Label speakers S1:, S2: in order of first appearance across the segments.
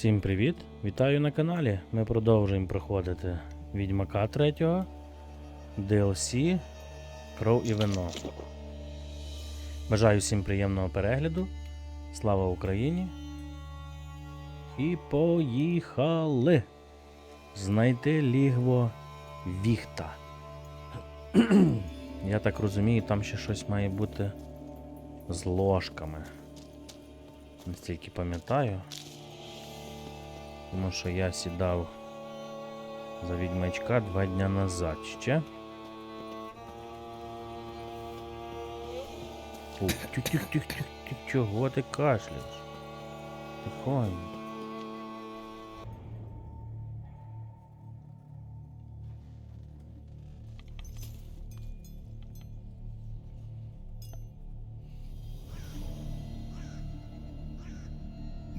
S1: Всім привіт! Вітаю на каналі. Ми продовжуємо проходити Відьмака 3, DLC, Кров і вино. Бажаю всім приємного перегляду. Слава Україні! І поїхали! Знайти лігво Віхта. Я так розумію, там ще щось має бути з ложками. Настільки пам'ятаю. Тому що я сідав за відьмачка 2 дня назад ще. Тих-тих-тих-тих-тих, чого ти кашляєш? Тихонько.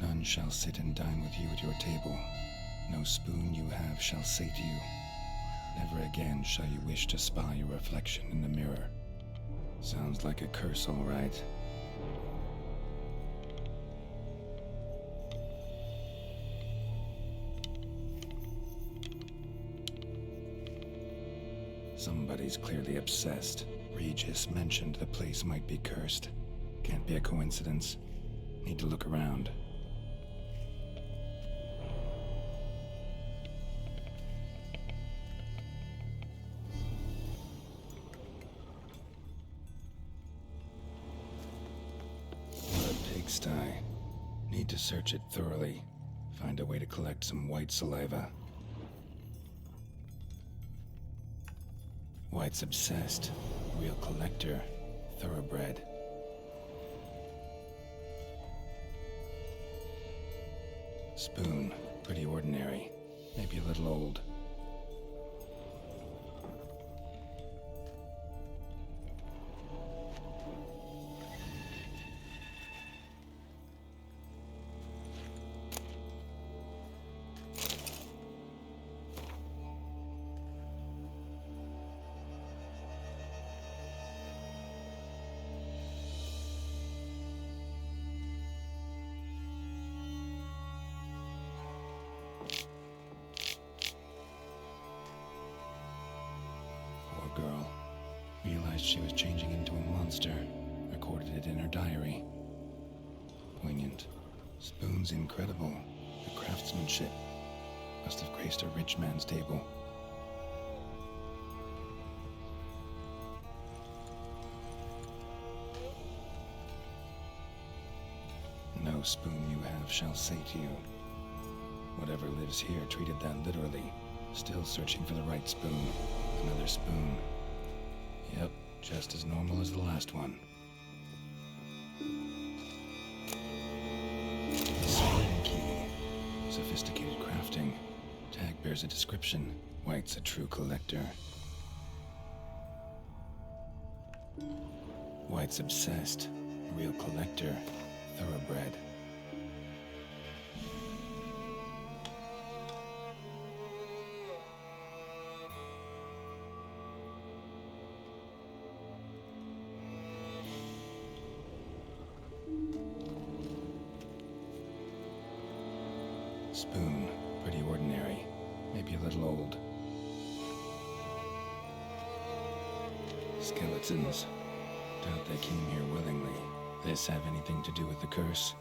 S2: None shall sit and dine with you at your table. No spoon you have shall say to you, never again shall you wish to spy your reflection in the mirror. Sounds like a curse, all right. Somebody's clearly obsessed. Regis mentioned the place might be cursed. Can't be a coincidence. Need to look around. Pigsty. Need to search it thoroughly. Find a way to collect some white saliva. White's obsessed. Real collector. Thoroughbred. Spoon. Pretty ordinary. Maybe a little old. Girl realized she was changing into a monster, recorded it in her diary. Poignant. Spoon's incredible. The craftsmanship must have graced a rich man's table. No spoon you have shall say to you. Whatever lives here treated that literally. Still searching for the right spoon. Another spoon. Yep, just as normal as the last one. Spine key. Sophisticated crafting. Tag bears a description. White's a true collector. White's obsessed. Real collector. Thoroughbred. Spoon, pretty ordinary, maybe a little old. Skeletons. Doubt they came here willingly. This have anything to do with the curse?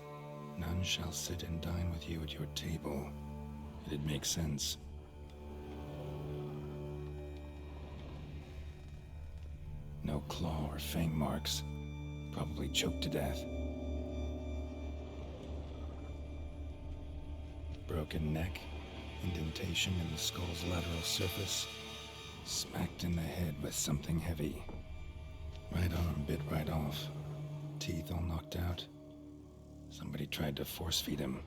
S2: None shall sit and dine with you at your table. It'd make sense. No claw or fang marks. Probably choked to death. Broken neck, indentation in the skull's lateral surface, smacked in the head with something heavy. Right arm bit right off, teeth all knocked out. Somebody tried to force feed him.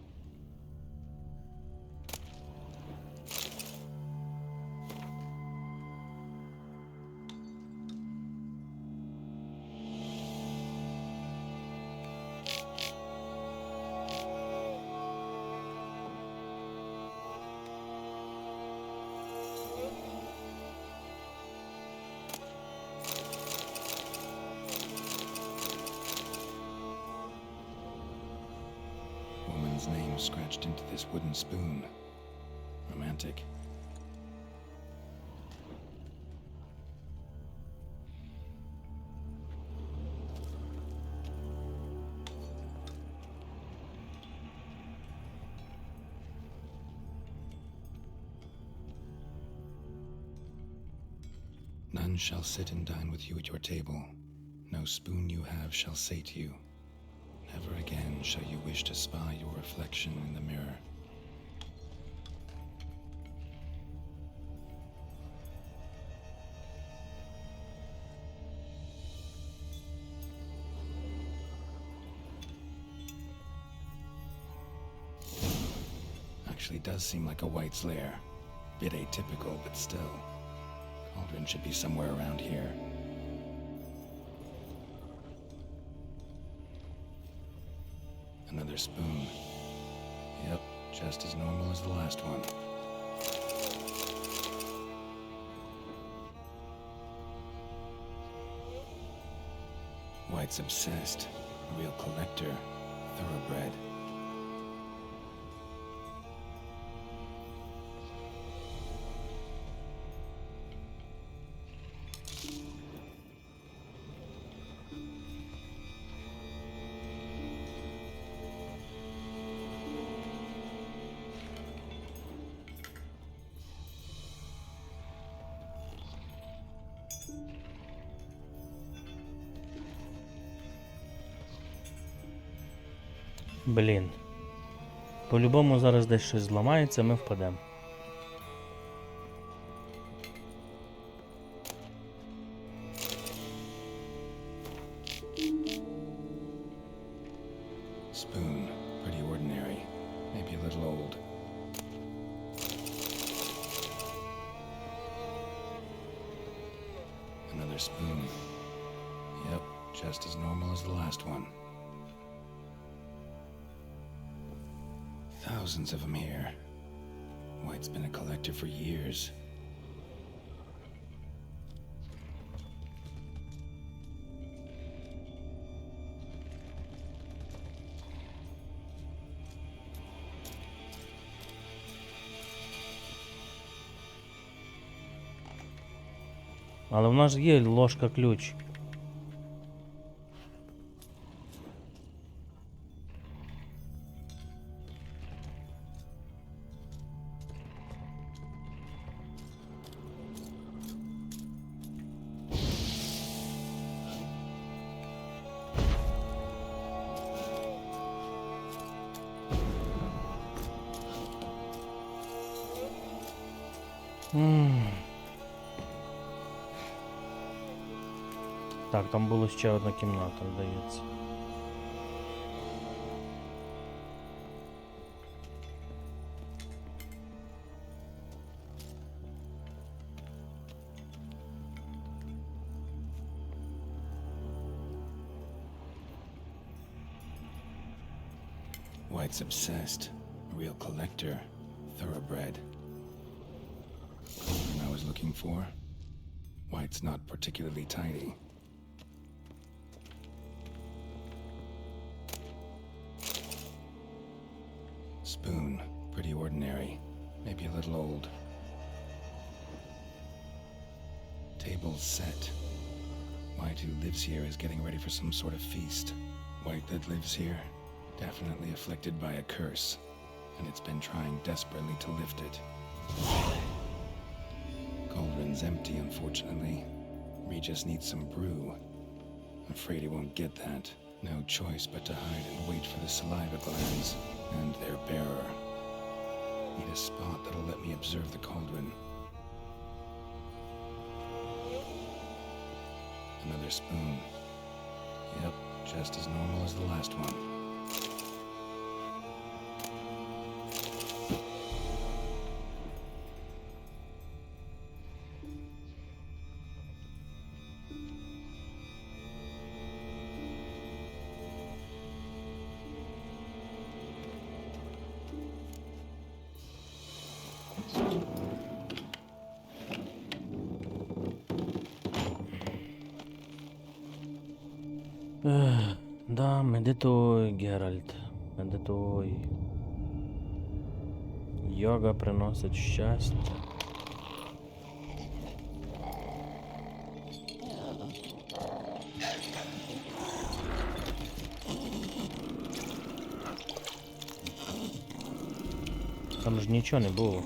S2: someone's name scratched into this wooden spoon. Romantic. None shall sit and dine with you at your table. No spoon you have shall say to you, never again shall you wish to spy your reflection in the mirror. Actually does seem like a White's lair. Bit atypical, but still. Cauldron should be somewhere around here. Another spoon. Yep, just as normal as the last one. White's obsessed. A real collector. Thoroughbred.
S1: Блін. По-любому зараз десь щось зламається, ми впадемо.
S2: Spoon, pretty ordinary, maybe a little old. Another spoon. Yep, just as normal as the last one. Thousands of them here. White's been a collector for years.
S1: Але в нас є ложка-ключ. Так, там була ще одна кімната, здається.
S2: White's obsessed. A real collector. Thoroughbred. Cauldron I was looking for. White's not particularly tidy. Spoon, pretty ordinary, maybe a little old. Table's set. White who lives here is getting ready for some sort of feast. White that lives here, definitely afflicted by a curse, and it's been trying desperately to lift it. Cauldron's empty, unfortunately. Regis needs some brew. Afraid he won't get that. No choice but to hide and wait for the saliva glands and their bearer. Need a spot that'll let me observe the cauldron. Another spoon. Yep, just as normal as the last one.
S1: Да, медитуй, Геральт, медитуй. Йога приносить щастя. Там ж нічого не було.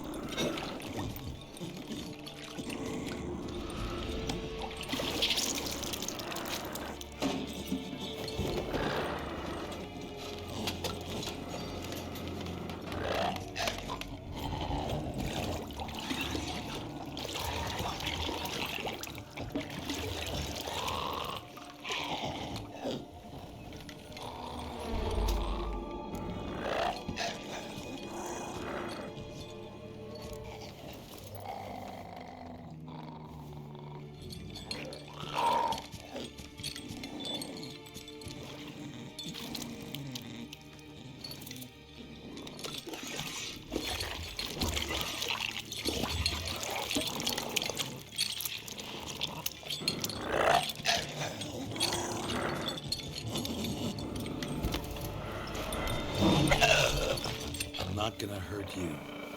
S2: Not gonna hurt you.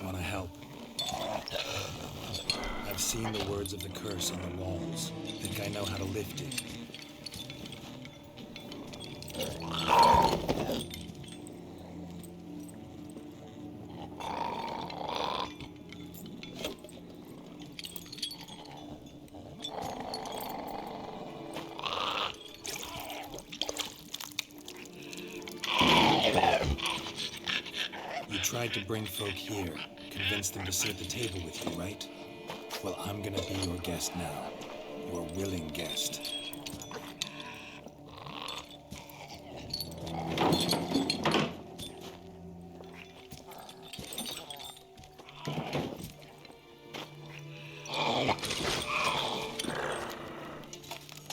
S2: Wanna help? I've seen the words of the curse on the walls. Think I know how to lift it. Tried to bring folk here, convince them to sit at the table with you, right? Well, I'm gonna be your guest now. Your willing guest.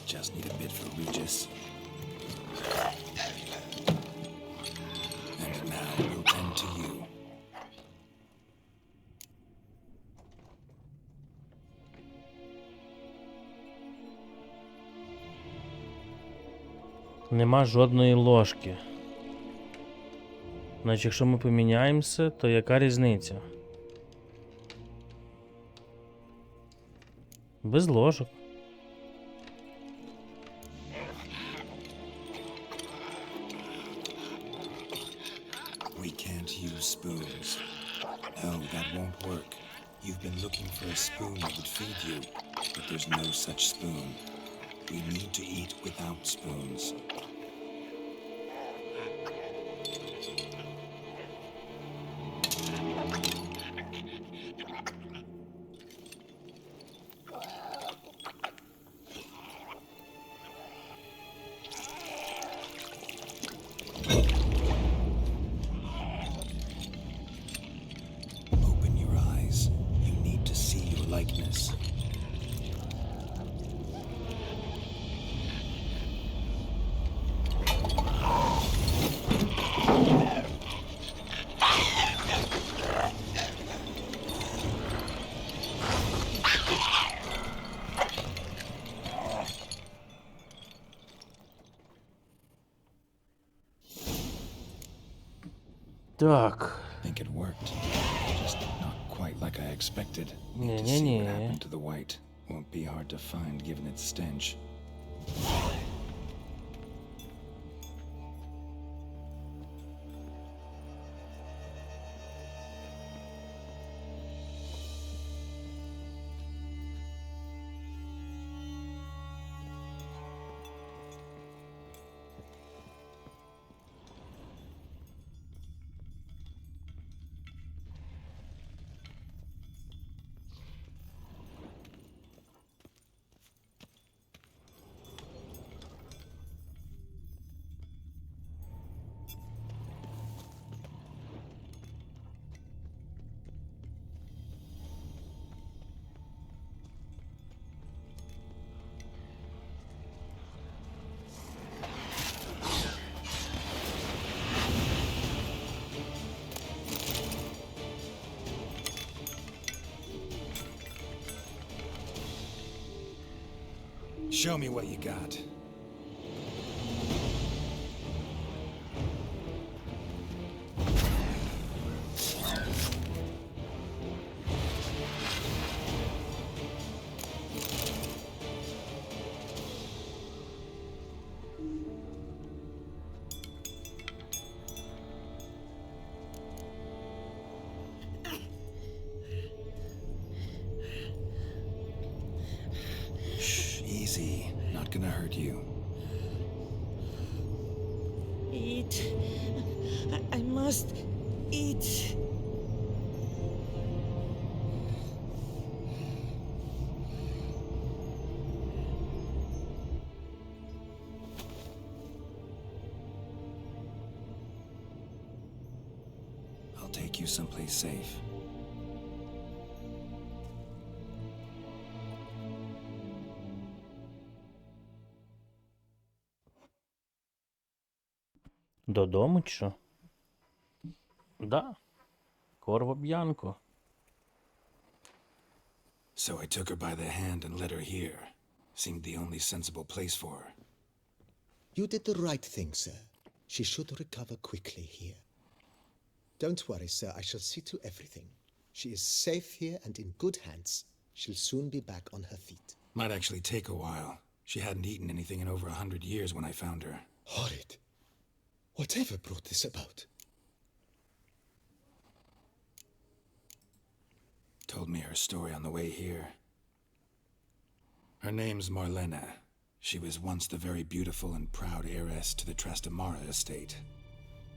S2: Just need a bit for Regis. And now we'll tend to you.
S1: Нема жодної ложки. Значить, якщо ми поміняємося, то яка різниця? Без ложок.
S2: We can't use spoons. No, that won't work. You've been looking for a spoon that would feed you, but there's no such spoon. We need to eat without spoons. Open your eyes. You need to see your likeness.
S1: Так.
S2: Think it worked. Just not quite like I expected. Need to
S1: Ні-ні-ні.
S2: see what happened to the white. Won't be hard to find given its stench. Show me what you got. Easy. Not gonna hurt you.
S3: Eat. I must eat.
S2: I'll take you someplace safe.
S1: Додому чи що? Да. Корво б'янко.
S2: So I took her by the hand and led her here. Seemed the only sensible place for her.
S4: You did the right thing, sir. She should recover quickly here. Don't worry, sir. I shall see to everything. She is safe here and in good hands. She'll soon be back on her feet.
S2: Might actually take a while. She hadn't eaten anything in over 100 years when I found her.
S4: Horrid. Whatever brought this about?
S2: Told me her story on the way here. Her name's Marlena. She was once the very beautiful and proud heiress to the Trastamara estate.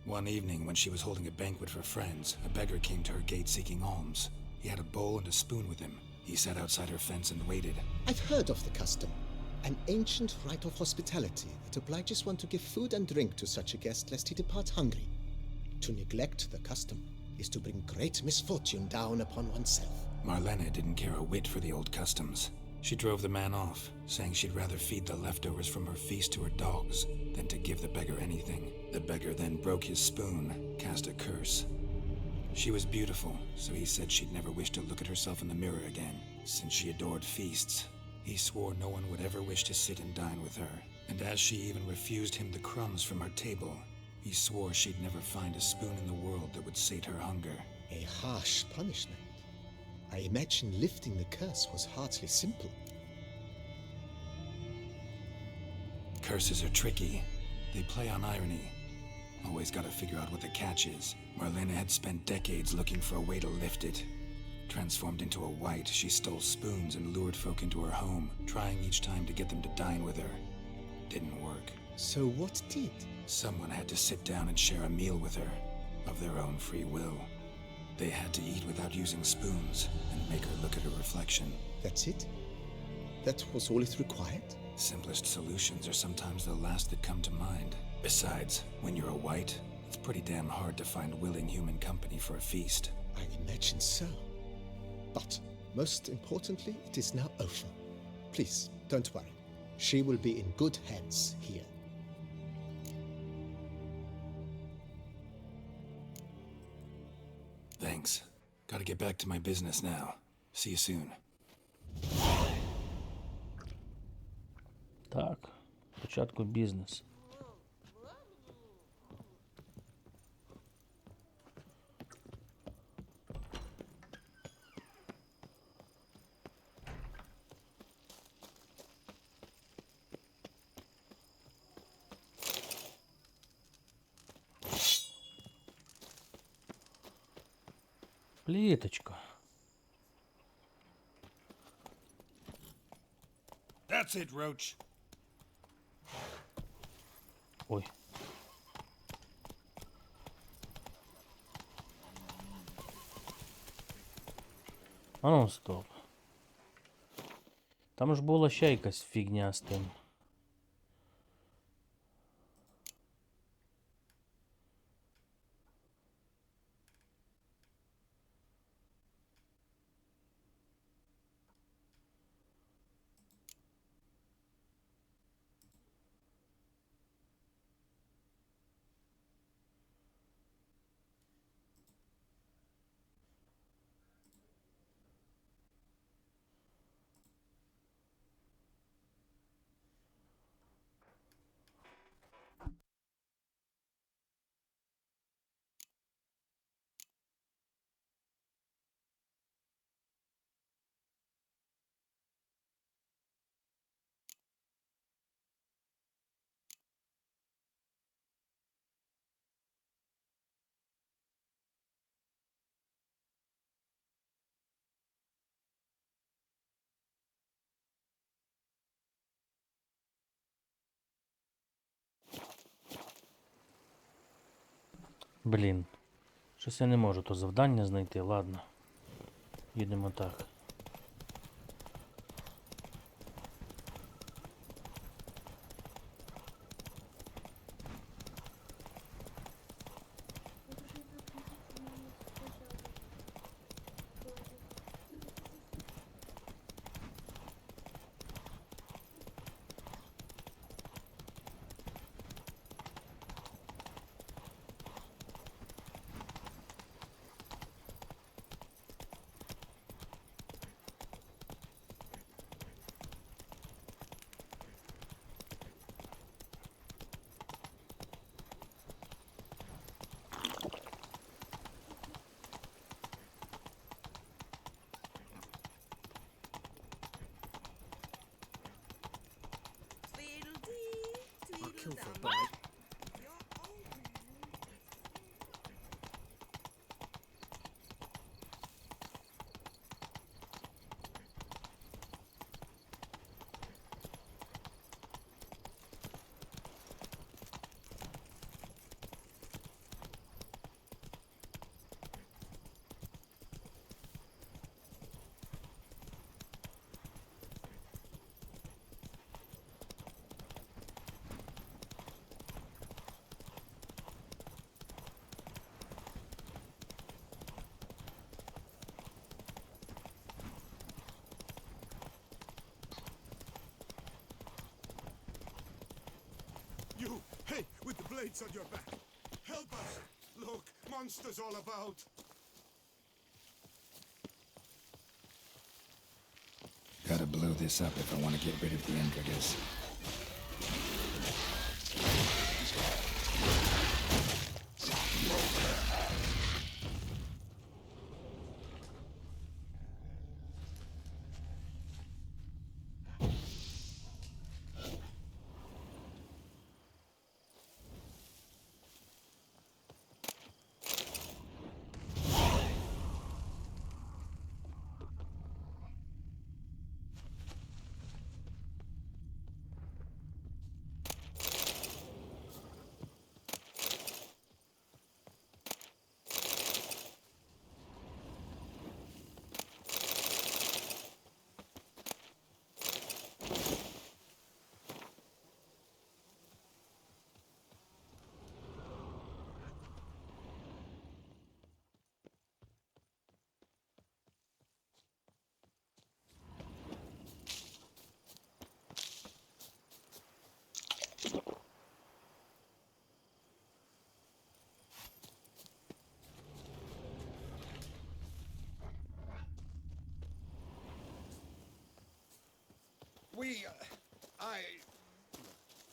S2: One evening, when she was holding a banquet for friends, a beggar came to her gate seeking alms. He had a bowl and a spoon with him. He sat outside her fence and waited.
S4: I've heard of the custom. An ancient rite of hospitality that obliges one to give food and drink to such a guest lest he depart hungry. To neglect the custom is to bring great misfortune down upon oneself.
S2: Marlena didn't care a whit for the old customs. She drove the man off, saying she'd rather feed the leftovers from her feast to her dogs than to give the beggar anything. The beggar then broke his spoon, cast a curse. She was beautiful, so he said she'd never wish to look at herself in the mirror again. Since she adored feasts, he swore no one would ever wish to sit and dine with her. And as she even refused him the crumbs from her table, he swore she'd never find a spoon in the world that would sate her hunger.
S4: A harsh punishment. I imagine lifting the curse was hardly simple.
S2: Curses are tricky. They play on irony. Always gotta figure out what the catch is. Marlena had spent decades looking for a way to lift it. Transformed into a wight, she stole spoons and lured folk into her home, trying each time to get them to dine with her. Didn't work.
S4: So what did?
S2: Someone had to sit down and share a meal with her, of their own free will. They had to eat without using spoons, and make her look at her reflection.
S4: That's it? That was all it required?
S2: Simplest solutions are sometimes the last that come to mind. Besides, when you're a wight, it's pretty damn hard to find willing human company for a feast.
S4: I imagine so. But, most importantly, it is now over. Please, don't worry. She will be in good hands here.
S2: Thanks. Gotta get back to my business now. See you soon.
S1: Так. Спочатку бізнес. Пліточка.
S2: That's it, Roach.
S1: Ой. А ну, стоп. Там ж була ще якась фігня з тим. Блін. Щось я не можу то завдання знайти, ладно. Їдемо так.
S4: I'll kill for a bite.
S5: You, hey, with the blades on your back. Help us. Look, monsters all about.
S2: Gotta blow this up if I want to get rid of the intruders.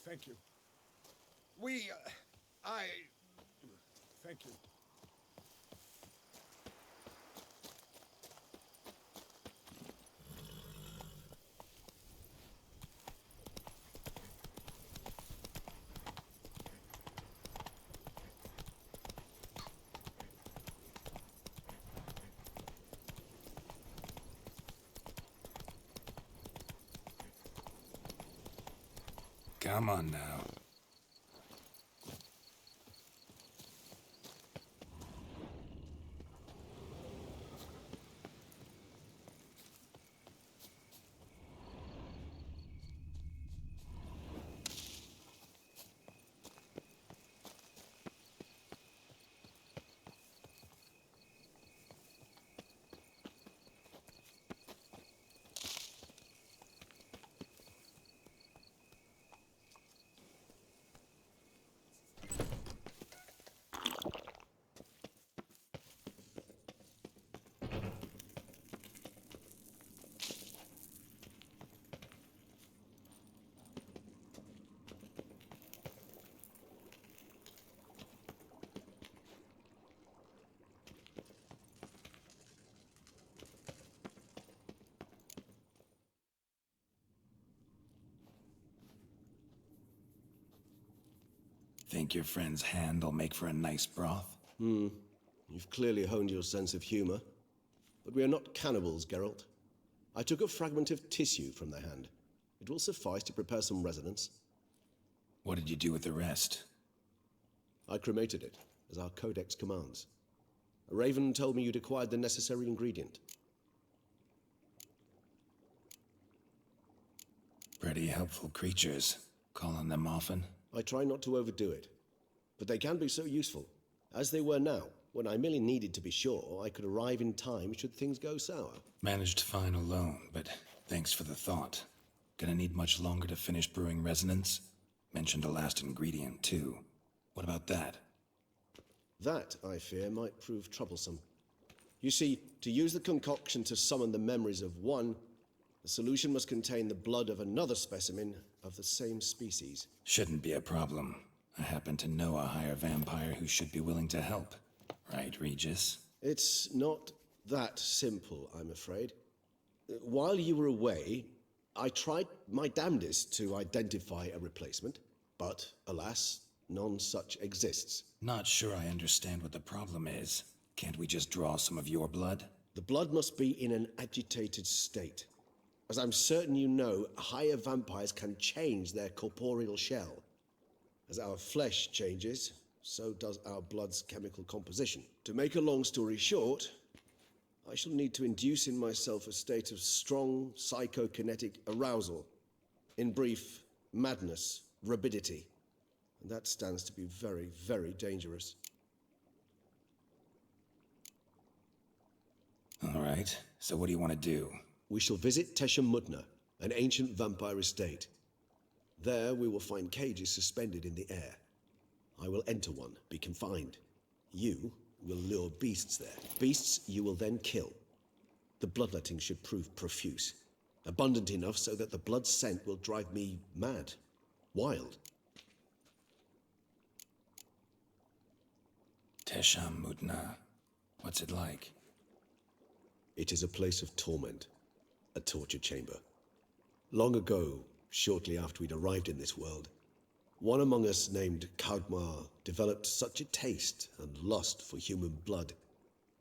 S5: Thank you. Thank you.
S2: Come on now. Think your friend's hand will make for a nice broth?
S6: You've clearly honed your sense of humor. But we are not cannibals, Geralt. I took a fragment of tissue from the hand. It will suffice to prepare some resonance.
S2: What did you do with the rest?
S6: I cremated it. as our codex commands. A raven told me you'd acquired the necessary ingredient.
S2: Pretty helpful creatures. Call on them often?
S6: I try not to overdo it, but they can be so useful, as they were now, when I merely needed to be sure I could arrive in time should things go sour.
S2: Managed fine alone, but thanks for the thought. Gonna need much longer to finish brewing resonance? Mentioned a last ingredient, too. What about that?
S6: That, I fear, might prove troublesome. You see, to use the concoction to summon the memories of one, the solution must contain the blood of another specimen of the same species.
S2: Shouldn't be a problem. I happen to know a higher vampire who should be willing to help. Right, Regis?
S6: It's not that simple, I'm afraid. While you were away, I tried my damnedest to identify a replacement, but alas, none such exists.
S2: Not sure I understand what the problem is. Can't we just draw some of your blood?
S6: The blood must be in an agitated state. As I'm certain you know, higher vampires can change their corporeal shell. As our flesh changes, so does our blood's chemical composition. To make a long story short, I shall need to induce in myself a state of strong psychokinetic arousal. In brief, madness, rabidity. And that stands to be very, very dangerous.
S2: All right, so what do you want to do?
S6: We shall visit Teshamutna, an ancient vampire estate. There we will find cages suspended in the air. I will enter one, be confined. You will lure beasts there. Beasts you will then kill. The bloodletting should prove profuse. Abundant enough so that the blood scent will drive me mad. Wild.
S2: Teshamutna. What's it like?
S6: It is a place of torment. A torture chamber. Long ago, shortly after we'd arrived in this world, one among us named Kagmar developed such a taste and lust for human blood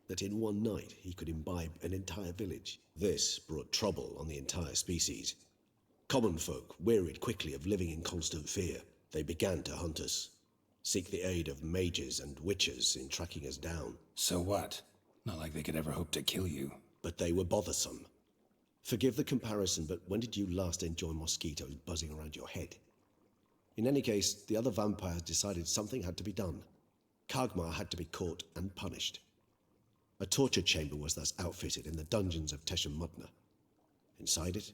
S6: that in one night he could imbibe an entire village. This brought trouble on the entire species. Common folk wearied quickly of living in constant fear. They began to hunt us, seek the aid of mages and witches in tracking us down.
S2: So what? Not like they could ever hope to kill you.
S6: But they were bothersome. Forgive the comparison, but when did you last enjoy mosquitoes buzzing around your head? In any case, the other vampires decided something had to be done. Kagmar had to be caught and punished. A torture chamber was thus outfitted in the dungeons of Teshamutna. Inside it,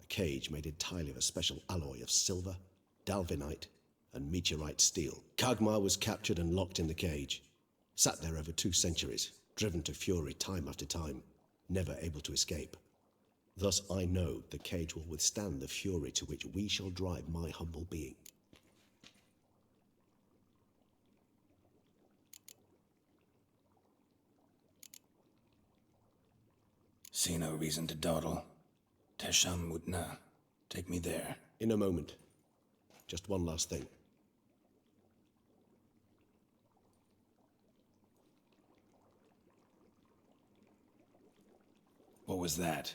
S6: a cage made entirely of a special alloy of silver, dalvinite, and meteorite steel. Kagmar was captured and locked in the cage. Sat there over 2 centuries, driven to fury time after time, never able to escape. Thus I know the cage will withstand the fury to which we shall drive my humble being.
S2: See no reason to dawdle. Teshamutna. Take me there.
S6: In a moment. Just one last thing.
S2: What was that?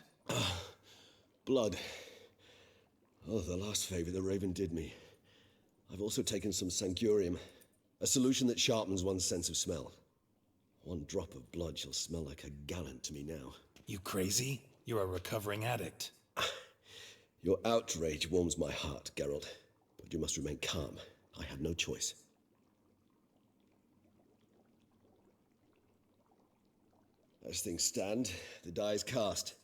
S6: Blood. Oh, the last favor the Raven did me. I've also taken some Sangurium, a solution that sharpens one's sense of smell. One drop of blood shall smell like a gallon to me now.
S2: You crazy? You're a recovering addict.
S6: Your outrage warms my heart, Geralt, but you must remain calm. I have no choice. As things stand, the die is cast.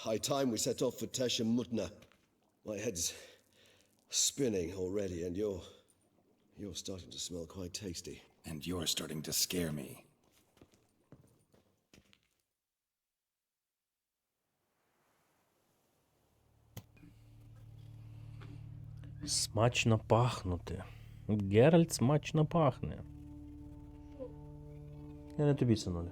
S6: High time we set off for Teshamutna. My head's spinning already, and you're starting to smell quite tasty.
S2: And you're starting to scare me.
S1: Смачно пахнути. Геральт смачно пахне. Я не тобі, синуля.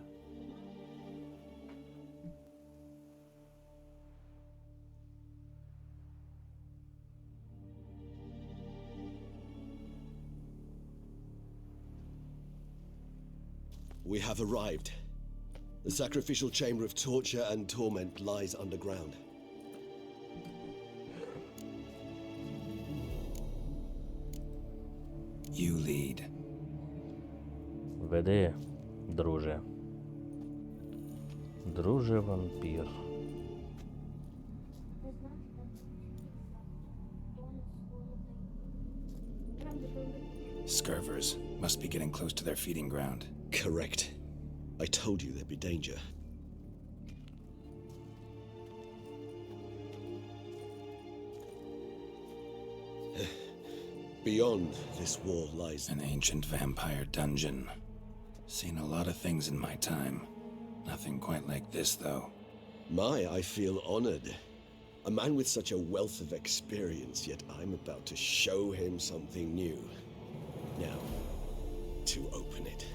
S6: We have arrived. The sacrificial chamber of torture and torment lies underground.
S2: You lead.
S1: Веди, друже. Друже вампір.
S2: Scurvers must be getting close to their feeding ground.
S6: Correct. I told you there'd be danger. Beyond this wall lies
S2: An ancient vampire dungeon. Seen a lot of things in my time. Nothing quite like this, though.
S6: I feel honored. A man with such a wealth of experience, yet I'm about to show him something new. Now, to open it.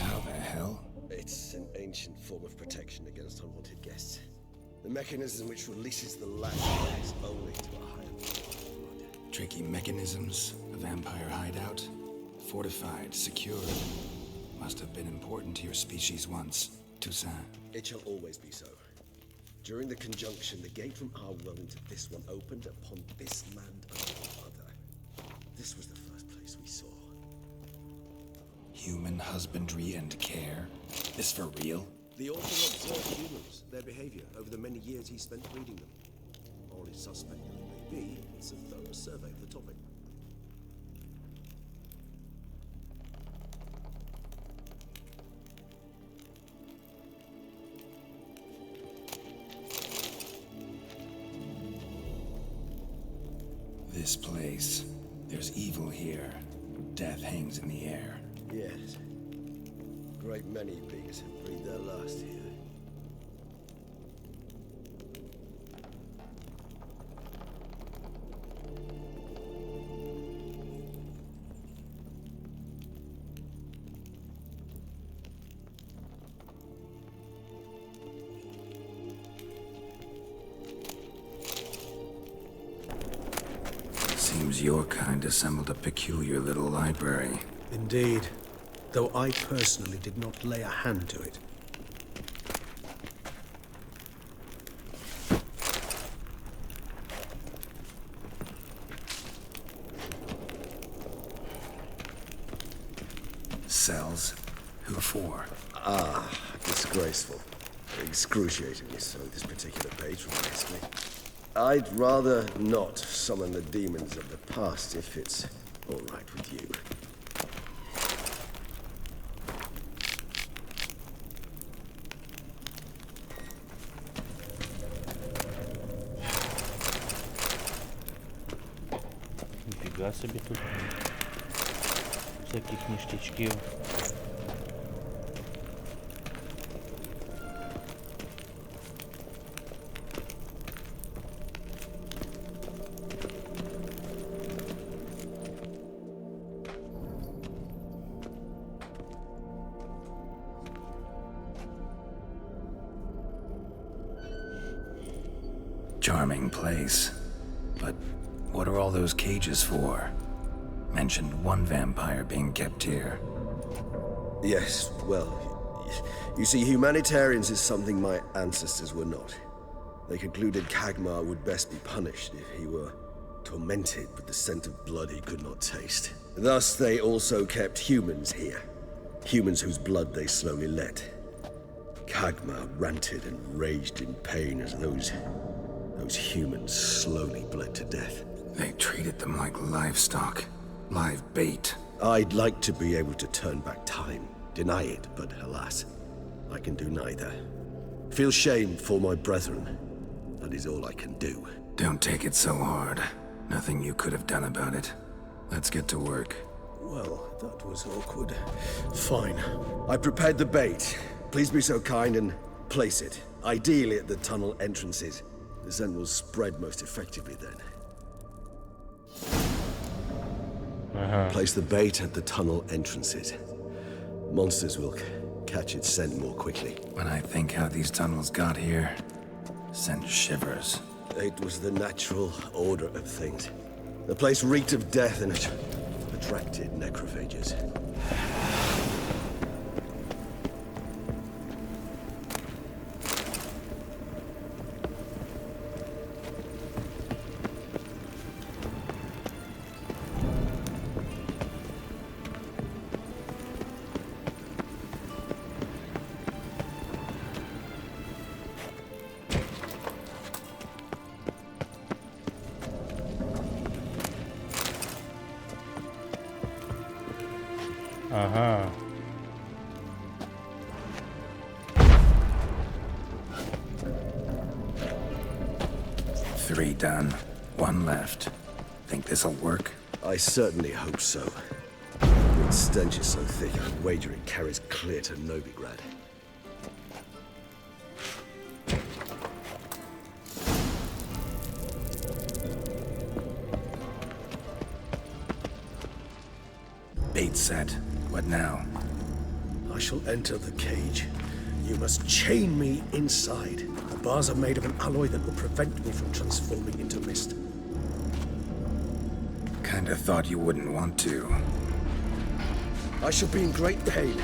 S2: How the hell?
S6: It's an ancient form of protection against unwanted guests. The mechanism which releases the latch is only to a higher level of blood.
S2: Tricky mechanisms, a vampire hideout. Fortified, secure. Must have been important to your species once. Toussaint.
S6: It shall always be so. During the conjunction, the gate from our world into this one opened upon this land and no other. This was the first place we saw.
S2: Human husbandry and care? This for real?
S6: The author observed humans, their behavior, over the many years he spent breeding them. Only suspect it may be, it's a thorough survey of the topic.
S2: This place. There's evil here. Death hangs in the air.
S6: Yes. Great many beings have breathed their last here.
S2: Seems your kind assembled a peculiar little library.
S7: Indeed, though I personally did not lay a hand to it.
S2: Cells? Who for?
S6: Disgraceful. Excruciatingly so, this particular page reminds me. I'd rather not summon the demons of the past if it's all right with you.
S1: Ніфіга собі тут. Всяких ніштячків.
S2: Charming place. But what are all those cages for? Mentioned one vampire being kept here.
S6: Yes, well, you see, humanitarians is something my ancestors were not. They concluded Kagmar would best be punished if he were tormented with the scent of blood he could not taste. Thus, they also kept humans here. Humans whose blood they slowly let. Kagmar ranted and raged in pain as those humans slowly bled to death.
S2: They treated them like livestock. Live bait.
S6: I'd like to be able to turn back time, deny it, but alas, I can do neither. Feel shame for my brethren. That is all I can do.
S2: Don't take it so hard. Nothing you could have done about it. Let's get to work.
S6: Well, that was awkward. Fine. I prepared the bait. Please be so kind and place it, ideally at the tunnel entrances. The scent will spread most effectively then. Place the bait at the tunnel entrances. Monsters will catch its scent more quickly.
S2: When I think how these tunnels got here, sent shivers.
S6: It was the natural order of things. The place reeked of death and it attracted necrophages.
S1: Ага.
S2: Three done. One left. Think this'll work?
S6: I certainly hope so. The stench is so thick, I'd wager it carries clear to Novigrad.
S2: Bait set. What now?
S7: I shall enter the cage. You must chain me inside. The bars are made of an alloy that will prevent me from transforming into mist.
S2: Kinda thought you wouldn't want to.
S6: I shall be in great pain.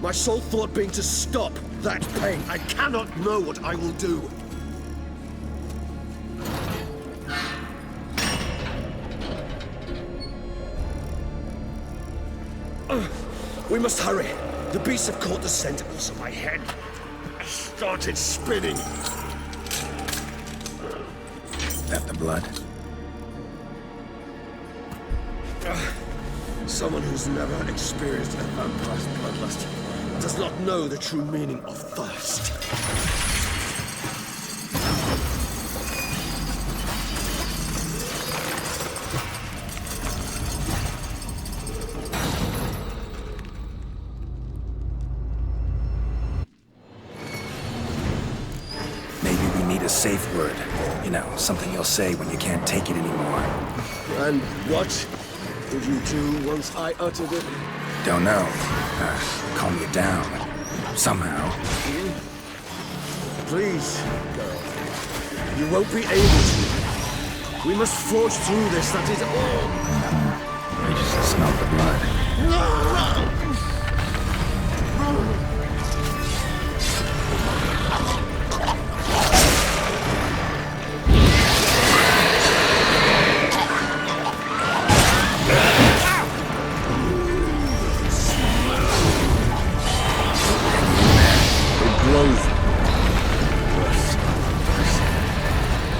S6: My sole thought being to stop that pain. I cannot know what I will do. We must hurry. The beasts have caught the scent, and also my head started spinning.
S2: That the blood?
S6: Someone who's never experienced a vampire's bloodlust does not know the true meaning of thirst.
S2: Maybe we need a safe word. You know, something you'll say when you can't take it anymore.
S6: And what did you do once I uttered it?
S2: Don't know. Calm you down. Somehow.
S6: Please, girl. You won't be able to. We must forge through this, that is all.
S2: I just smell the blood.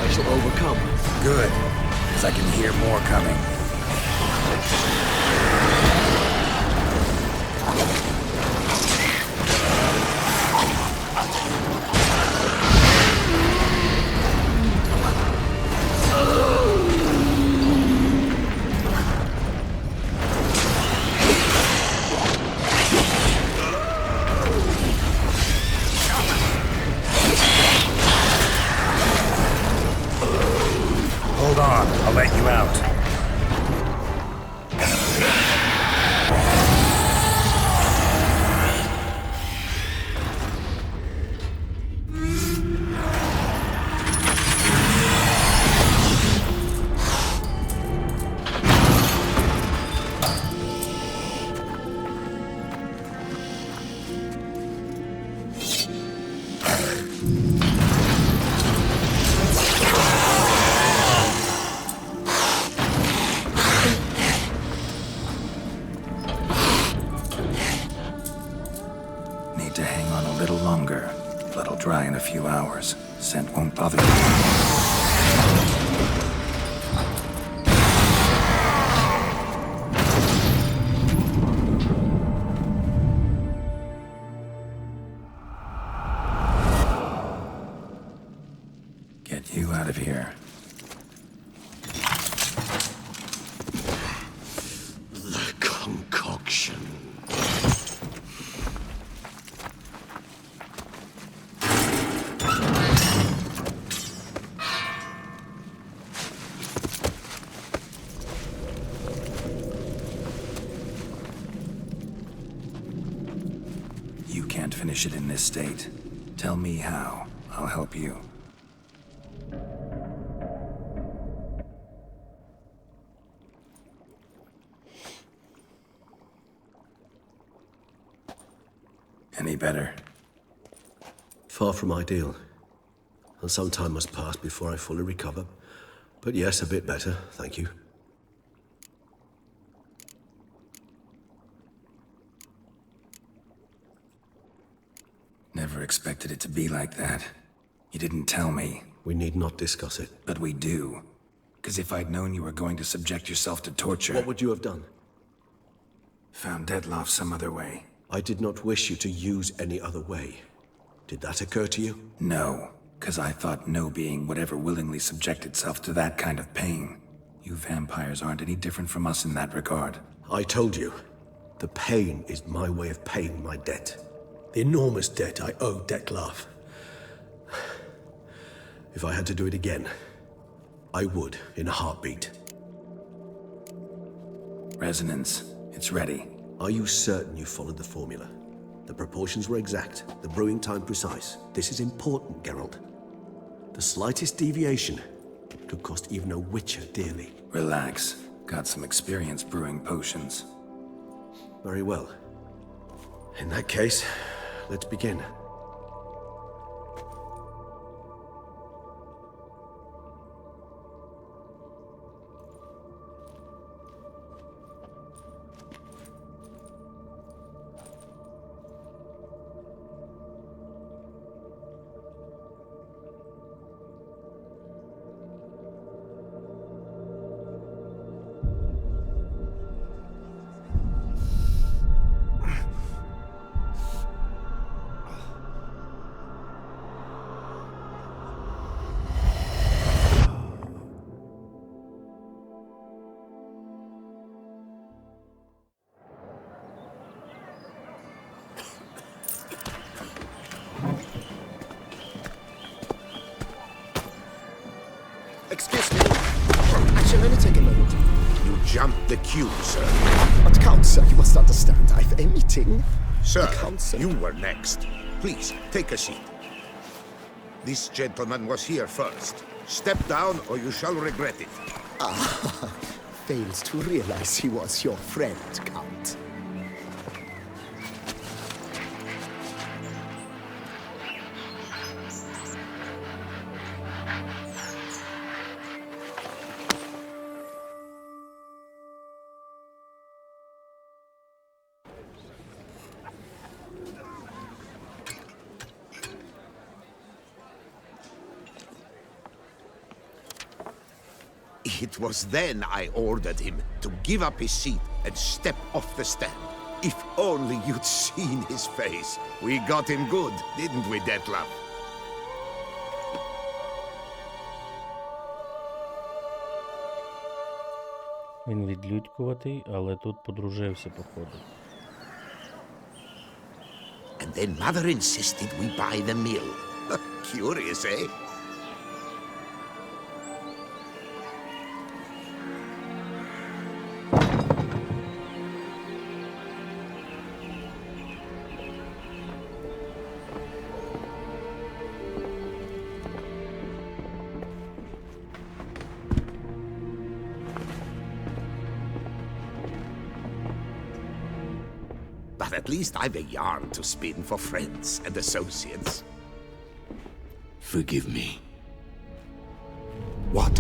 S6: I shall overcome.
S2: Good, because I can hear more coming. Hold on, I'll let you out. Need to hang on a little longer. Blood'll dry in a few hours. Scent won't bother you. Get you out of here.
S6: The concoction.
S2: You can't finish it in this state. Tell me how. I'll help you. Any better?
S6: Far from ideal. And some time must pass before I fully recover. But yes, a bit better, thank you.
S2: Never expected it to be like that. You didn't tell me.
S6: We need not discuss it.
S2: But we do. Because if I'd known you were going to subject yourself to torture...
S6: What would you have done?
S2: Found Dettlaff some other way.
S6: I did not wish you to use any other way. Did that occur to you?
S2: No, because I thought no being would ever willingly subject itself to that kind of pain. You vampires aren't any different from us in that regard.
S6: I told you, the pain is my way of paying my debt.
S7: The enormous debt I owe Dettlaff.
S6: If I had to do it again, I would in a heartbeat.
S2: Resonance. It's ready.
S6: Are you certain you followed the formula? The proportions were exact, the brewing time precise. This is important, Geralt. The slightest deviation could cost even a witcher dearly.
S2: Relax. Got some experience brewing potions.
S6: Very well. In that case, let's begin.
S4: Excuse me. Actually, let me take a moment.
S5: You jumped the queue, sir.
S4: But Count, sir, you must understand. I've a meeting.
S5: Sir,
S4: Count, sir.
S5: you were next. Please, take a seat. This gentleman was here first. Step down or you shall regret it.
S4: Fails to realize he was your friend, Count.
S5: It was then I ordered him to give up his seat and step off the stand. If only you'd seen his face. We got him good, didn't we, Dettlaff?
S1: Він відлюдькуватий, але тут подружився, походу.
S5: And then Mother insisted we buy the mill. Curious, eh? But at least I've a yarn to spin for friends and associates.
S2: Forgive me.
S5: What?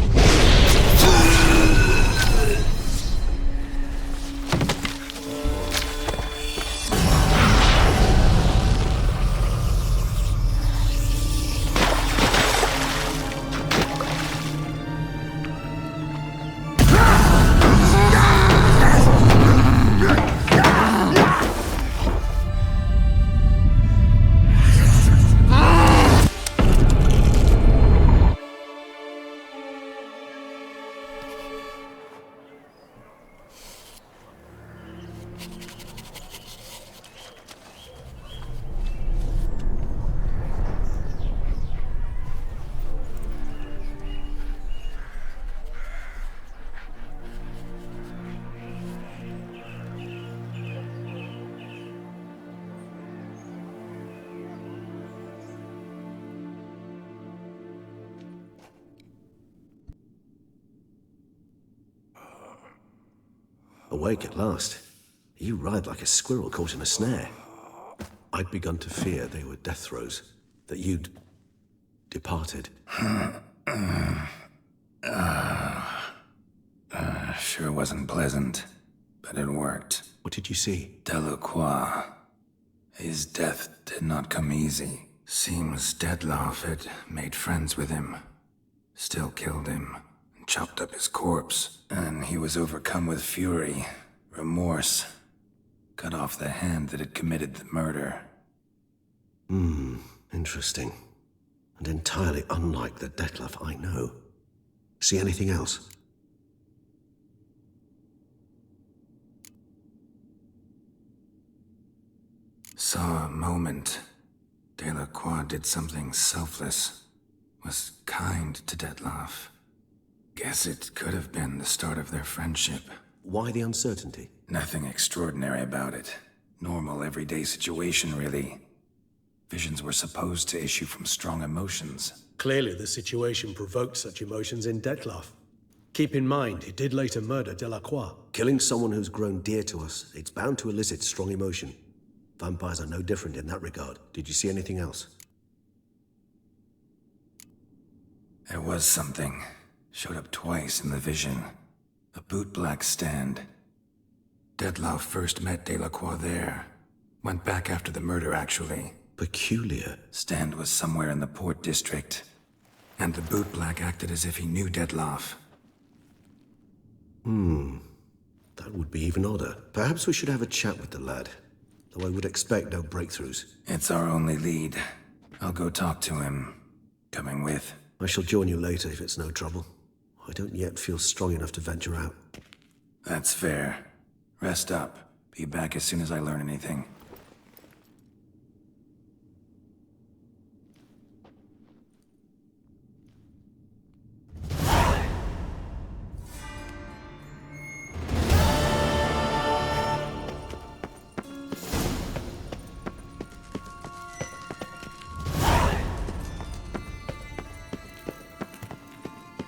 S6: Awake at last. You ride like a squirrel caught in a snare. I'd begun to fear they were death throes, that you'd departed.
S2: Sure wasn't pleasant, but it worked.
S6: What did you see?
S2: Delacroix. His death did not come easy. Seems Dettlaff had made friends with him. Still killed him. Chopped up his corpse, and he was overcome with fury, remorse, cut off the hand that had committed the murder.
S6: Interesting. And entirely unlike the Detlef I know. See anything else?
S2: Saw a moment. Delacroix did something selfless. Was kind to Detlef. Guess it could have been the start of their friendship.
S6: Why the uncertainty?
S2: Nothing extraordinary about it. Normal, everyday situation, really. Visions were supposed to issue from strong emotions.
S7: Clearly, the situation provoked such emotions in Detlef. Keep in mind, he did later murder Delacroix.
S6: Killing someone who's grown dear to us, it's bound to elicit strong emotion. Vampires are no different in that regard. Did you see anything else?
S2: There was something. Showed up twice in the vision. A bootblack stand. Detlef first met Delacroix there. Went back after the murder, actually.
S6: Peculiar.
S2: Stand was somewhere in the Port District. And the bootblack acted as if he knew Detlef.
S6: That would be even odder. Perhaps we should have a chat with the lad. Though I would expect no breakthroughs.
S2: It's our only lead. I'll go talk to him. Coming with.
S6: I shall join you later if it's no trouble. I don't yet feel strong enough to venture out.
S2: That's fair. Rest up. Be back as soon as I learn anything.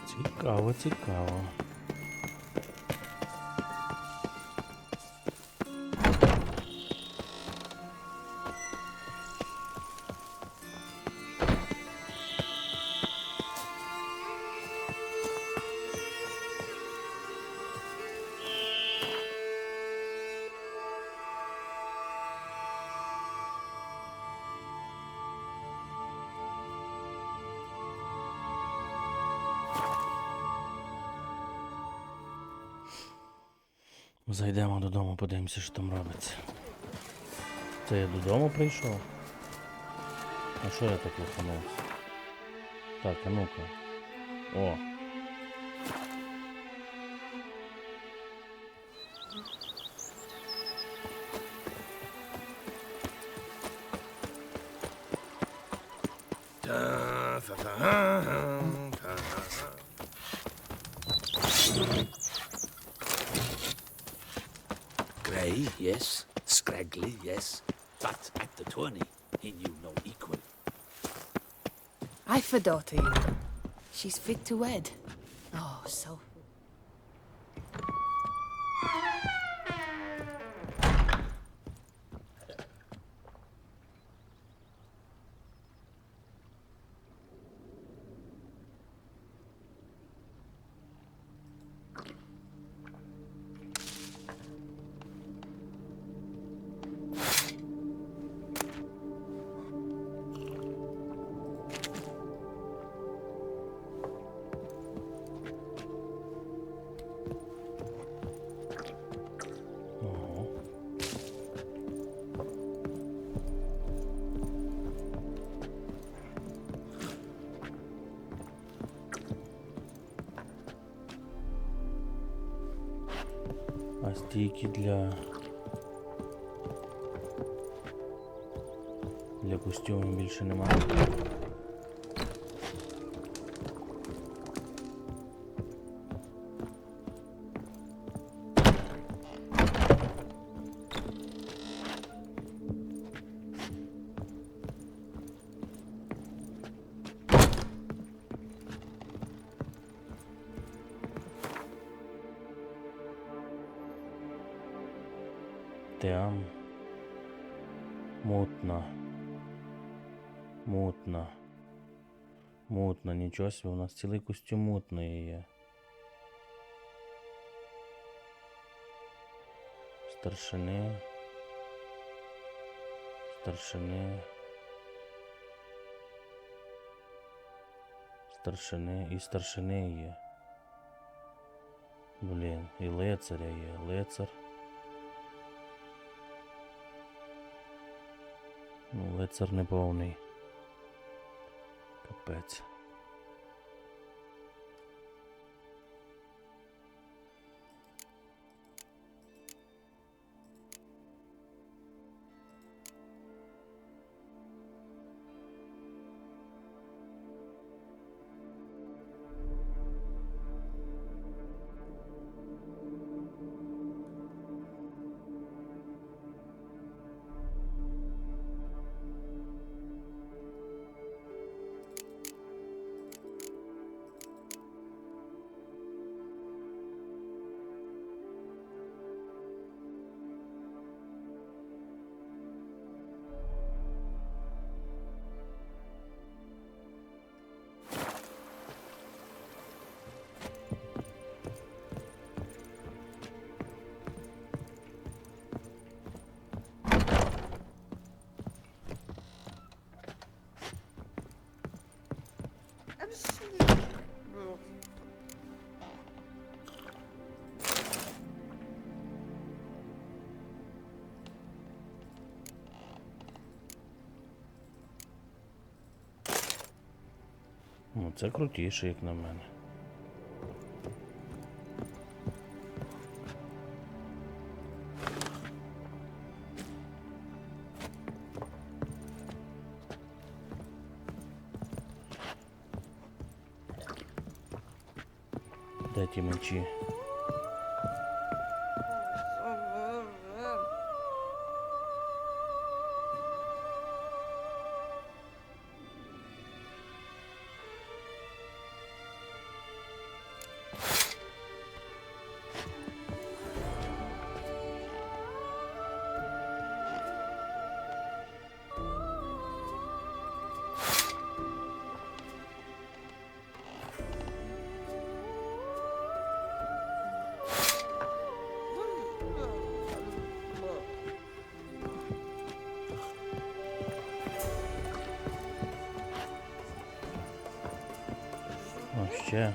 S1: Цікаво, цікаво. Зайдемо додому, подивимося, що там робиться. Це я додому прийшов? А що я так лоханувся? Так, а ну-ка. О!
S8: Grey, yes. Scraggly, yes. But at the tourney, he knew no equal.
S9: I for daughter. She's fit to wed. Oh, so. А стійки для костюмів більше немає. Там мутно. Мутно, нічого собі, у нас цілий костюм мутний є. Старшини. І старшини є. Блін, і лицаря є, лицар.
S1: Ну, лицар неповний. Капець. Ну, це крутіше, як на мене. Де ті мечі? О, ще.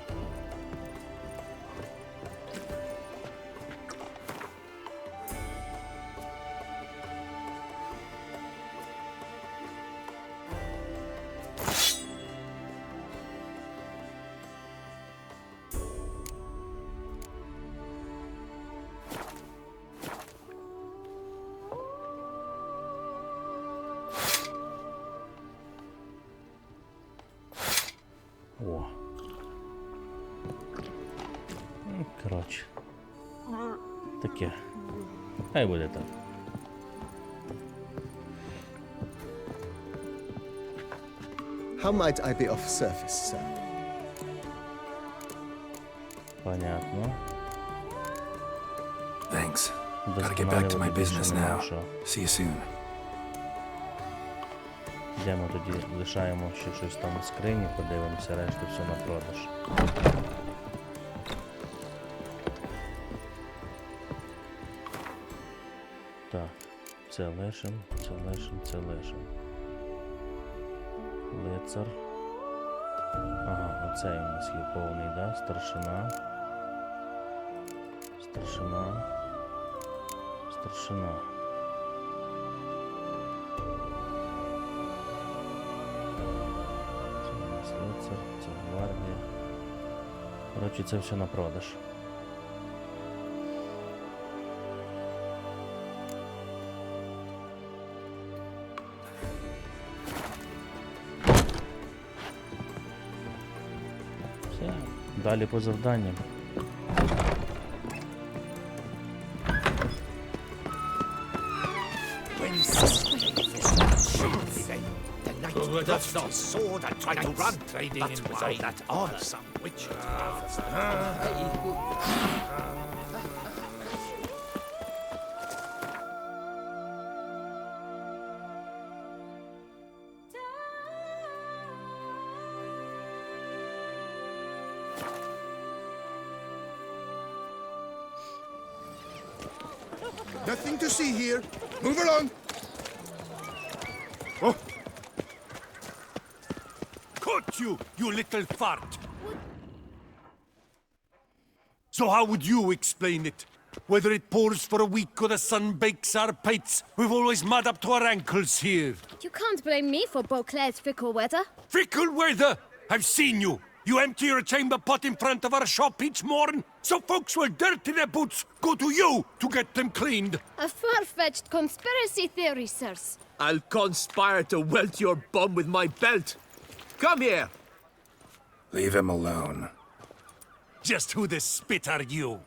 S1: О. Коротше. Таке. Хай буде так.
S4: How might I be of service, sir?
S1: Понятно.
S2: Thanks. Gotta get back to my business now. See you soon.
S1: Йдемо тоді, лишаємо ще щось там у скрині, подивимося, решту все на продаж. Так, це лишим, це лишим, це лишим. Лицар. Ага, оцей у нас є повний, да? Старшина. Старшина. Старшина. Лицар, це гвардія. Коротше, це все на продаж. Все, далі по завданням.
S8: That's not sword and tried to run, trading in without that honor. Some witches.
S5: Nothing to see here. Move along. Oh.
S10: Caught you, you little fart! So how would you explain it? Whether it pours for a week or the sun bakes our pates, we've always mud up to our ankles here.
S9: You can't blame me for Beauclair's fickle weather.
S10: Fickle weather! I've seen you. You empty your chamber pot in front of our shop each morn, so folks will dirty their boots, go to you to get them cleaned.
S9: A far-fetched conspiracy theory, sirs.
S8: I'll conspire to welt your bum with my belt. Come here.
S2: Leave him alone.
S10: Just who the spit are you?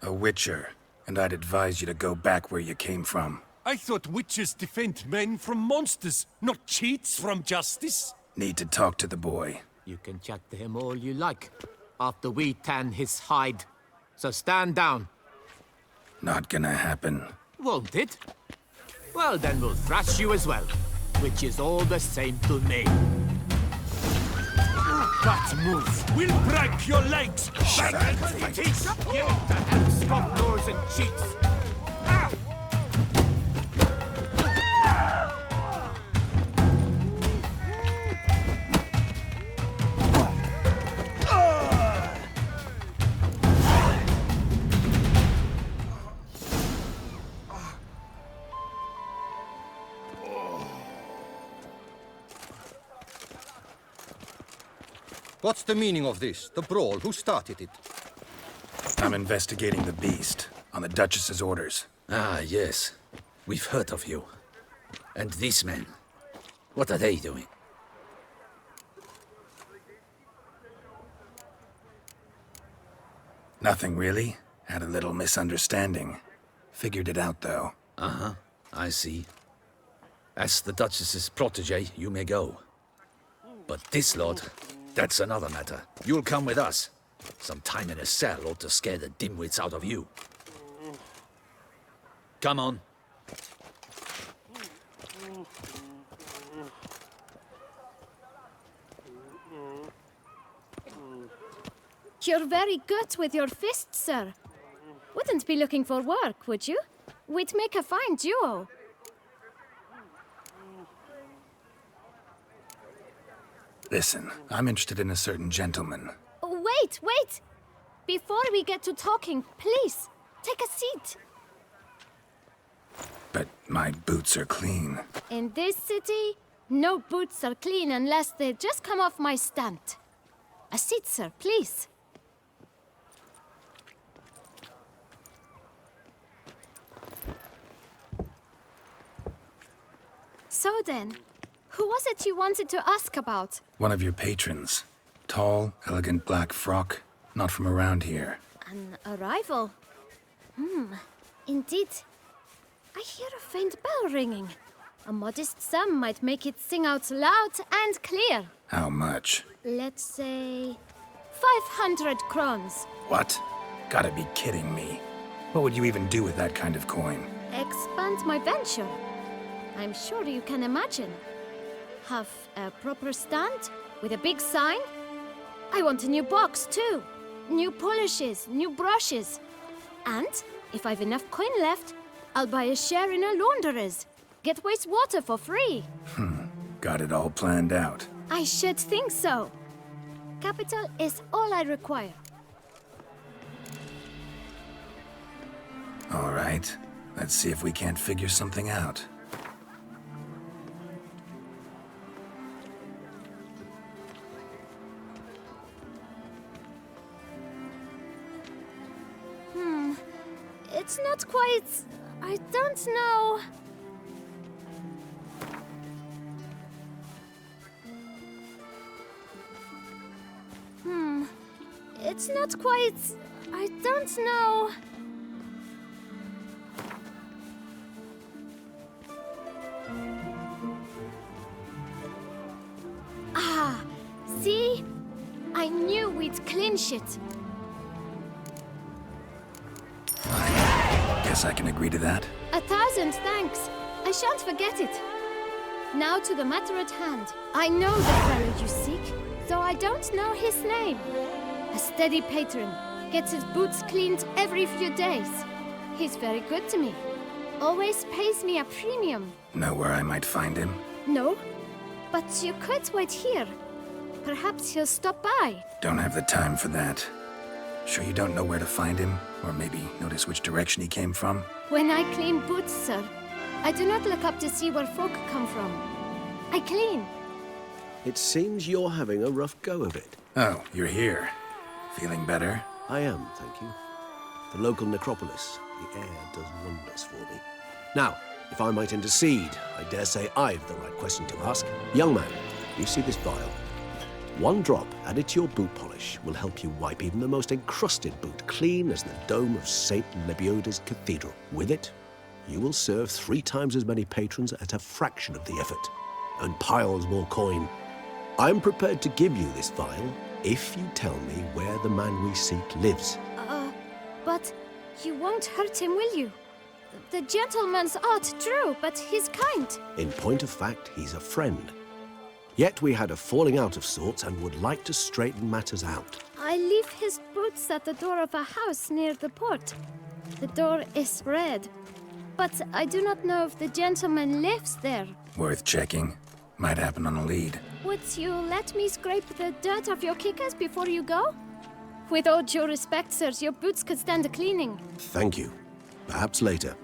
S2: A witcher, and I'd advise you to go back where you came from.
S10: I thought witches defend men from monsters, not cheats from justice.
S2: Need to talk to the boy.
S11: You can chat to him all you like, after we tan his hide. So stand down.
S2: Not gonna happen.
S11: Won't it? Well, then we'll thrash you as well, which is all the same to me.
S10: That move will break your legs! Back into the teeth!
S11: Give it to him, scofflaws and cheats!
S12: What's the meaning of this? The brawl? Who started it?
S2: I'm investigating the beast, on the Duchess's orders.
S8: Ah, yes. We've heard of you. And these men, what are they doing?
S2: Nothing really. Had a little misunderstanding. Figured it out, though.
S8: Uh-huh, I see. As the Duchess's protege, you may go. But this lot, that's another matter. You'll come with us. Some time in a cell ought to scare the dimwits out of you. Come on.
S9: You're very good with your fists, sir. Wouldn't be looking for work, would you? We'd make a fine duo.
S2: Listen, I'm interested in a certain gentleman.
S9: Wait, wait! Before we get to talking, please, take a seat.
S2: But my boots are clean.
S9: In this city, no boots are clean unless they just come off my stand. A seat, sir, please. So then, who was it you wanted to ask about?
S2: One of your patrons. Tall, elegant black frock. Not from around here.
S9: An arrival? Indeed. I hear a faint bell ringing. A modest sum might make it sing out loud and clear.
S2: How much?
S9: Let's say 500 crowns.
S2: What? Gotta be kidding me. What would you even do with that kind of coin?
S9: Expand my venture. I'm sure you can imagine. Have a proper stand with a big sign. I want a new box too. New polishes, new brushes. And if I've enough coin left, I'll buy a share in a launderer's. Get wastewater for free.
S2: Got it all planned out.
S9: I should think so. Capital is all I require.
S2: All right. Let's see if we can't figure something out.
S9: It's not quite... I don't know... It's not quite... I don't know... Ah, see? I knew we'd clinch it.
S2: Guess I can agree to that.
S9: 1,000 thanks. I shan't forget it. Now to the matter at hand. I know the fellow you seek, though I don't know his name. A steady patron. Gets his boots cleaned every few days. He's very good to me. Always pays me a premium.
S2: Know where I might find him?
S9: No, but you could wait here. Perhaps he'll stop by.
S2: Don't have the time for that. Sure you don't know where to find him? Or maybe notice which direction he came from?
S9: When I clean boots, sir, I do not look up to see where folk come from. I clean.
S6: It seems you're having a rough go of it.
S2: Oh, you're here. Feeling better?
S6: I am, thank you. The local necropolis. The air does wonders for me. Now, if I might intercede, I dare say I've the right question to ask. Young man, you see this vial? One drop added to your boot polish will help you wipe even the most encrusted boot clean as the dome of St. Lebioda's Cathedral. With it, you will serve 3 times as many patrons at a fraction of the effort, and piles more coin. I'm prepared to give you this vial if you tell me where the man we seek lives.
S9: But you won't hurt him, will you? The gentleman's odd, true, but he's kind.
S6: In point of fact, he's a friend. Yet we had a falling out of sorts and would like to straighten matters out.
S9: I leave his boots at the door of a house near the port. The door is red, but I do not know if the gentleman lives there.
S2: Worth checking. Might happen on a lead.
S9: Would you let me scrape the dirt off your kickers before you go? With all due respect, sirs, your boots could stand a cleaning.
S6: Thank you. Perhaps later.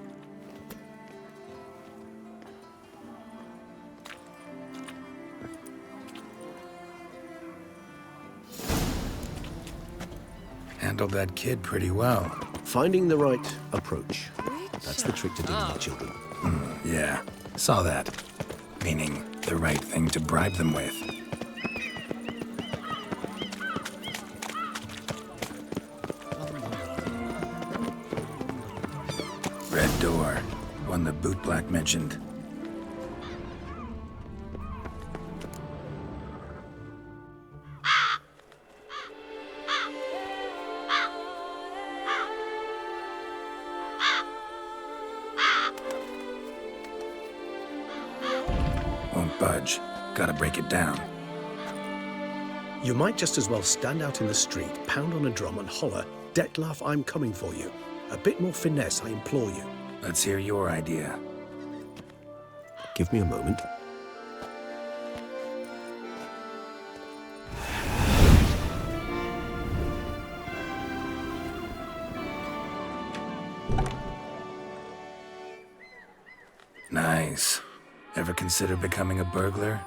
S2: Handled that kid pretty well.
S6: Finding the right approach. That's the trick to dealing with children.
S2: Yeah, saw that. Meaning, the right thing to bribe them with. Red door. One the bootblack mentioned. Won't budge. Gotta break it down.
S7: You might just as well stand out in the street, pound on a drum and holler, "Detlef, I'm coming for you." A bit more finesse, I implore you.
S2: Let's hear your idea.
S6: Give me a moment.
S2: Nice. Ever consider becoming a burglar?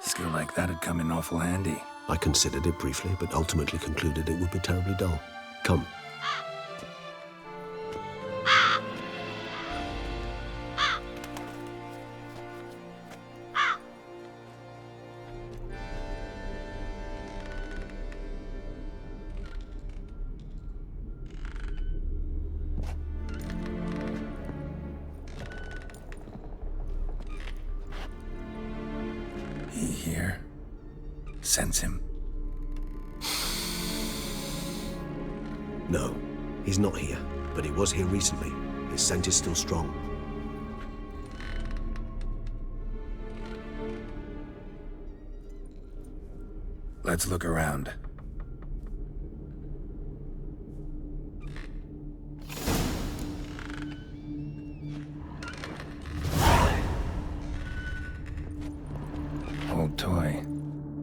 S2: Skill like that'd come in awful handy.
S6: I considered it briefly, but ultimately concluded it would be terribly dull. Come.
S2: He here? Sense him?
S6: No, he's not here, but he was here recently. His scent is still strong.
S2: Let's look around. Old toy.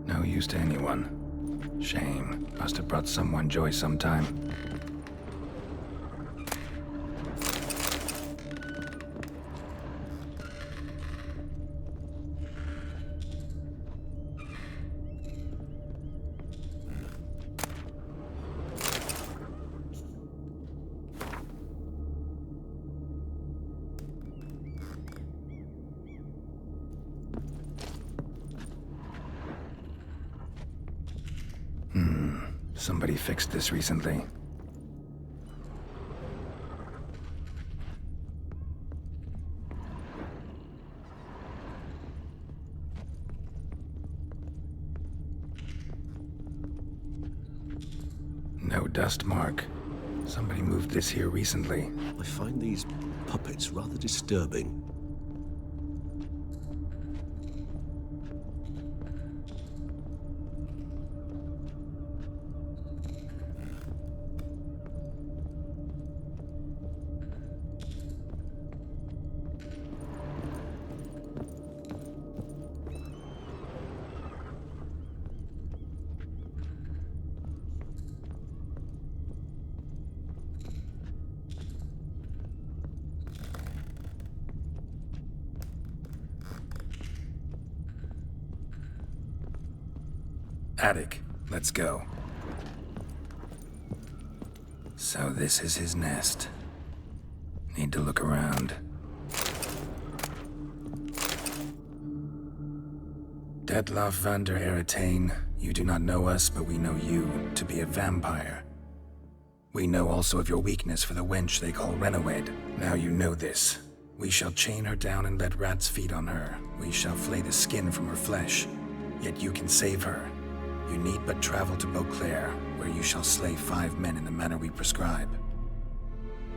S2: No use to anyone. Shame. Must have brought someone joy sometime. Somebody fixed this recently. No dust mark. Somebody moved this here recently.
S6: I find these puppets rather disturbing.
S2: Attic, let's go. So this is his nest. Need to look around. Detlof van der Eretain, you do not know us, but we know you to be a vampire. We know also of your weakness for the wench they call Renawed. Now you know this. We shall chain her down and let rats feed on her. We shall flay the skin from her flesh. Yet you can save her. You need but travel to Beauclair, where you shall slay 5 men in the manner we prescribe.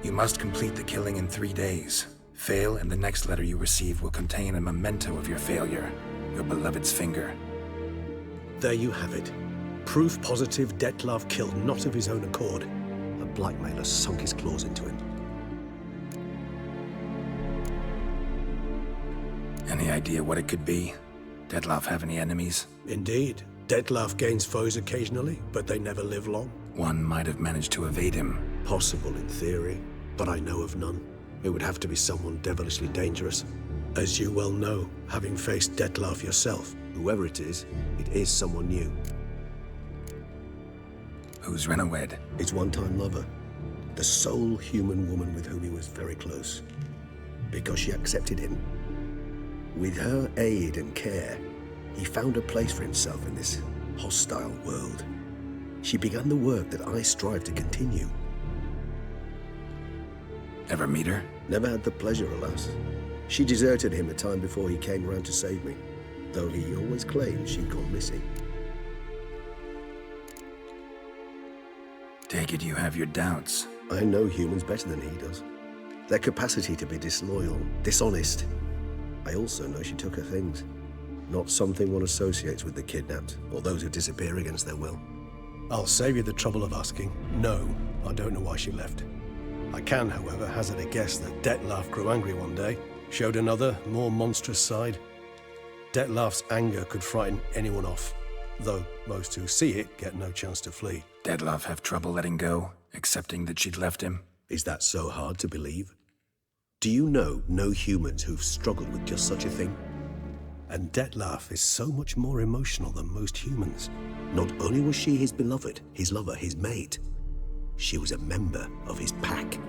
S2: You must complete the killing in 3 days. Fail, and the next letter you receive will contain a memento of your failure. Your beloved's finger.
S7: There you have it. Proof positive Detlav killed not of his own accord. A blackmailer sunk his claws into him.
S2: Any idea what it could be? Detlav have any enemies?
S7: Indeed. Detlav gains foes occasionally, but they never live long.
S2: One might have managed to evade him.
S7: Possible in theory, but I know of none. It would have to be someone devilishly dangerous. As you well know, having faced Detlav yourself. Whoever it is someone new.
S2: Who's Renawed?
S7: His one-time lover. The sole human woman with whom he was very close. Because she accepted him. With her aid and care, he found a place for himself in this hostile world. She began the work that I strive to continue.
S2: Ever meet her?
S7: Never had the pleasure, alas. She deserted him a time before he came round to save me, though he always claimed she'd gone missing.
S2: Take it you have your doubts.
S7: I know humans better than he does. Their capacity to be disloyal, dishonest. I also know she took her things. Not something one associates with the kidnapped, or those who disappear against their will. I'll save you the trouble of asking. No, I don't know why she left. I can, however, hazard a guess that Detlav grew angry one day, showed another, more monstrous side. Detlav's anger could frighten anyone off, though most who see it get no chance to flee.
S2: Detlav have trouble letting go, accepting that she'd left him?
S7: Is that so hard to believe? Do you know no humans who've struggled with just such a thing? And Detlav is so much more emotional than most humans. Not only was she his beloved, his lover, his mate, she was a member of his pack.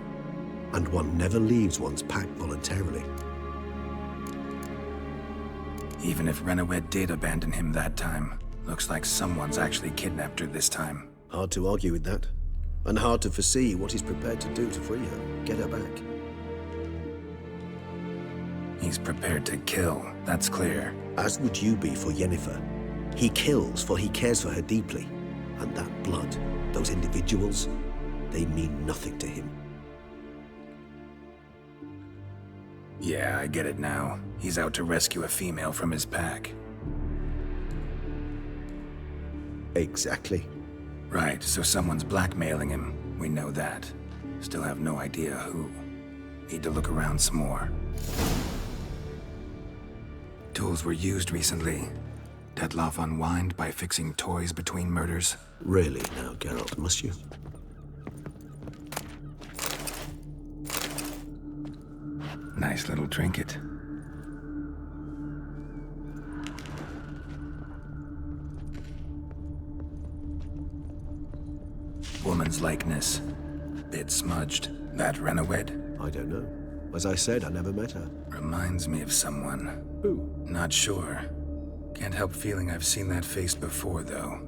S7: And one never leaves one's pack voluntarily.
S2: Even if Renawed did abandon him that time, looks like someone's actually kidnapped her this time.
S7: Hard to argue with that. And hard to foresee what he's prepared to do to free her, get her back.
S2: He's prepared to kill, that's clear.
S7: As would you be for Yennefer. He kills for he cares for her deeply. And that blood, those individuals, they mean nothing to him.
S2: Yeah, I get it now. He's out to rescue a female from his pack.
S7: Exactly.
S2: Right, so someone's blackmailing him. We know that. Still have no idea who. Need to look around some more. Tools were used recently. Detlav unwind by fixing toys between murders.
S7: Really now, Geralt, must you?
S2: Nice little trinket. Woman's likeness. Bit smudged. That Renawed?
S7: I don't know. As I said, I never met her.
S2: Reminds me of someone.
S7: Who?
S2: Not sure. Can't help feeling I've seen that face before, though.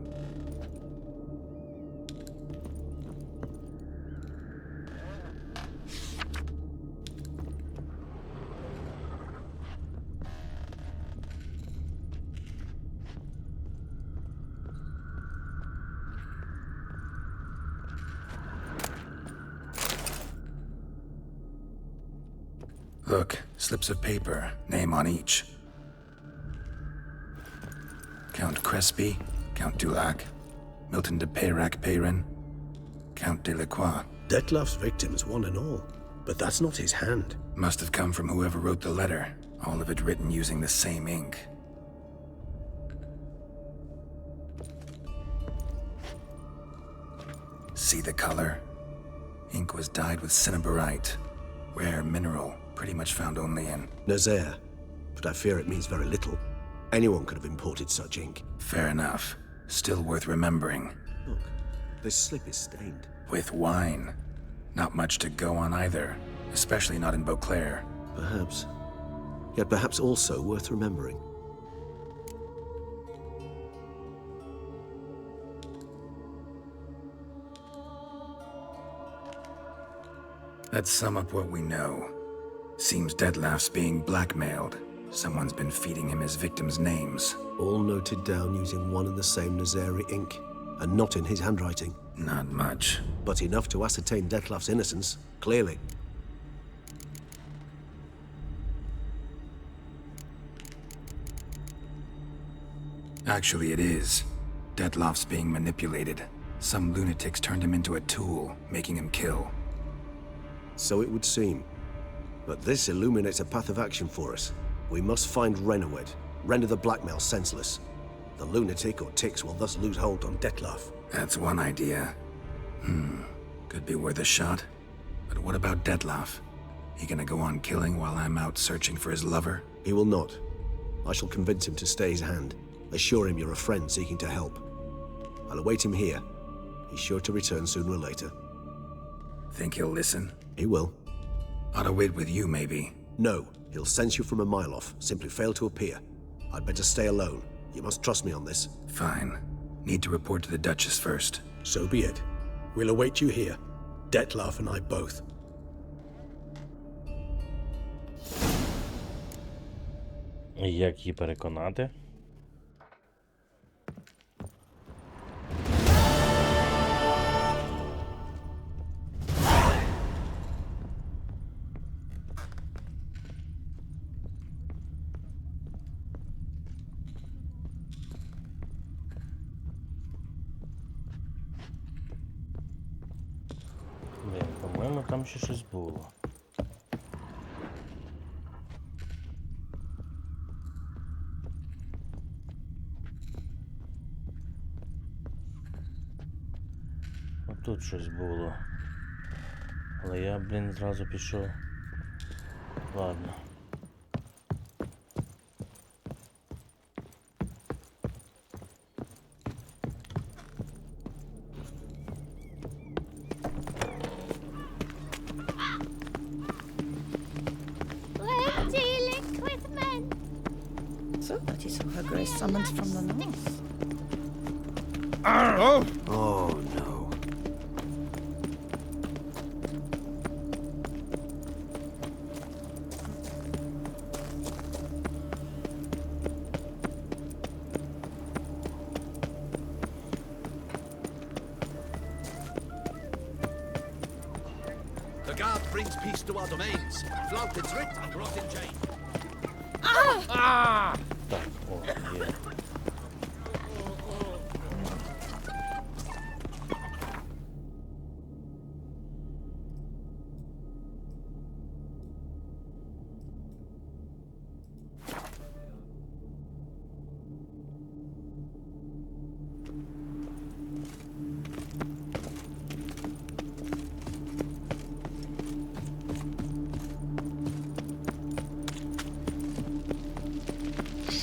S2: Look, slips of paper, name on each. Count Crespi, Count Dulac, Milton de Peyrac-Peyrin, Count Delacroix.
S7: Detlav's victims, one and all. But that's not his hand.
S2: Must have come from whoever wrote the letter. All of it written using the same ink. See the color? Ink was dyed with cinnabarite. Rare mineral, pretty much found only in
S7: Nazaire. But I fear it means very little. Anyone could have imported such ink.
S2: Fair enough. Still worth remembering.
S6: Look, this slip is stained.
S2: With wine. Not much to go on either, especially not in Beauclair.
S6: Perhaps. Yet perhaps also worth remembering.
S2: Let's sum up what we know. Seems Detlef's being blackmailed. Someone's been feeding him his victims' names.
S6: All noted down using one and the same Nazari ink, and not in his handwriting.
S2: Not much.
S6: But enough to ascertain Detlef's innocence, clearly.
S2: Actually, it is. Detlef's being manipulated. Some lunatics turned him into a tool, making him kill.
S6: So it would seem. But this illuminates a path of action for us. We must find Renowed, render the blackmail senseless. The lunatic or ticks will thus lose hold on Detlef.
S2: That's one idea. Could be worth a shot. But what about Detlef? He gonna go on killing while I'm out searching for his lover?
S6: He will not. I shall convince him to stay his hand. Assure him you're a friend seeking to help. I'll await him here. He's sure to return sooner or later.
S2: Think he'll listen?
S6: He will.
S2: Ought to wait with you, maybe.
S6: No, he'll sense you from a mile off. Simply fail to appear. I'd better stay alone. You must trust me on this.
S2: Fine. Need to report to the Duchess first.
S6: So be it. We'll await you here. Detlef and I both.
S1: Як її переконати? Блін, по-моєму, там ще щось було. Тут щось було. Але я, блін, зразу пішов. Ладно.
S9: We're dealing with men.
S3: So that is who her grace summons from the north.
S6: Oh, no.
S8: The guard brings peace to our domains. Flouted writ and brought in chain.
S1: Так, о, є.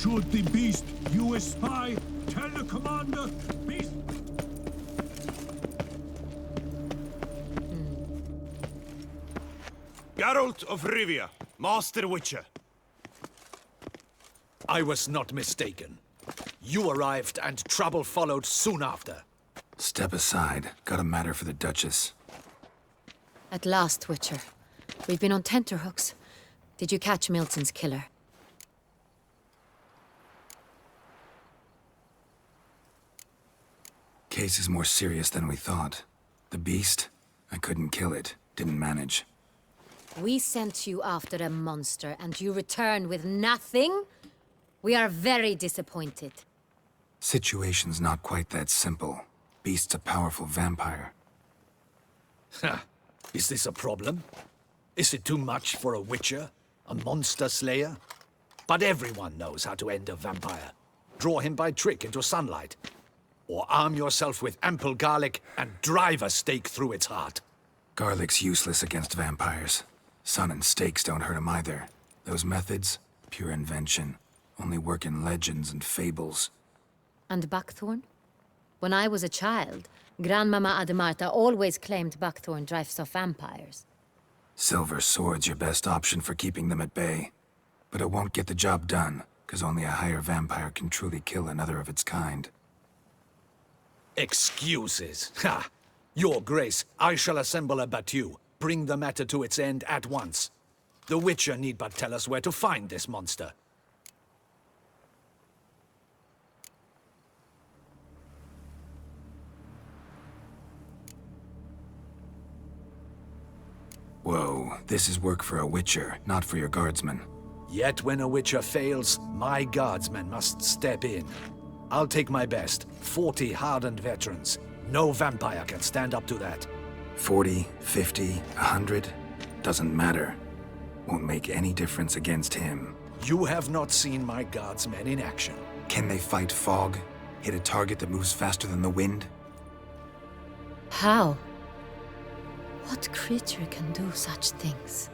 S10: Should the beast you espy tell the commander, beast...
S13: Geralt of Rivia, Master Witcher.
S8: I was not mistaken. You arrived and trouble followed soon after.
S2: Step aside. Got a matter for the Duchess.
S14: At last, Witcher. We've been on tenterhooks. Did you catch Milton's killer?
S2: Case is more serious than we thought. The beast? I couldn't kill it. Didn't manage.
S14: We sent you after a monster, and you return with nothing? We are very disappointed.
S2: Situation's not quite that simple. Beast's a powerful vampire.
S8: Is this a problem? Is it too much for a witcher? A monster slayer? But everyone knows how to end a vampire. Draw him by trick into sunlight. Or arm yourself with ample garlic and drive a stake through its heart.
S2: Garlic's useless against vampires. Sun and stakes don't hurt him either. Those methods, pure invention. Only work in legends and fables.
S14: And Buckthorn? When I was a child, Grandmama Ademarta always claimed buckthorn drives off vampires.
S2: Silver sword's your best option for keeping them at bay. But it won't get the job done, because only a higher vampire can truly kill another of its kind.
S8: Excuses. Ha! Your Grace, I shall assemble a battue. Bring the matter to its end at once. The Witcher need but tell us where to find this monster.
S2: Whoa, this is work for a Witcher, not for your guardsmen.
S8: Yet when a Witcher fails, my guardsmen must step in. I'll take my best. 40 hardened veterans. No vampire can stand up to that.
S2: 40, 50, 100? Doesn't matter. Won't make any difference against him.
S8: You have not seen my guardsmen in action.
S2: Can they fight fog? Hit a target that moves faster than the wind?
S14: How? What creature can do such things?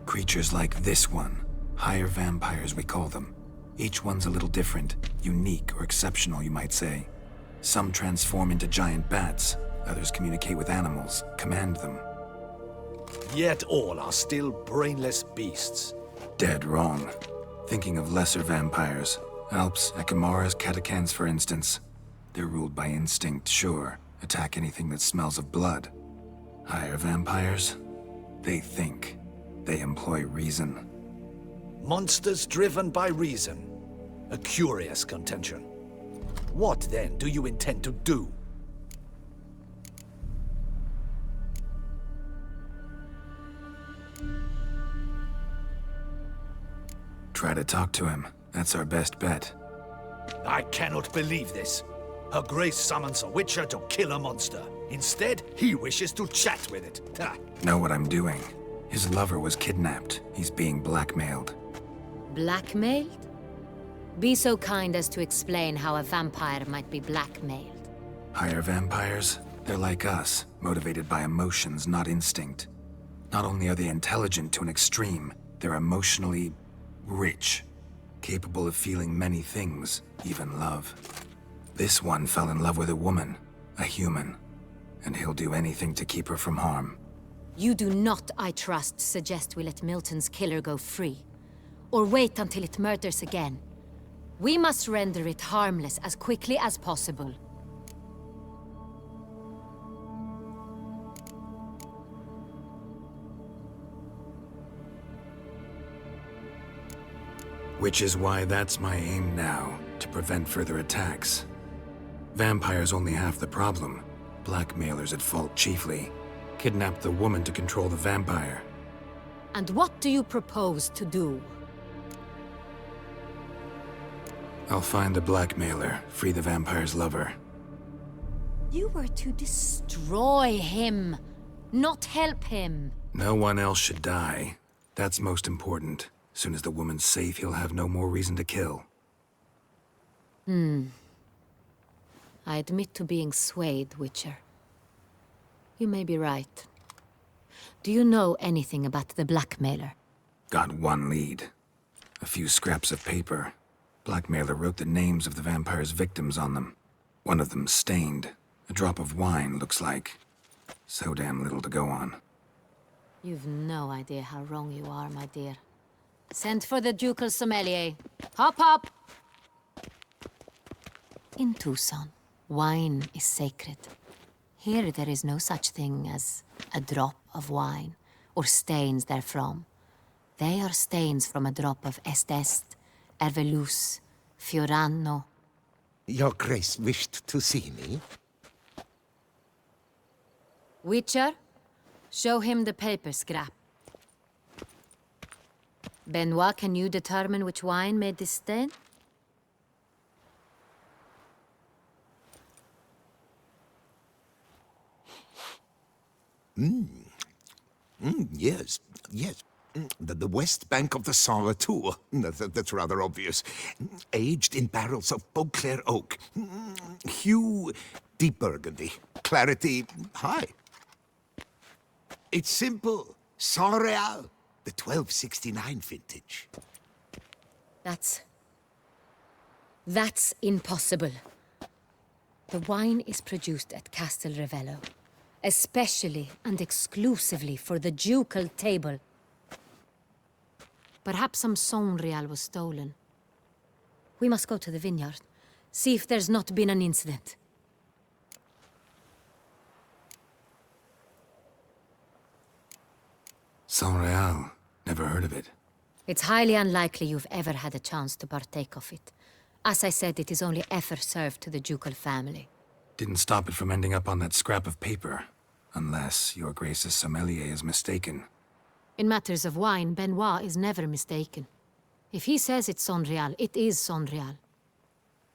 S2: Creatures like this one. Higher vampires, we call them. Each one's a little different. Unique or exceptional, you might say. Some transform into giant bats. Others communicate with animals, command them.
S8: Yet all are still brainless beasts.
S2: Dead wrong. Thinking of lesser vampires. Alps, Ekamaras, Catacans, for instance. They're ruled by instinct, sure. Attack anything that smells of blood. Higher vampires? They think. They employ reason.
S8: Monsters driven by reason. A curious contention. What, then, do you intend to do?
S2: Try to talk to him. That's our best bet.
S8: I cannot believe this. Her Grace summons a Witcher to kill a monster. Instead, he wishes to chat with it. Ha.
S2: Know what I'm doing. His lover was kidnapped. He's being blackmailed.
S14: Blackmailed? Be so kind as to explain how a vampire might be blackmailed.
S2: Higher vampires? They're like us, motivated by emotions, not instinct. Not only are they intelligent to an extreme, they're emotionally rich, capable of feeling many things, even love. This one fell in love with a woman, a human, and he'll do anything to keep her from harm.
S14: You do not, I trust, suggest we let Milton's killer go free, or wait until it murders again. We must render it harmless as quickly as possible.
S2: Which is why that's my aim now, to prevent further attacks. Vampires only half the problem. Blackmailers at fault chiefly. Kidnapped the woman to control the vampire.
S14: And what do you propose to do?
S2: I'll find the blackmailer, free the vampire's lover.
S14: You were to destroy him, not help him.
S2: No one else should die. That's most important. Soon as the woman's safe, he'll have no more reason to kill.
S14: I admit to being swayed, Witcher. You may be right. Do you know anything about the blackmailer?
S2: Got one lead. A few scraps of paper. Blackmailer wrote the names of the vampire's victims on them. One of them stained. A drop of wine, looks like. So damn little to go on.
S14: You've no idea how wrong you are, my dear. Send for the ducal sommelier. Hop, hop! In Tucson, wine is sacred. Here there is no such thing as a drop of wine, or stains therefrom. They are stains from a drop of Est, Ervelus, Fiorano.
S5: Your Grace wished to see me?
S14: Witcher, show him the paper scrap. Benoit, can you determine which wine made this stain?
S5: Yes, yes. The west bank of the Sarre, too. That's rather obvious. Aged in barrels of Beauclair oak. Hue, deep burgundy. Clarity, high. It's simple. Saint-Réal, the 1269 vintage.
S14: That's impossible. The wine is produced at Castel Ravello, especially and exclusively for the ducal table. Perhaps some Sonreal was stolen. We must go to the vineyard, see if there's not been an incident.
S2: Sonreal. Never heard of it.
S14: It's highly unlikely you've ever had a chance to partake of it. As I said, it is only ever served to the ducal family.
S2: Didn't stop it from ending up on that scrap of paper. Unless your Grace's sommelier is mistaken.
S14: In matters of wine, Benoit is never mistaken. If he says it's Sonreal, it is Sonreal.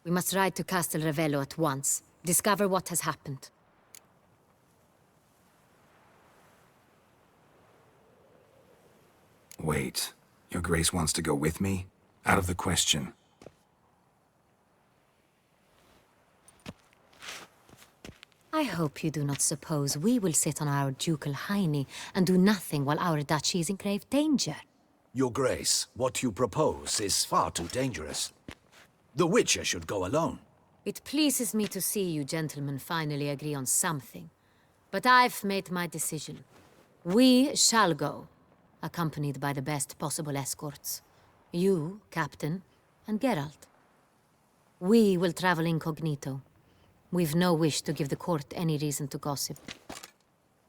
S14: We must ride to Castel Ravello at once, discover what has happened.
S2: Wait. Your Grace wants to go with me? Out of the question.
S14: I hope you do not suppose we will sit on our ducal hiney and do nothing while our duchy is in grave danger.
S8: Your Grace, what you propose is far too dangerous. The Witcher should go alone.
S14: It pleases me to see you gentlemen finally agree on something. But I've made my decision. We shall go, accompanied by the best possible escorts. You, Captain, and Geralt. We will travel incognito. We've no wish to give the court any reason to gossip.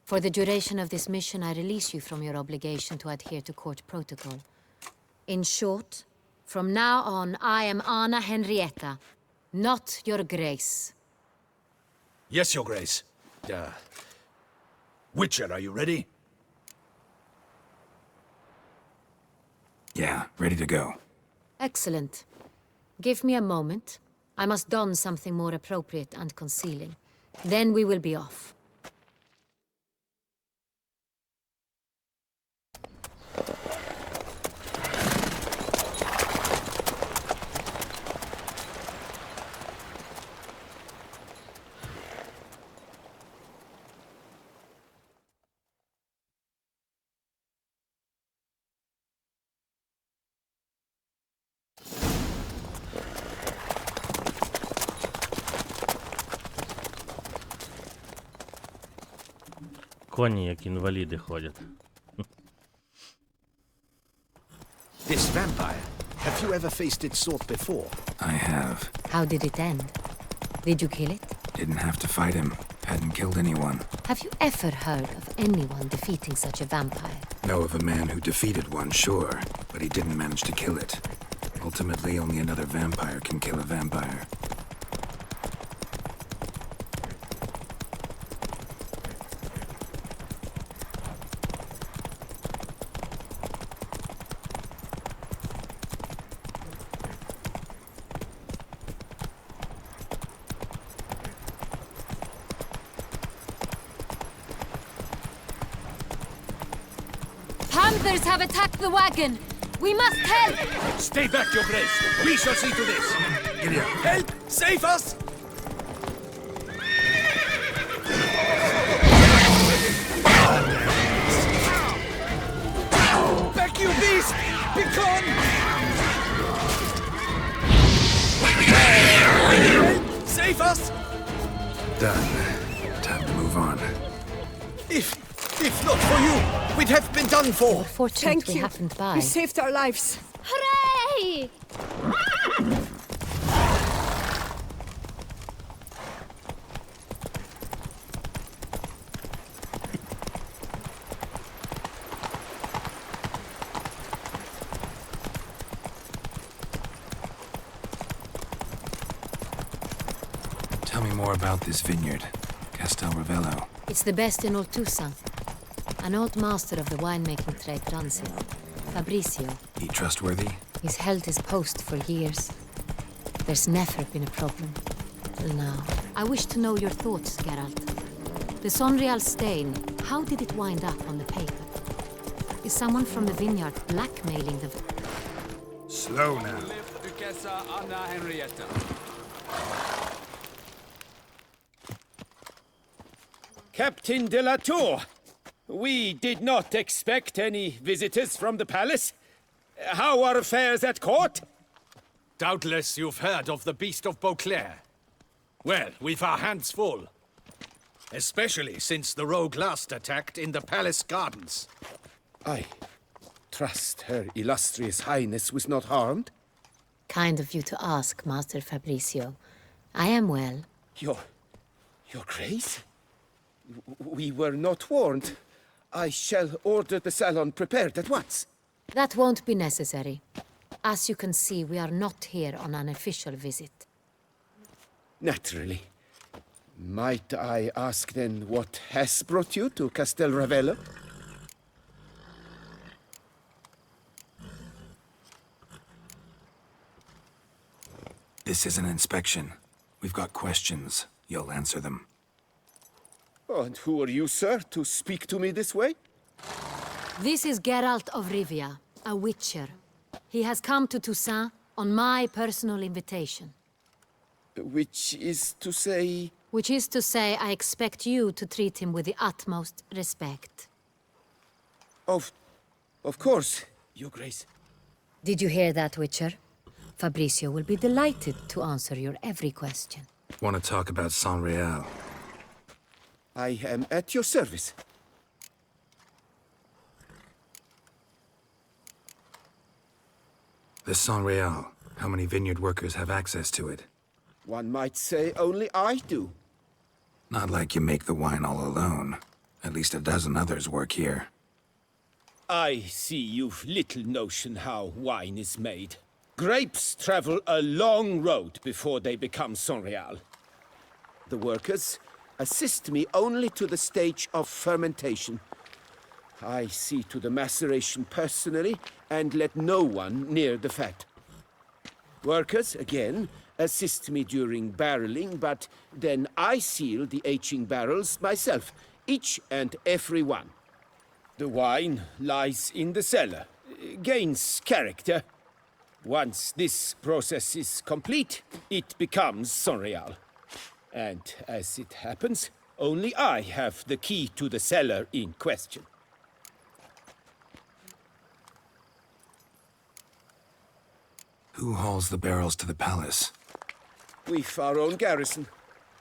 S14: For the duration of this mission, I release you from your obligation to adhere to court protocol. In short, from now on, I am Anna Henrietta, not your Grace.
S8: Yes, Your Grace. Witcher, are you ready?
S2: Yeah, ready to go.
S14: Excellent. Give me a moment. I must don something more appropriate and concealing. Then we will be off.
S1: Коні, як інваліди ходять.
S8: This vampire. Have you ever faced its sort before?
S2: I have.
S14: How did it end? Did you kill it?
S2: Didn't have to fight him. Hadn't killed anyone.
S14: Have you ever heard of anyone defeating such a vampire?
S2: Know of a man who defeated one, sure, but he didn't manage to kill it. Ultimately, only another vampire can kill a vampire.
S14: Panthers have attacked the wagon! We must help!
S8: Stay back, Your Grace. We shall see to this. Help! Save us! Back, you beast! Be gone! Help! Save us!
S2: Done. Time to move on.
S8: If not for you, we'd have been done for.
S14: Fortunate we happened by.
S3: You saved our lives.
S9: Hooray!
S2: Tell me more about this vineyard. Castel Ravello.
S14: It's the best in all Toussaint. An old master of the winemaking trade runs it. Fabricio.
S2: He trustworthy?
S14: He's held his post for years. There's never been a problem. Till now. I wish to know your thoughts, Geralt. The Sonreal stain, how did it wind up on the paper? Is someone from the vineyard blackmailing the...
S2: Slow now.
S11: Duchessa Anna Henrietta.
S13: Captain de la Tour, we did not expect any visitors from the palace. How are affairs at court?
S10: Doubtless you've heard of the Beast of Beauclair.
S8: Well, we've our hands full. Especially since the rogue last attacked in the palace gardens.
S13: I trust Her Illustrious Highness was not harmed.
S14: Kind of you to ask, Master Fabricio. I am well.
S13: Your Grace? We were not warned. I shall order the salon prepared at once.
S14: That won't be necessary. As you can see, we are not here on an official visit.
S13: Naturally. Might I ask then what has brought you to Castel Ravello?
S2: This is an inspection. We've got questions. You'll answer them.
S13: Oh, and who are you, sir, to speak to me this way?
S14: This is Geralt of Rivia, a witcher. He has come to Toussaint on my personal invitation.
S13: Which is to say...
S14: Which is to say, I expect you to treat him with the utmost respect.
S13: Of course, Your Grace.
S14: Did you hear that, Witcher? Fabricio will be delighted to answer your every question.
S2: Want to talk about San Real?
S13: I am at your service.
S2: The San Real. How many vineyard workers have access to it?
S13: One might say only I do.
S2: Not like you make the wine all alone. At least a dozen others work here.
S13: I see you've little notion how wine is made. Grapes travel a long road before they become Sonreal. The workers assist me only to the stage of fermentation. I see to the maceration personally and let no one near the fat. Workers, again, assist me during barreling, but then I seal the aging barrels myself, each and every one. The wine lies in the cellar, gains character. Once this process is complete, it becomes Sonreal. And as it happens, only I have the key to the cellar in question.
S2: Who hauls the barrels to the palace?
S13: We've our own garrison.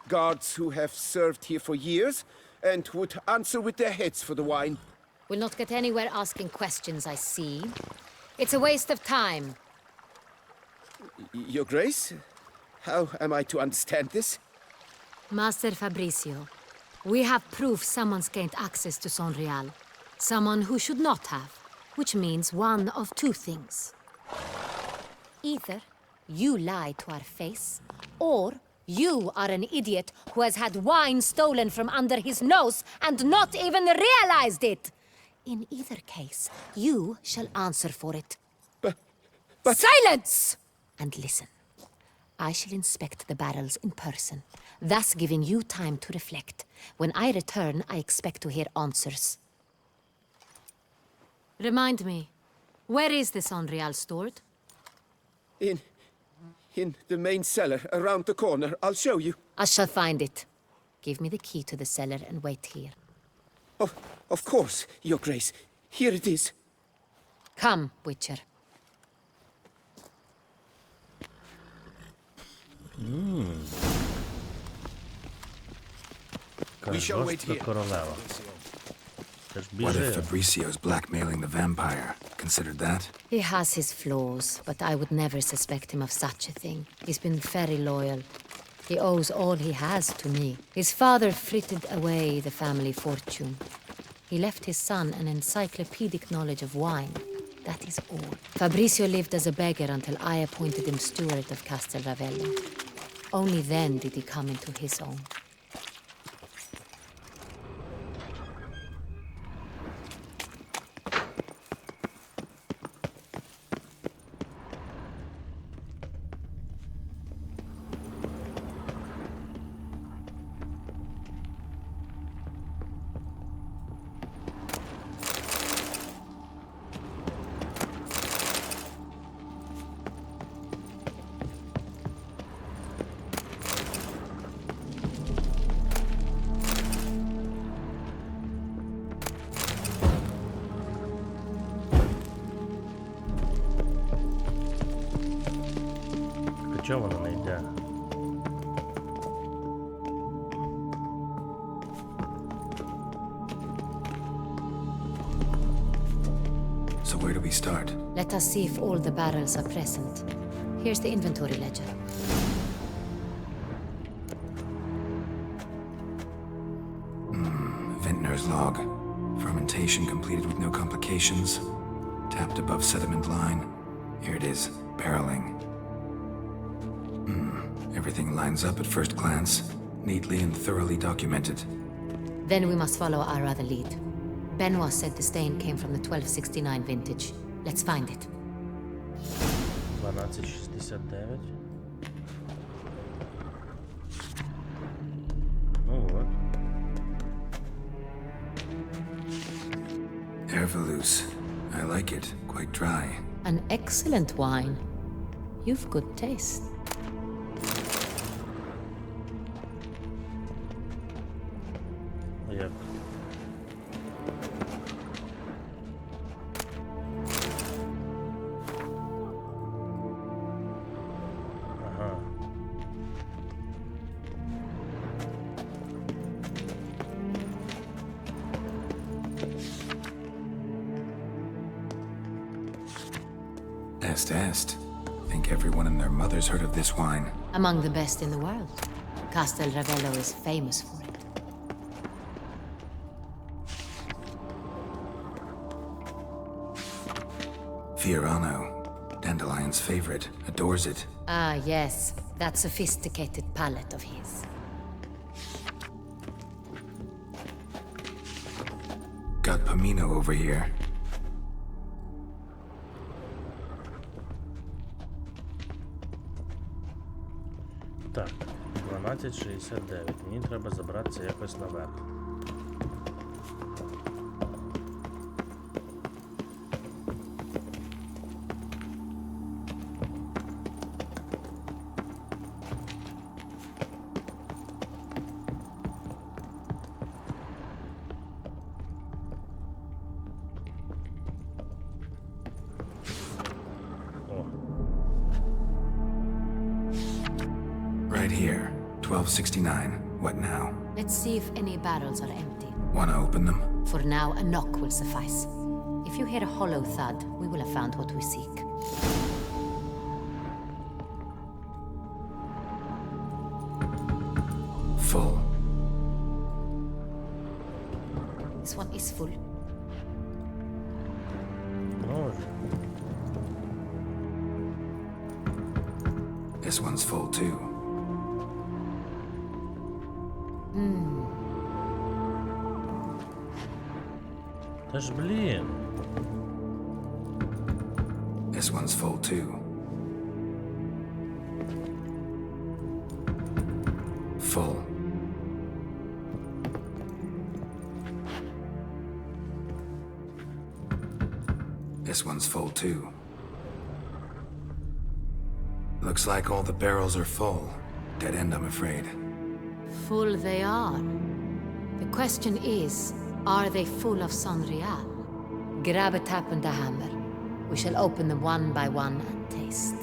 S13: Guards who have served here for years and would answer with their heads for the wine.
S14: We'll not get anywhere asking questions, I see. It's a waste of time.
S13: Your Grace? How am I to understand this?
S14: Master Fabricio, we have proof someone's gained access to Sonreal. Someone who should not have, which means one of two things. Either you lie to our face, or you are an idiot who has had wine stolen from under his nose and not even realized it. In either case, you shall answer for it.
S13: But...
S14: Silence! And listen. I shall inspect the barrels in person, thus giving you time to reflect. When I return, I expect to hear answers. Remind me, where is this Sonreal stored?
S13: In the main cellar, around the corner. I'll show you.
S14: I shall find it. Give me the key to the cellar and wait here.
S13: Of course, Your Grace. Here it is.
S14: Come, Witcher.
S13: We shall wait here.
S2: What if Fabricio's blackmailing the vampire? Considered that?
S14: He has his flaws, but I would never suspect him of such a thing. He's been very loyal. He owes all he has to me. His father frittered away the family fortune. He left his son an encyclopedic knowledge of wine. That is all. Fabricio lived as a beggar until I appointed him steward of Castel Ravello. Only then did he come into his own.
S1: Чого вона не йде?
S2: we start?
S14: Let us see if all the barrels are present. Here's the inventory ledger.
S2: Vintner's log. Fermentation completed with no complications. Tapped above sediment line. Here it is, barreling. Everything lines up at first glance, neatly and thoroughly documented.
S14: Then we must follow our other lead. Benoit said the stain came from the 1269 vintage. Let's find it.
S1: 1269. Ну вот.
S2: Ervelous. I like it. Quite dry.
S14: An excellent wine. You've good taste.
S1: Як? Ага.
S2: Est. Think everyone and their mother's heard of this wine.
S14: Among the best in the world. Castel Ravello is famous for it.
S2: Fiorano. Dandelion's favorite. Adores it.
S14: Ah, yes. That sophisticated palate of his.
S2: Got Pomino over here.
S1: Так, 1269. Мені треба забратися якось наверх.
S2: Right here. 1269. What now?
S14: Let's see if any barrels are empty.
S2: Wanna open them?
S14: For now, a knock will suffice. If you hear a hollow thud, we will have found what we seek.
S2: Full.
S14: This one is full.
S1: Може.
S2: This one's full too.
S1: Та ж блін.
S2: This one's full too. Full. This one's full too. Looks like all the barrels are full. Dead end, I'm afraid.
S14: Full they are. The question is, are they full of Sonreal? Grab a tap and a hammer. We shall open them one by one and taste.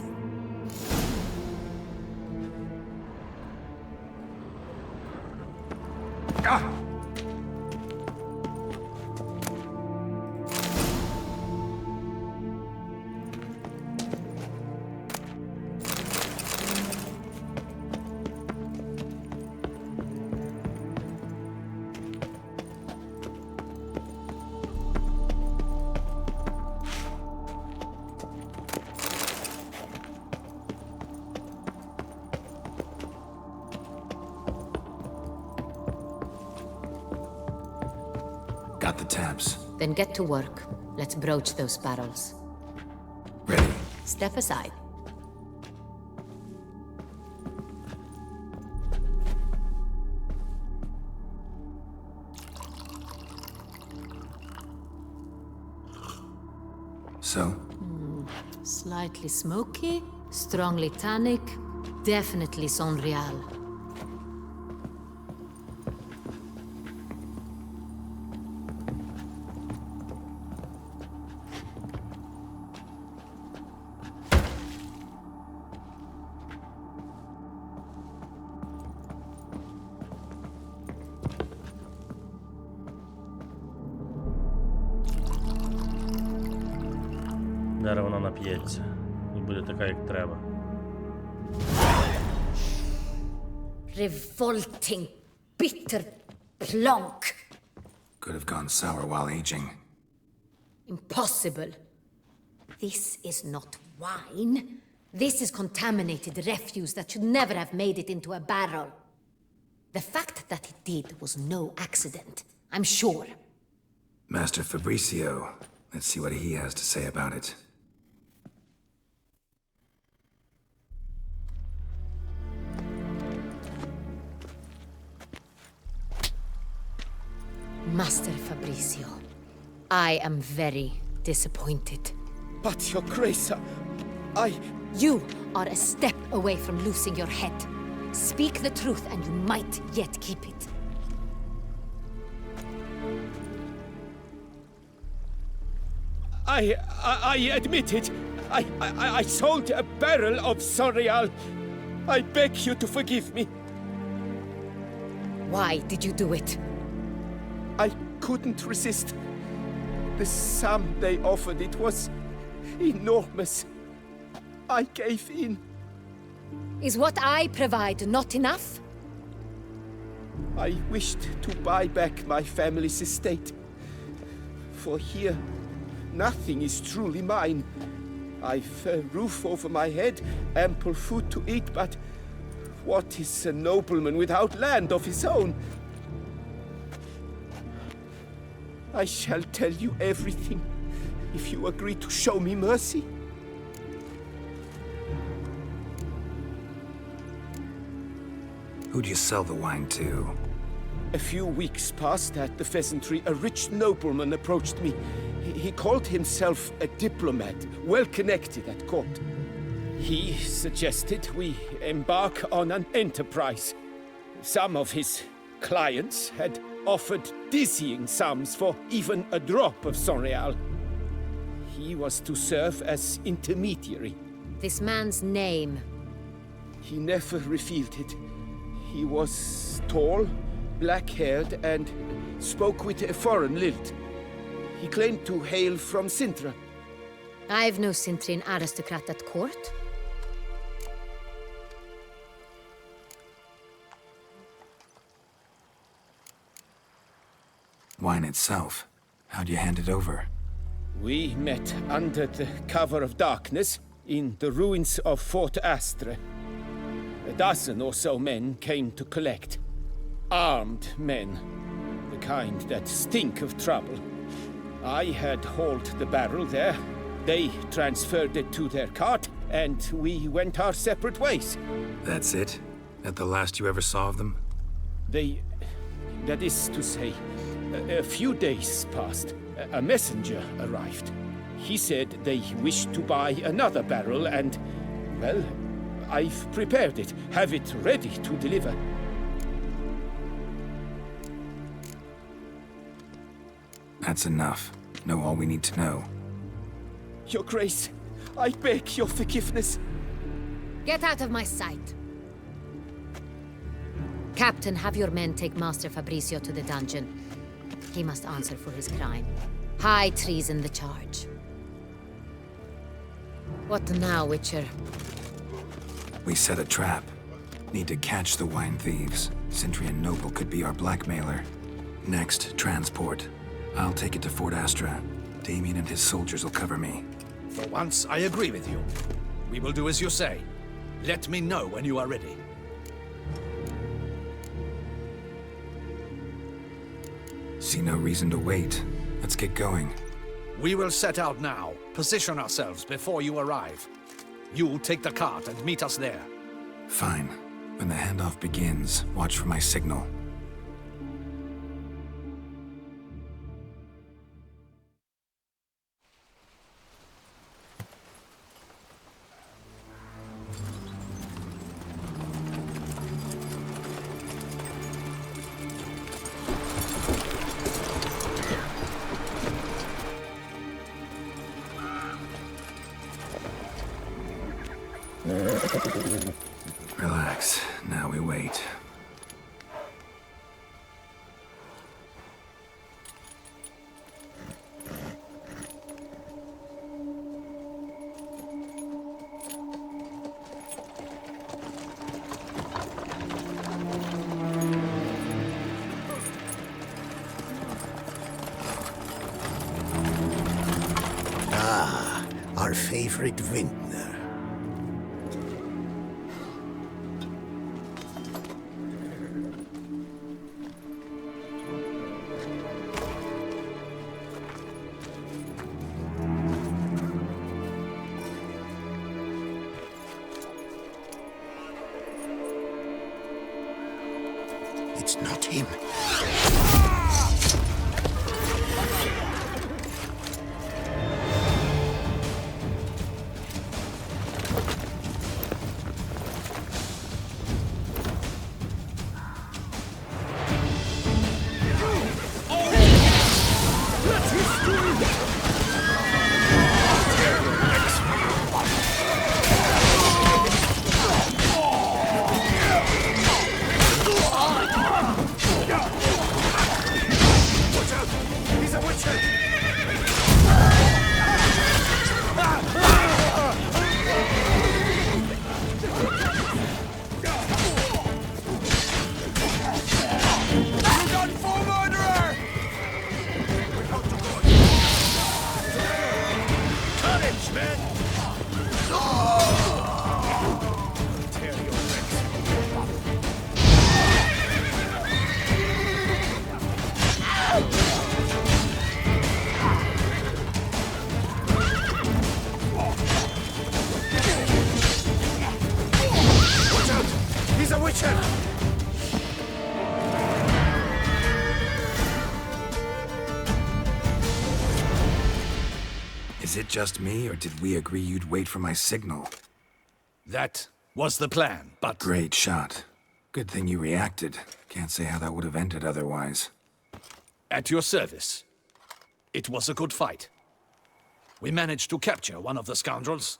S2: Ah! Got the taps.
S14: Then get to work. Let's broach those barrels.
S2: Ready.
S14: Step aside.
S2: So?
S14: Slightly smoky, strongly tannic, definitely Sonreal.
S1: Зараз вона нап'ється. І буде така, як треба.
S14: Revolting, bitter plonk.
S2: Could have gone sour while aging.
S14: Impossible. This is not wine. This is contaminated refuse that should never have made it into a barrel. The fact that it did was no accident, I'm sure.
S2: Master Fabrizio. Let's see what he has to say about it.
S14: Master Fabrizio, I am very disappointed.
S13: But, Your Grace,
S14: You are a step away from losing your head. Speak the truth and you might yet keep it.
S13: I admit it. I sold a barrel of Sorial. I beg you to forgive me.
S14: Why did you do it?
S13: I couldn't resist. The sum they offered, it was enormous. I gave in.
S14: Is what I provide not enough?
S13: I wished to buy back my family's estate. For here, nothing is truly mine. I've a roof over my head, ample food to eat, but what is a nobleman without land of his own? I shall tell you everything if you agree to show me mercy.
S2: Who'd you sell the wine to?
S13: A few weeks past at the pheasantry, a rich nobleman approached me. He called himself a diplomat, well connected at court. He suggested we embark on an enterprise. Some of his clients had offered dizzying sums for even a drop of Sorial. He was to serve as intermediary.
S14: This man's name.
S13: He never revealed it. He was tall, black-haired, and spoke with a foreign lilt. He claimed to hail from Sintra.
S14: I've no Sintrin aristocrat at court.
S2: Wine itself. How'd you hand it over?
S13: We met under the cover of darkness in the ruins of Fort Astre. A dozen or so men came to collect. Armed men. The kind that stink of trouble. I had hauled the barrel there. They transferred it to their cart, and we went our separate ways.
S2: That's it? That the last you ever saw of them?
S13: That is to say, a few days passed. A messenger arrived. He said they wished to buy another barrel and, well, I've prepared it, have it ready to deliver.
S2: That's enough. Know all we need to know.
S13: Your Grace, I beg your forgiveness.
S14: Get out of my sight. Captain, have your men take Master Fabrizio to the dungeon. He must answer for his crime. High treason the charge. What now, Witcher?
S2: We set a trap. Need to catch the wine thieves. Centrian Noble could be our blackmailer. Next, transport. I'll take it to Fort Astra. Damien and his soldiers will cover me.
S8: For once, I agree with you. We will do as you say. Let me know when you are ready.
S2: See no reason to wait. Let's get going.
S8: We will set out now. Position ourselves before you arrive. You'll take the cart and meet us there.
S2: Fine. When the handoff begins, watch for my signal. Relax. Now we wait. Alfred Vintner.
S5: It's not him.
S2: Is it just me, or did we agree you'd wait for my signal?
S8: That was the plan, but...
S2: Great shot. Good thing you reacted. Can't say how that would have ended otherwise.
S8: At your service. It was a good fight. We managed to capture one of the scoundrels.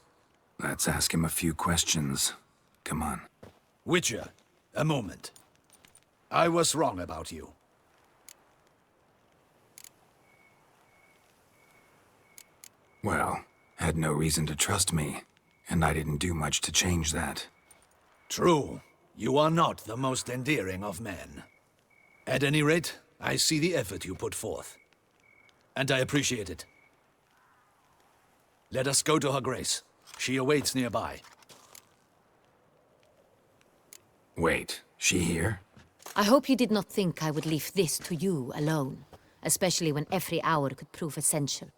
S2: Let's ask him a few questions. Come on.
S8: Witcher, a moment. I was wrong about you.
S2: Well, had no reason to trust me, and I didn't do much to change that.
S8: True. You are not the most endearing of men. At any rate, I see the effort you put forth. And I appreciate it. Let us go to her grace. She awaits nearby.
S2: Wait, she here?
S14: I hope you did not think I would leave this to you alone, especially when every hour could prove essential.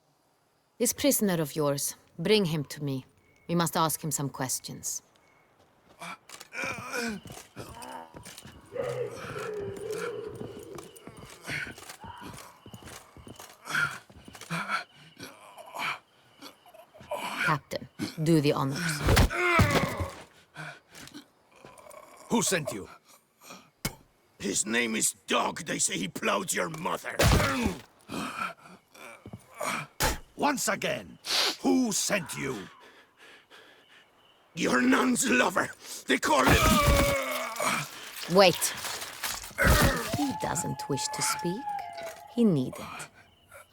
S14: This prisoner of yours, bring him to me. We must ask him some questions. Captain, do the honors.
S8: Who sent you?
S5: His name is Dog. They say he plowed your mother.
S8: Once again, who sent you?
S5: Your nun's lover. They call him...
S14: Wait. If he doesn't wish to speak, he needn't.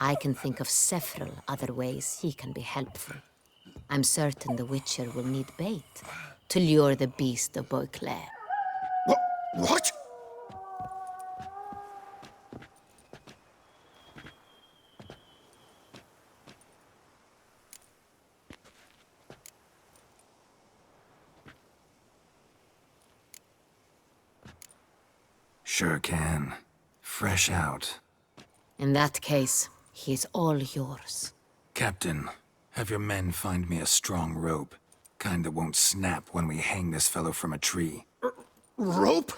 S14: I can think of several other ways he can be helpful. I'm certain the Witcher will need bait to lure the beast of Beauclair.
S5: What?
S2: Sure can. Fresh out.
S14: In that case, he is all yours.
S2: Captain, have your men find me a strong rope. Kind that won't snap when we hang this fellow from a tree.
S5: Rope?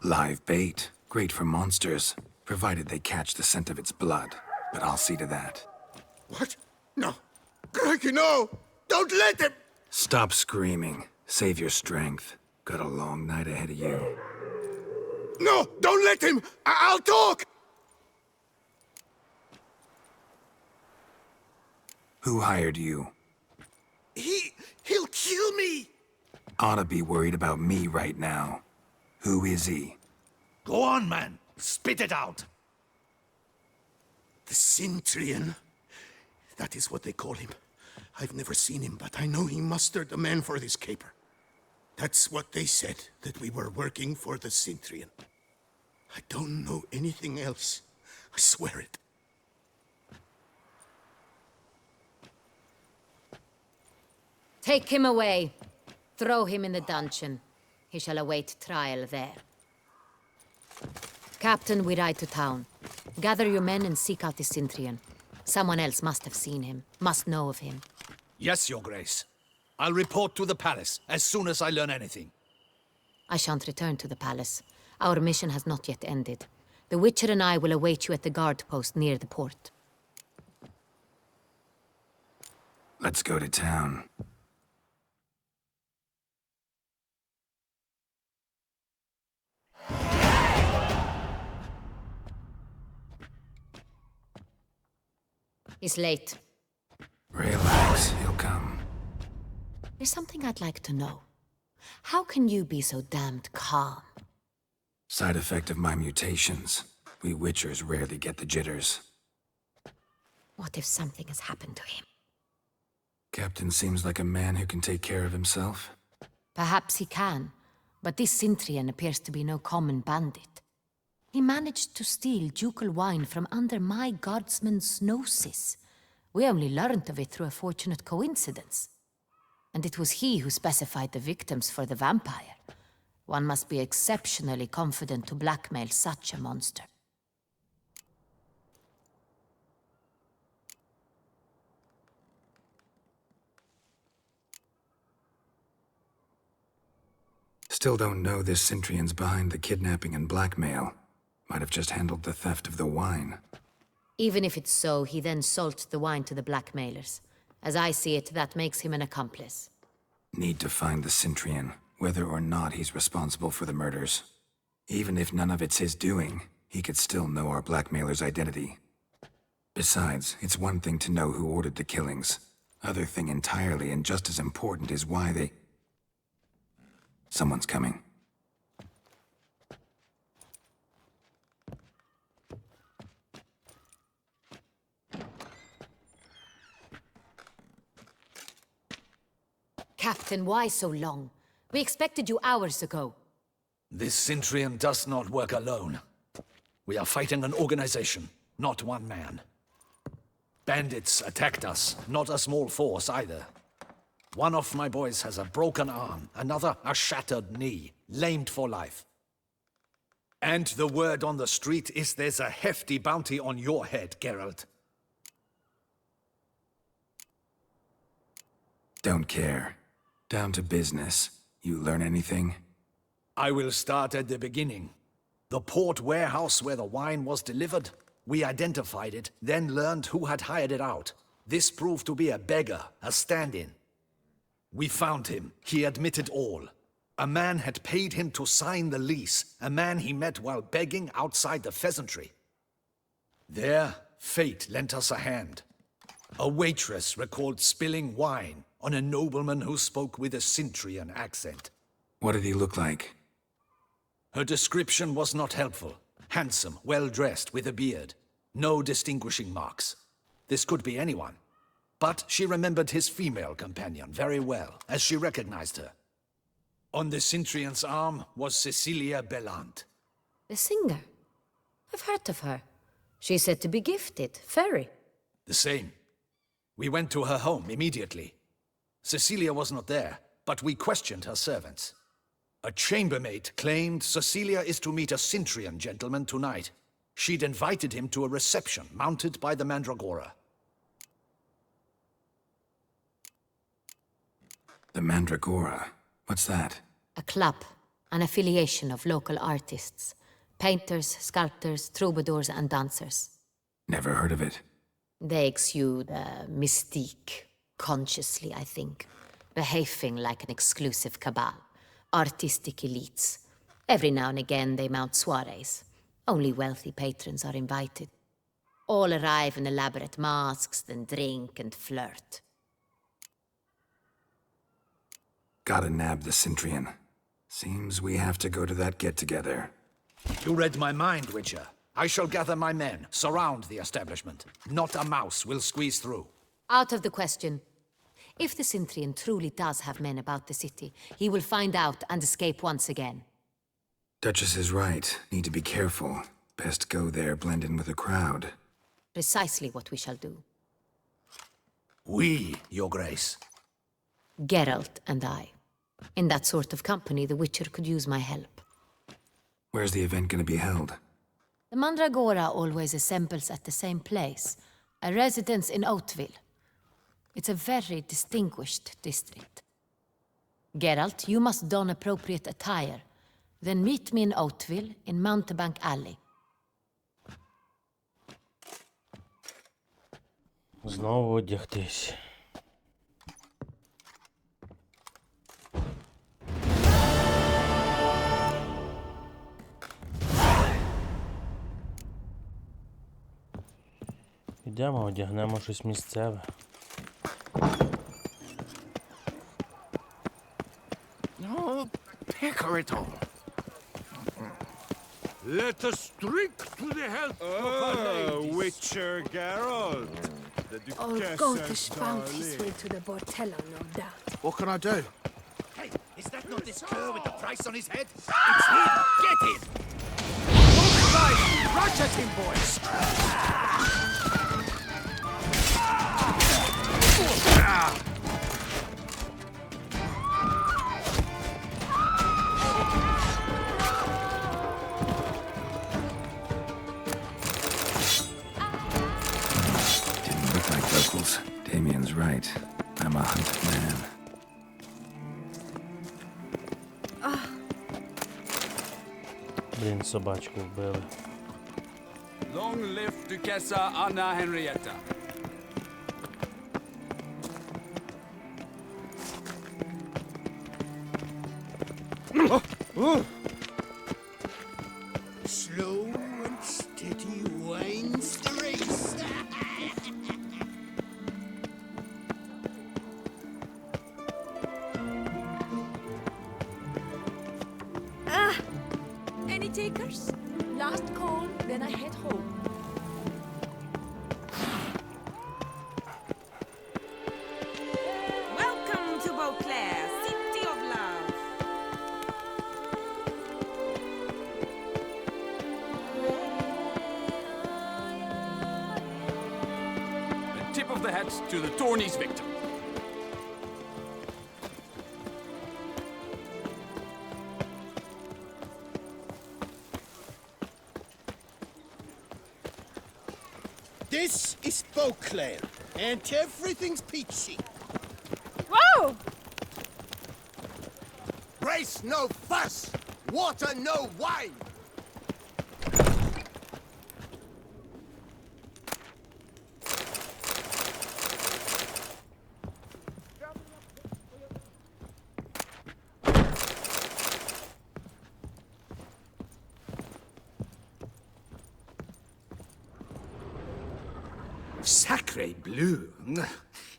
S2: Live bait. Great for monsters, provided they catch the scent of its blood. But I'll see to that.
S5: What? No. Crikey, no! Don't let him!
S2: Stop screaming. Save your strength. Got a long night ahead of you.
S5: No! Don't let him! I'll talk!
S2: Who hired you?
S5: He'll kill me!
S2: Oughta be worried about me right now. Who is he?
S8: Go on, man. Spit it out.
S5: The Cintrian. That is what they call him. I've never seen him, but I know he mustered the men for this caper. That's what they said, that we were working for the Cintrian. I don't know anything else. I swear it.
S14: Take him away. Throw him in the dungeon. He shall await trial there. Captain, we ride to town. Gather your men and seek out the Sintrian. Someone else must have seen him, must know of him.
S8: Yes, Your Grace. I'll report to the palace as soon as I learn anything.
S14: I shan't return to the palace. Our mission has not yet ended. The Witcher and I will await you at the guard post near the port.
S2: Let's go to town.
S14: He's late.
S2: Relax, he'll come.
S14: There's something I'd like to know. How can you be so damned calm?
S2: Side effect of my mutations. We Witchers rarely get the jitters.
S14: What if something has happened to him?
S2: Captain seems like a man who can take care of himself.
S14: Perhaps he can, but this Sintrian appears to be no common bandit. He managed to steal ducal wine from under my guardsman's noses. We only learned of it through a fortunate coincidence. And it was he who specified the victims for the vampire. One must be exceptionally confident to blackmail such a monster.
S2: Still don't know this Sintrian's behind the kidnapping and blackmail. Might have just handled the theft of the wine.
S14: Even if it's so, he then sold the wine to the blackmailers. As I see it, that makes him an accomplice.
S2: Need to find the Sintrian, whether or not he's responsible for the murders. Even if none of it's his doing, he could still know our blackmailer's identity. Besides, it's one thing to know who ordered the killings. Other thing entirely, and just as important, is why they... Someone's coming.
S14: Captain, why so long? We expected you hours ago.
S8: This Sintrian does not work alone. We are fighting an organization, not one man. Bandits attacked us, not a small force either. One of my boys has a broken arm, another a shattered knee, lamed for life. And the word on the street is there's a hefty bounty on your head, Geralt.
S2: Don't care. Down to business. You learn anything?
S8: I will start at the beginning. The port warehouse where the wine was delivered, we identified it, then learned who had hired it out. This proved to be a beggar, a stand-in. We found him. He admitted all. A man had paid him to sign the lease, a man he met while begging outside the pheasantry. There, fate lent us a hand. A waitress recalled spilling wine on a nobleman who spoke with a Sintrian accent.
S2: What did he look like?
S8: Her description was not helpful. Handsome, well-dressed, with a beard. No distinguishing marks. This could be anyone. But she remembered his female companion very well, as she recognized her. On the Sintrian's arm was Cecilia Bellant.
S14: The singer? I've heard of her. She's said to be gifted, fairy.
S8: The same. We went to her home immediately. Cecilia was not there, but we questioned her servants. A chambermaid claimed Cecilia is to meet a Sintrian gentleman tonight. She'd invited him to a reception mounted by the Mandragora.
S2: The Mandragora? What's that?
S14: A club, an affiliation of local artists. Painters, sculptors, troubadours and dancers.
S2: Never heard of it.
S14: They exude mystique, consciously, I think. Behaving like an exclusive cabal. Artistic elites. Every now and again they mount soirees. Only wealthy patrons are invited. All arrive in elaborate masks, then drink and flirt.
S2: Gotta nab the Sintrian. Seems we have to go to that get-together.
S8: You read my mind, Witcher. I shall gather my men, surround the establishment. Not a mouse will squeeze through.
S14: Out of the question. If the Sintrian truly does have men about the city, he will find out and escape once again.
S2: Duchess is right. Need to be careful. Best go there, blend in with the crowd.
S14: Precisely what we shall do.
S8: We, Your Grace.
S14: Geralt and I. In that sort of company, the Witcher could use my help.
S2: Where's the event going to be held?
S14: The Mandragora always assembles at the same place, a residence in Oatville. It's a very distinguished district. Geralt, you must don appropriate attire. Then meet me in Oatville in Mountebank Alley.
S1: Знову одягтись. Ідемо, одягнемо щось місцеве.
S10: No, pecker it all. Let us drink to the health of our ladies.
S15: Witcher Geralt.
S3: Or Gotish found his way to the Bortello, no doubt.
S8: What can I do? Hey, is that not this cur with the price on his head? It's him! Get him! Both sides! Rush at him, boys!
S2: Didn't look like locals. Damien's right. I'm a hunted man.
S1: Блін, собачку вбили.
S15: Long live Duchessa Anna Henrietta.
S11: Slow and steady winds the race.
S3: Any takers? Last call, then I head home.
S16: Welcome to Beauclair, city of love.
S15: A tip of the hat to the tourney's victor.
S11: This is Beauclair, and everything's peachy.
S16: Whoa!
S5: Race no fuss, water no wine.
S8: Sacre bleu!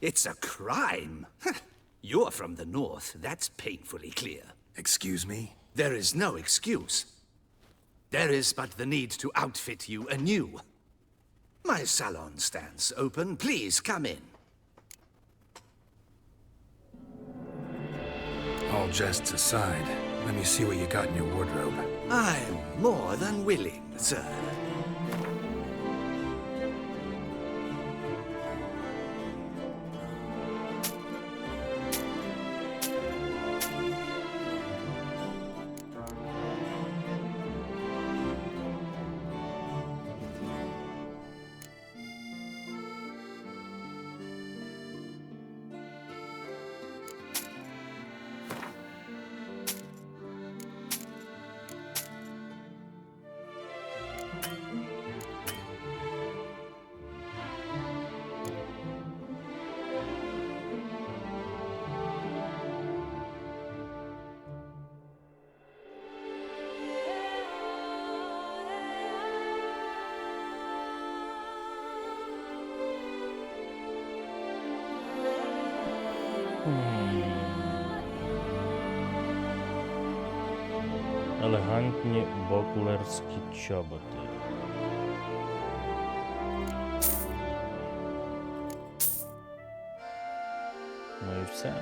S8: It's a crime! You're from the north, that's painfully clear.
S2: Excuse me?
S8: There is no excuse. There is but the need to outfit you anew. My salon stands open. Please come in.
S2: All jests aside, let me see what you got in your wardrobe.
S8: I'm more than willing, sir.
S1: Елегантні боклерські чоботи. Ну і все.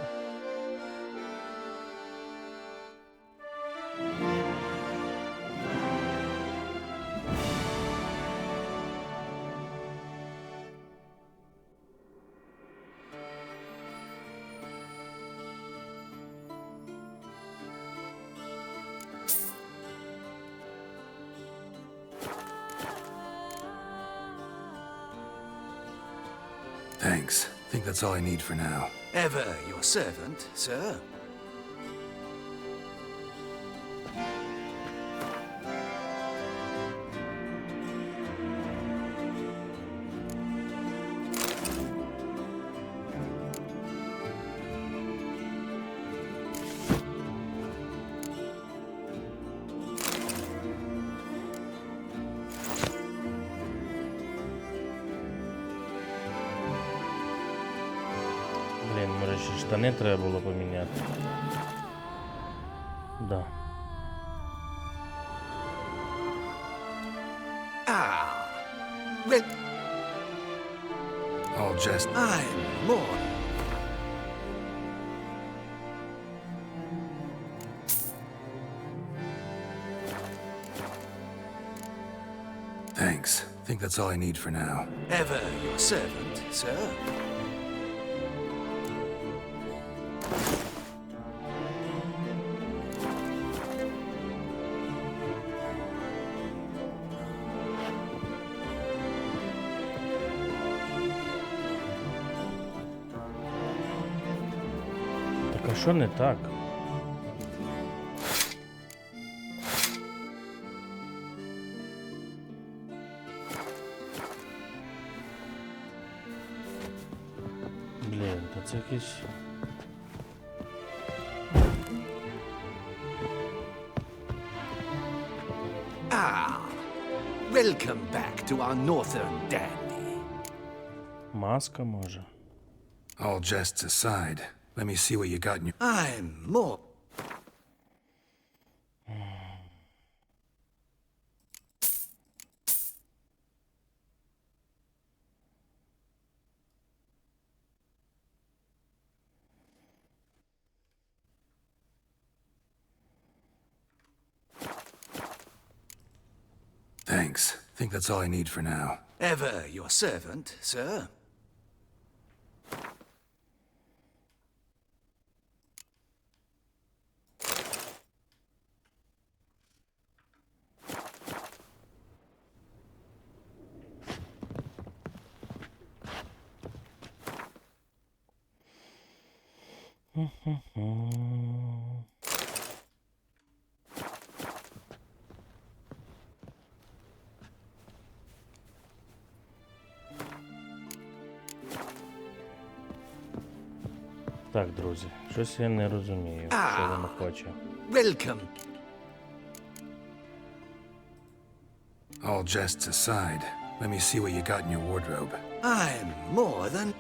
S2: Thanks. Think that's all I need for now.
S8: Ever your servant, sir.
S1: Блін, може ще штани треба було поміняти. Да.
S8: Well,
S2: All just...
S8: I'm more.
S2: Thanks. Think that's all I need for now.
S8: Ever your servant, sir.
S1: Так а що не так? Блін, та це якийсь...
S8: Welcome back to our northern dandy.
S1: Маска, може?
S2: All jests aside, let me see what you got in your...
S8: I'm more.
S2: Thanks. Think that's all I need for now.
S8: Ever your servant, sir.
S1: Так, друзі, щось я не розумію, що воно хоче.
S8: Welcome.
S2: All jests aside, let me see what you got in your wardrobe.
S8: I'm more than...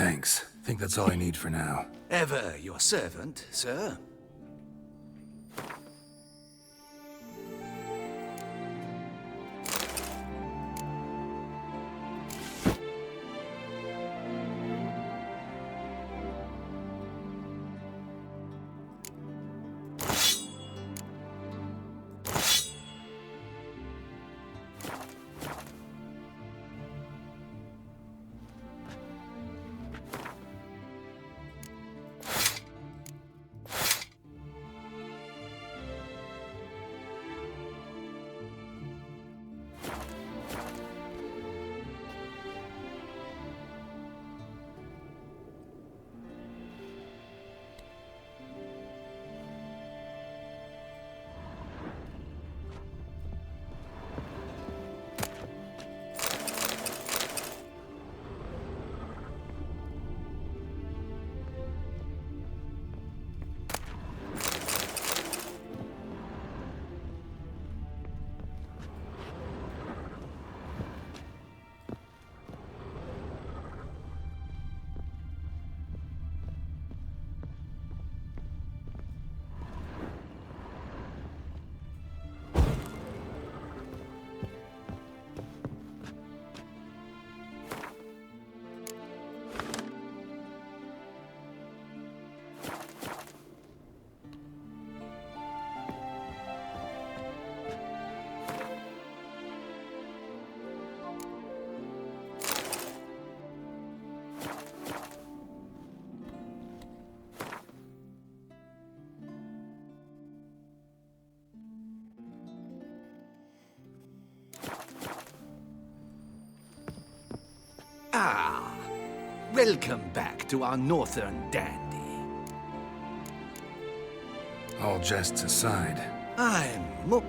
S2: Thanks. Think that's all I need for now.
S8: Ever your servant, sir. Ah, welcome back to our northern dandy.
S2: All jests aside,
S8: I'm mo...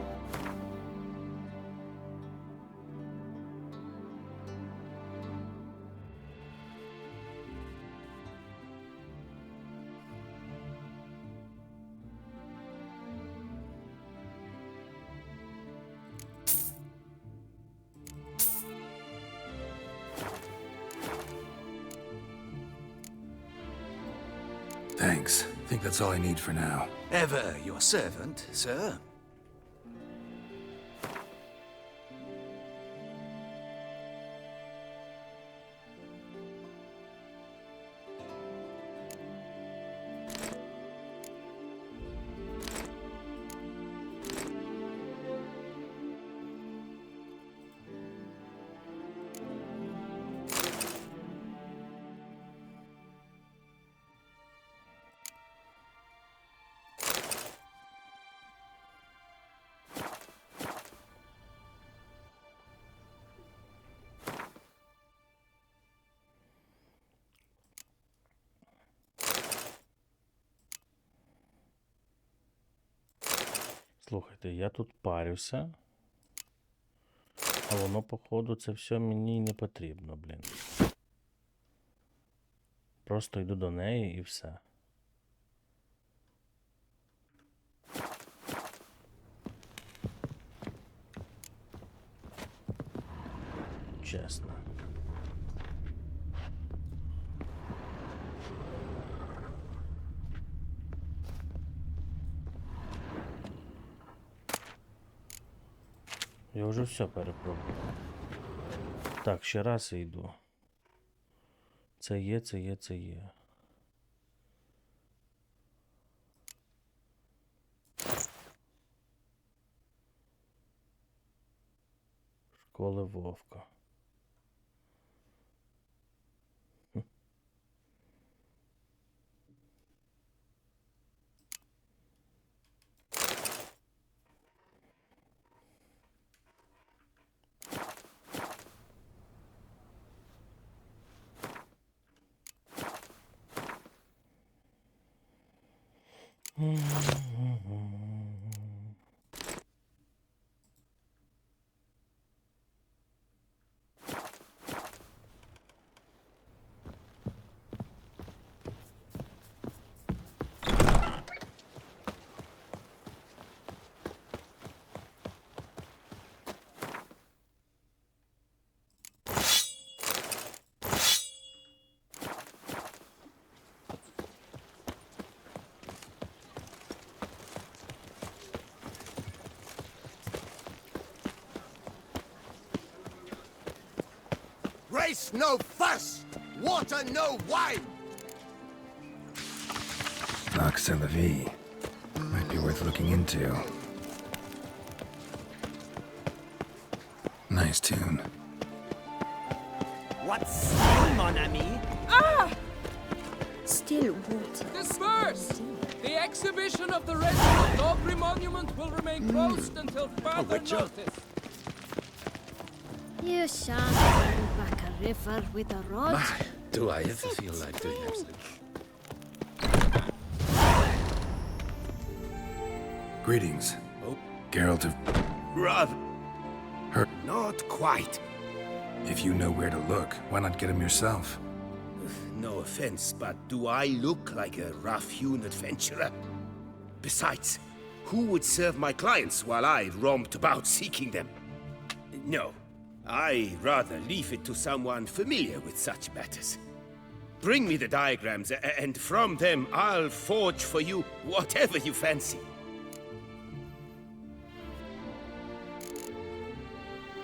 S2: thanks. Think that's all I need for now.
S8: Ever your servant, sir.
S1: Слухайте, я тут парюся, а воно, походу, це все мені не потрібно, блін. Просто йду до неї і все. Чесно. Я вже все перепробував. Так, ще раз і йду. Це є, це є, це є. Школи Вовка.
S5: Race no fuss! Water no wine!
S2: Nox and Levi. Might be worth looking into. Nice tune.
S11: What's mon ami?
S16: Ah!
S3: Still water.
S15: Disperse! The exhibition of the Resident Aubrey Monument will remain closed until further notice.
S9: You shan't bring back a river with a rod.
S8: My, do I ever feel like doing absolutely...
S2: Greetings. Oh, Geralt of...
S5: Rather...
S2: Her...
S5: Not quite.
S2: If you know where to look, why not get him yourself?
S5: No offense, but do I look like a rough-hewn adventurer? Besides, who would serve my clients while I romped about seeking them? No, I'd rather leave it to someone familiar with such matters. Bring me the diagrams, and from them I'll forge for you whatever you fancy.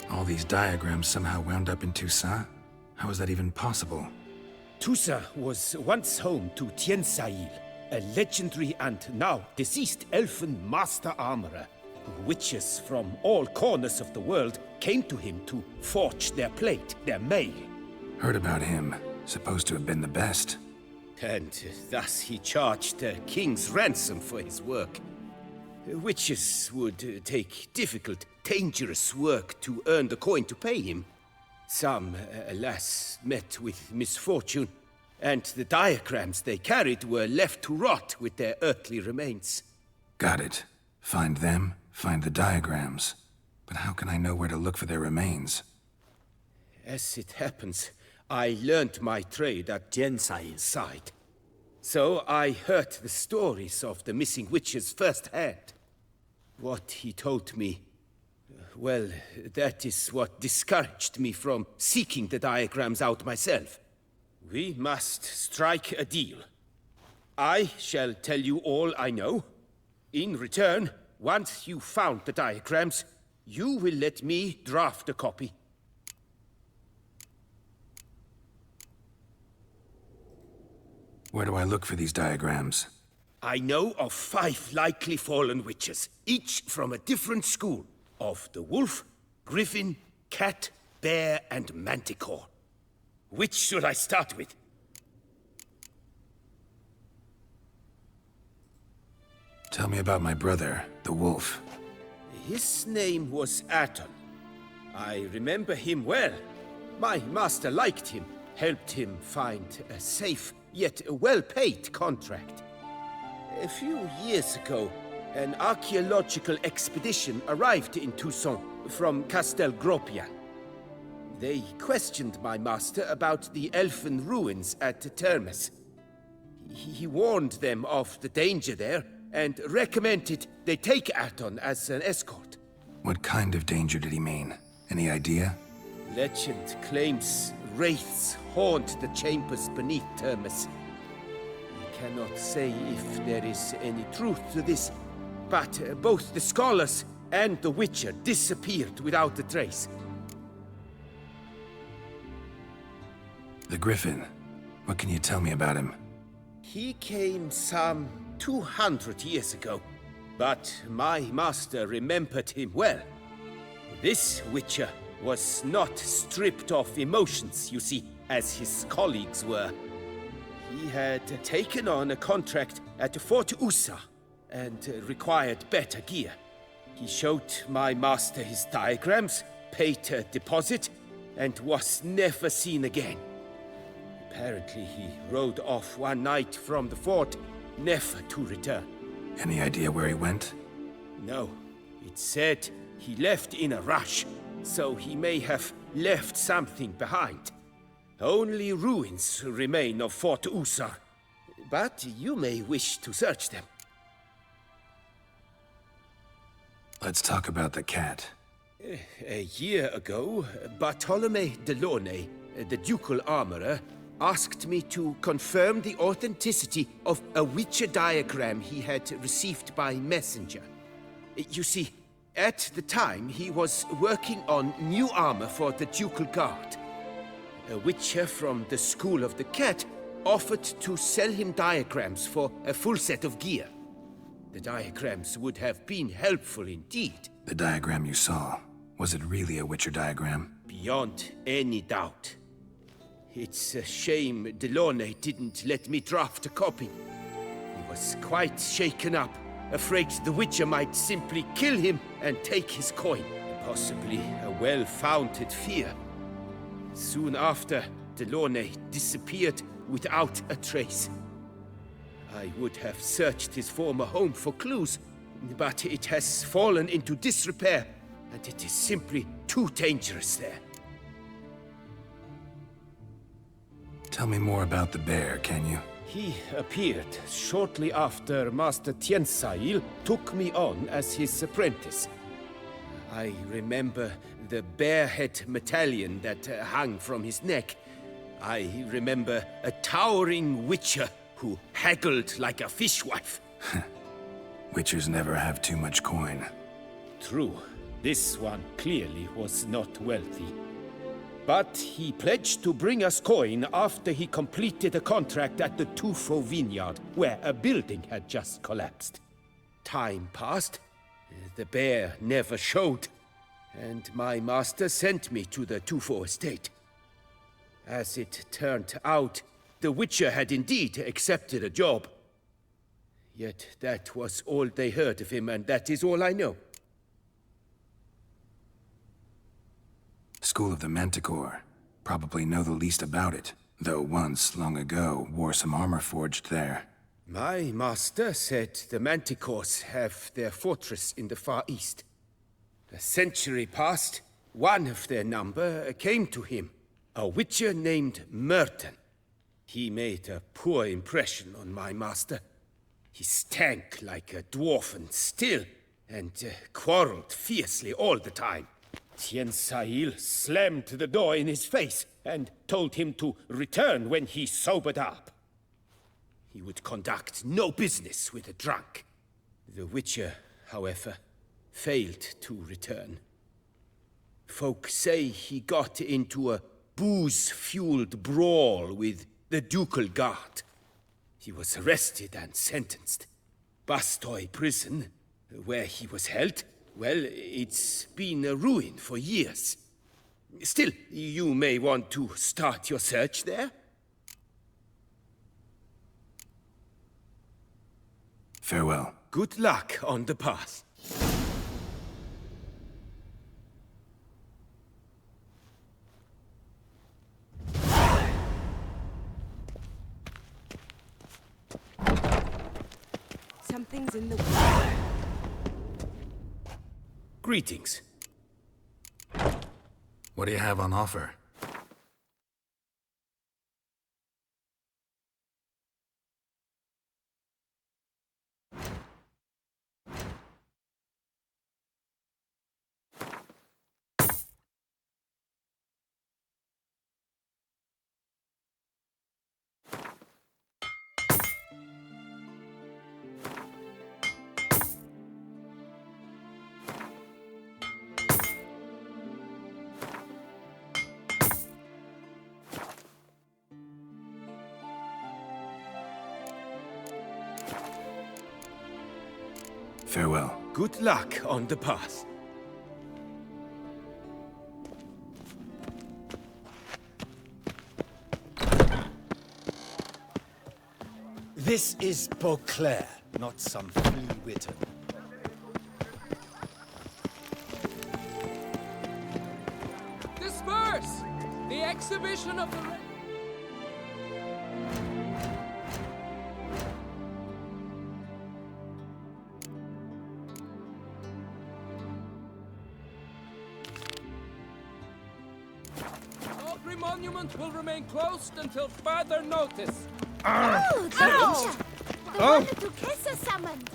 S2: All these diagrams somehow wound up in Toussaint? How is that even possible?
S5: Toussaint was once home to Tiensail, a legendary and now deceased elfin master armorer. Witches from all corners of the world came to him to forge their plate, their mail.
S2: Heard about him. Supposed to have been the best.
S5: And thus he charged a king's ransom for his work. Witches would take difficult, dangerous work to earn the coin to pay him.
S13: Some, alas, met with misfortune, and the diagrams they carried were left to rot with their earthly remains.
S2: Got it. Find them, find the diagrams. But how can I know where to look for their remains?
S13: As it happens, I learned my trade at Jensail's side. So I heard the stories of the missing witches firsthand. What he told me, well, that is what discouraged me from seeking the diagrams out myself. We must strike a deal. I shall tell you all I know. In return, once you found the diagrams, you will let me draft a copy.
S2: Where do I look for these diagrams?
S13: I know of 5 likely fallen witches, each from a different school, of the wolf, griffin, cat, bear, and manticore. Which should I start with?
S2: Tell me about my brother, the wolf.
S13: His name was Aton. I remember him well. My master liked him, helped him find a safe, yet well-paid contract. A few years ago, an archaeological expedition arrived in Tucson from Castel Gropian. They questioned my master about the elfin ruins at Termes. He warned them of the danger there and recommended they take Aton as an escort.
S2: What kind of danger did he mean? Any idea?
S13: Legend claims wraiths haunt the chambers beneath Termes. I cannot say if there is any truth to this, but both the scholars and the Witcher disappeared without a trace.
S2: The Griffin. What can you tell me about him?
S13: He came some 200 years ago, but my master remembered him well. This Witcher was not stripped of emotions, you see, as his colleagues were. He had taken on a contract at Fort Usa and required better gear. He showed my master his diagrams, paid a deposit, and was never seen again. Apparently, he rode off one night from the fort, never to return.
S2: Any idea where he went?
S13: No. It said he left in a rush, so he may have left something behind. Only ruins remain of Fort Usar, but you may wish to search them.
S2: Let's talk about the cat.
S13: A year ago, Bartolome de Launay, the ducal armorer, asked me to confirm the authenticity of a Witcher diagram he had received by messenger. You see, at the time he was working on new armor for the ducal guard. A Witcher from the School of the Cat offered to sell him diagrams for a full set of gear. The diagrams would have been helpful indeed.
S2: The diagram you saw, was it really a Witcher diagram?
S13: Beyond any doubt. It's a shame Delaunay didn't let me draft a copy. He was quite shaken up, afraid the Witcher might simply kill him and take his coin. Possibly a well-founded fear. Soon after, Delaunay disappeared without a trace. I would have searched his former home for clues, but it has fallen into disrepair, and it is simply too dangerous there.
S2: Tell me more about the bear, can you?
S13: He appeared shortly after Master Tiensail took me on as his apprentice. I remember the bear-head medallion that hung from his neck. I remember a towering witcher who haggled like a fishwife.
S2: Witchers never have too much coin.
S13: True. This one clearly was not wealthy. But he pledged to bring us coin after he completed a contract at the Tufo vineyard, where a building had just collapsed. Time passed. The bear never showed, and my master sent me to the Tufo estate. As it turned out, the Witcher had indeed accepted a job. Yet that was all they heard of him, and that is all I know.
S2: School of the Manticore. Probably know the least about it, though once, long ago, wore some armor forged there.
S13: My master said the Manticores have their fortress in the Far East. A century past, one of their number came to him, a witcher named Merton. He made a poor impression on my master. He stank like a dwarfen still, and quarreled fiercely all the time. Tien Sahil slammed the door in his face and told him to return when he sobered up. He would conduct no business with a drunk. The Witcher, however, failed to return. Folk say he got into a booze-fueled brawl with the ducal guard. He was arrested and sentenced. Bastoy prison, where he was held, well, it's been a ruin for years. Still, you may want to start your search there.
S2: Farewell.
S13: Good luck on the path.
S16: Something's in the way.
S13: Greetings.
S2: What do you have on offer? Farewell.
S13: Good luck on the path.
S6: This is Beauclair, not some flea witten.
S15: Disperse! The exhibition of the... Every monument will remain closed until further notice.
S9: Oh, the witcher! The one that Duquesa summoned!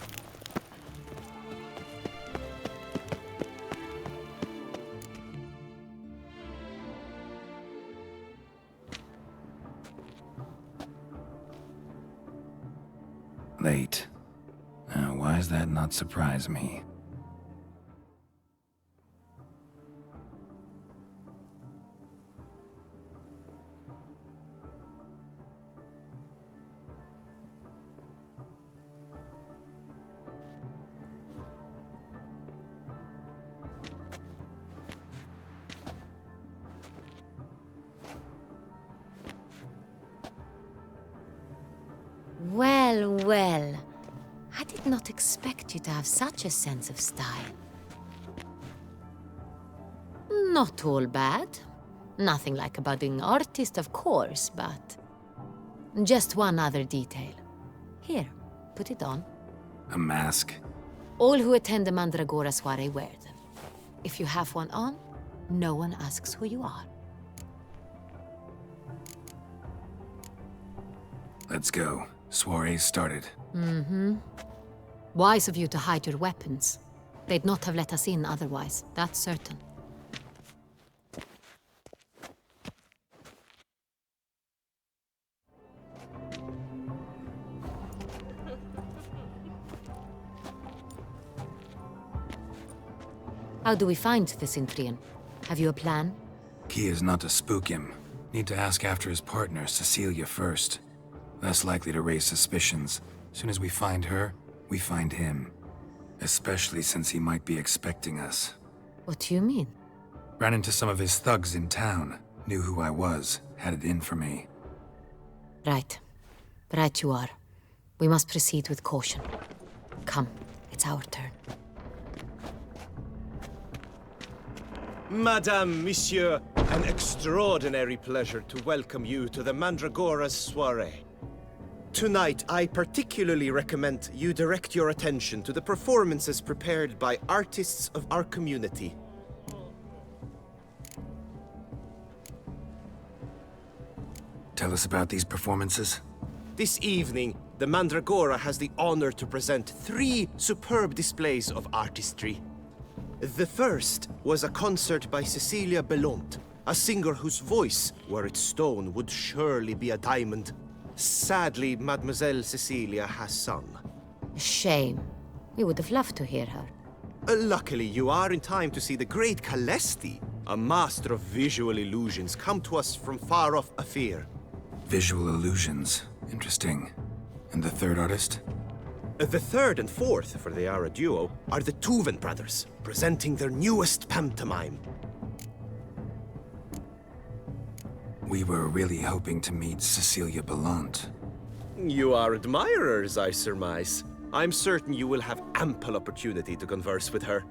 S2: Late. Now, why does that not surprise me?
S14: Well, well. I did not expect you to have such a sense of style. Not all bad. Nothing like a budding artist, of course, but... just one other detail. Here, put it on.
S2: A mask?
S14: All who attend the Mandragora soiree wear them. If you have one on, no one asks who you are.
S2: Let's go. Soiree's started.
S14: Mm-hmm. Wise of you to hide your weapons. They'd not have let us in otherwise, that's certain. How do we find the Sintrian? Have you a plan?
S2: Key is not to spook him. Need to ask after his partner, Cecilia, first. Less likely to raise suspicions. Soon as we find her, we find him. Especially since he might be expecting us.
S14: What do you mean?
S2: Ran into some of his thugs in town. Knew who I was. Had it in for me.
S14: Right. Right you are. We must proceed with caution. Come, it's our turn.
S6: Madame, Monsieur, an extraordinary pleasure to welcome you to the Mandragora's soiree. Tonight, I particularly recommend you direct your attention to the performances prepared by artists of our community.
S2: Tell us about these performances.
S6: This evening, the Mandragora has the honor to present 3 superb displays of artistry. The first was a concert by Cecilia Belont, a singer whose voice, were it stone, would surely be a diamond. Sadly, Mademoiselle Cecilia has sung.
S14: Shame. We would have loved to hear her.
S6: Luckily, you are in time to see the great Calesti, a master of visual illusions, come to us from far off Afir.
S2: Visual illusions. Interesting. And the third artist?
S6: The third and fourth, for they are a duo, are the Tuven brothers, presenting their newest pantomime.
S2: We were really hoping to meet Cecilia Bellant.
S6: You are admirers, I surmise. I'm certain you will have ample opportunity to converse with her.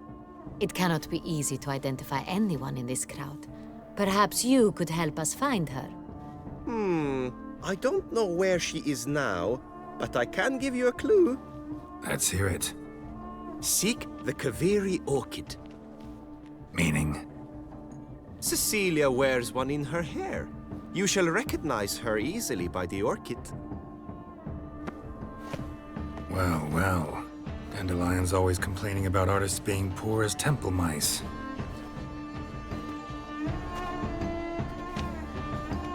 S14: It cannot be easy to identify anyone in this crowd. Perhaps you could help us find her.
S6: I don't know where she is now, but I can give you a clue.
S2: Let's hear it.
S6: Seek the Kaveri orchid.
S2: Meaning?
S6: Cecilia wears one in her hair. You shall recognize her easily by the orchid.
S2: Well, well. Dandelion's always complaining about artists being poor as temple mice.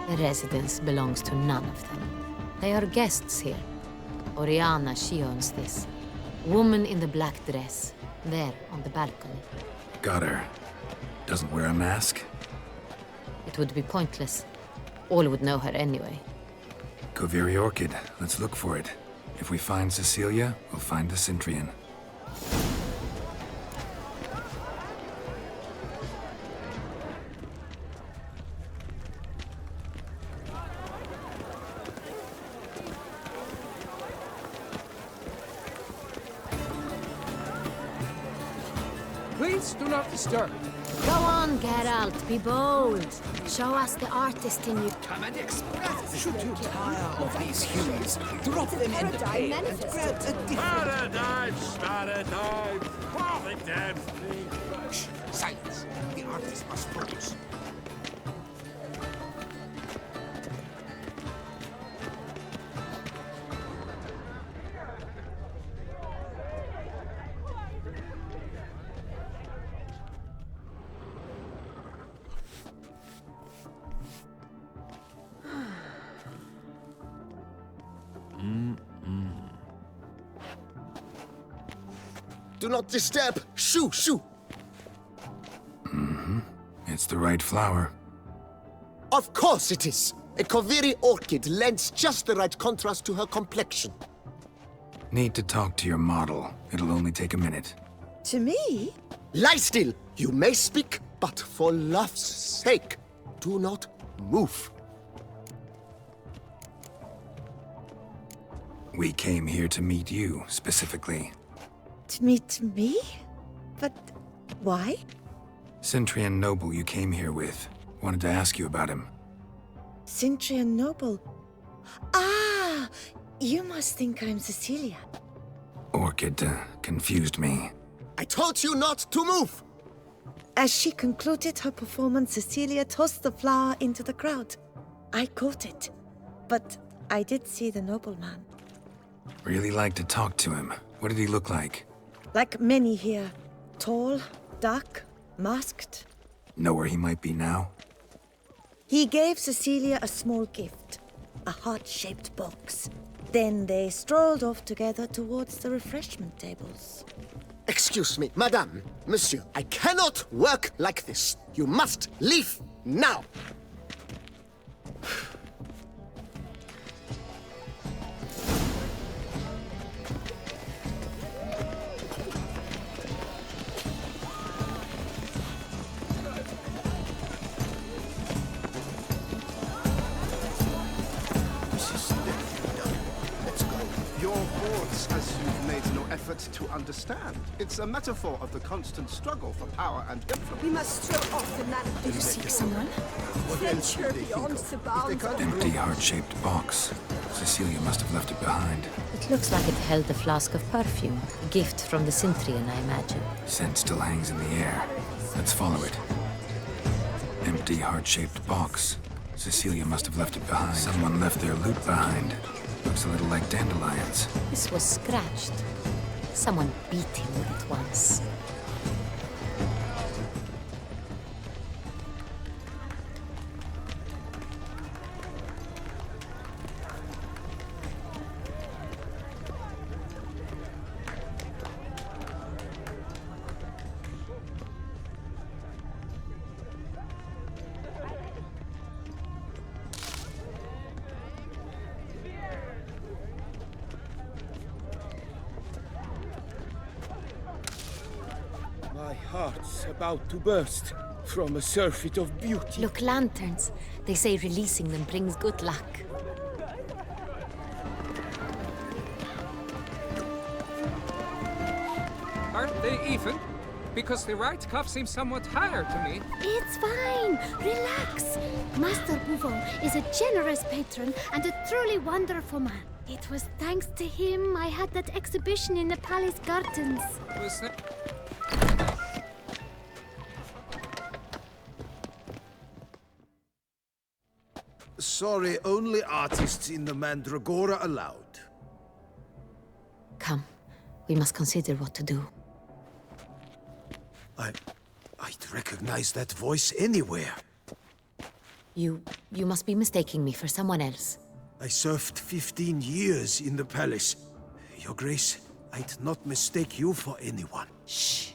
S14: The residence belongs to none of them. They are guests here. Oriana, she owns this. Woman in the black dress, there on the balcony.
S2: Got her. Doesn't wear a mask?
S14: It would be pointless. All would know her anyway.
S2: Kaveri orchid. Let's look for it. If we find Cecilia, we'll find the Centrian.
S15: Please do not disturb.
S9: Go on, Geralt, be bold. Show us the artist in you.
S8: Come and express. Should you tire of these humans, drop them in the pit and grab a different...
S10: Paradise, paradise, providence.
S5: Shh, silence. The artist must focus.
S4: Do not disturb! Shoo, shoo!
S2: It's the right flower.
S4: Of course it is! A Kaveri orchid lends just the right contrast to her complexion.
S2: Need to talk to your model. It'll only take a minute.
S16: To me?
S4: Lie still! You may speak, but for love's sake, do not move.
S2: We came here to meet you, specifically.
S16: To meet me? But why?
S2: Centrian noble you came here with. Wanted to ask you about him.
S16: Centrian noble. Ah! You must think I'm Cecilia.
S2: Orchid confused me.
S4: I told you not to move!
S16: As she concluded her performance, Cecilia tossed the flower into the crowd. I caught it, but I did see the nobleman.
S2: Really like to talk to him. What did he look like?
S16: Like many here. Tall, dark, masked.
S2: Know where he might be now?
S16: He gave Cecilia a small gift, a heart-shaped box. Then they strolled off together towards the refreshment tables.
S4: Excuse me, madame, monsieur, I cannot work like this. You must leave now.
S17: effort to understand. It's a metaphor of the constant struggle for power and influence.
S3: We must throw off the man.
S16: Do you seek someone?
S3: Venture beyond the bounds of...
S2: Empty, heart-shaped box. Cecilia must have left it behind.
S14: It looks like it held a flask of perfume. A gift from the Cintrian, I imagine.
S2: Scent still hangs in the air. Let's follow it. Empty, heart-shaped box. Cecilia must have left it behind. Someone left their loot behind. Looks a little like dandelions.
S14: This was scratched. Someone beat him with it once.
S13: My heart's about to burst from a surfeit of beauty.
S14: Look, lanterns. They say releasing them brings good luck.
S15: Aren't they even? Because the right cuff seems somewhat higher to me.
S9: It's fine. Relax. Master Bouveau is a generous patron and a truly wonderful man. It was thanks to him I had that exhibition in the palace gardens.
S15: Was that...
S17: Sorry, only artists in the Mandragora allowed.
S14: Come, we must consider what to do.
S17: I'd recognize that voice anywhere.
S14: You must be mistaking me for someone else.
S17: I served 15 years in the palace. Your Grace, I'd not mistake you for anyone.
S14: Shh!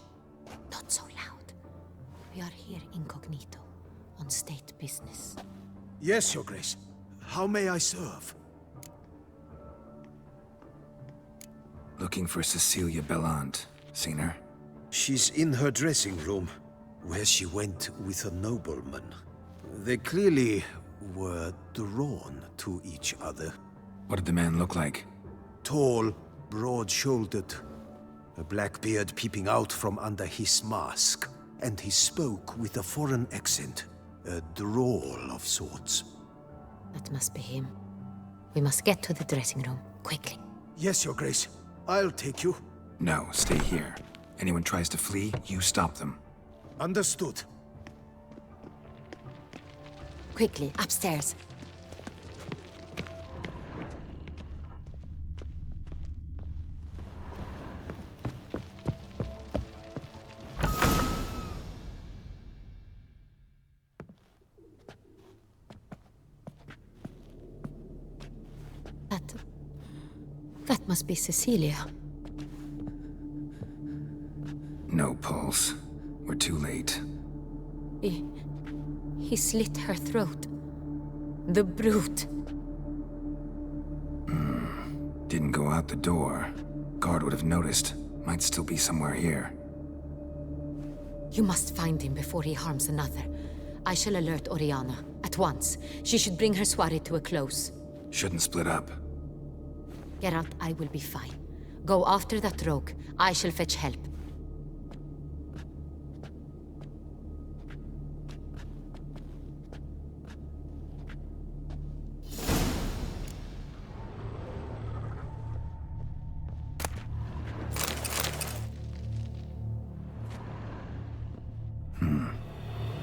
S14: Not so loud. We are here incognito, on state business.
S17: Yes, Your Grace. How may I serve?
S2: Looking for Cecilia Bellant. Seen her?
S17: She's in her dressing room, where she went with a nobleman. They clearly were drawn to each other.
S2: What did the man look like?
S17: Tall, broad-shouldered, a black beard peeping out from under his mask, and he spoke with a foreign accent, a drawl of sorts.
S14: That must be him. We must get to the dressing room, quickly.
S17: Yes, Your Grace. I'll take you.
S2: No, stay here. Anyone tries to flee, you stop them.
S17: Understood.
S14: Quickly, upstairs. That must be Cecilia.
S2: No pulse. We're too late.
S14: He slit her throat. The brute.
S2: Didn't go out the door. Guard would have noticed. Might still be somewhere here.
S14: You must find him before he harms another. I shall alert Oriana. At once. She should bring her soirée to a close.
S2: Shouldn't split up.
S14: Geralt, I will be fine. Go after that rogue. I shall fetch help.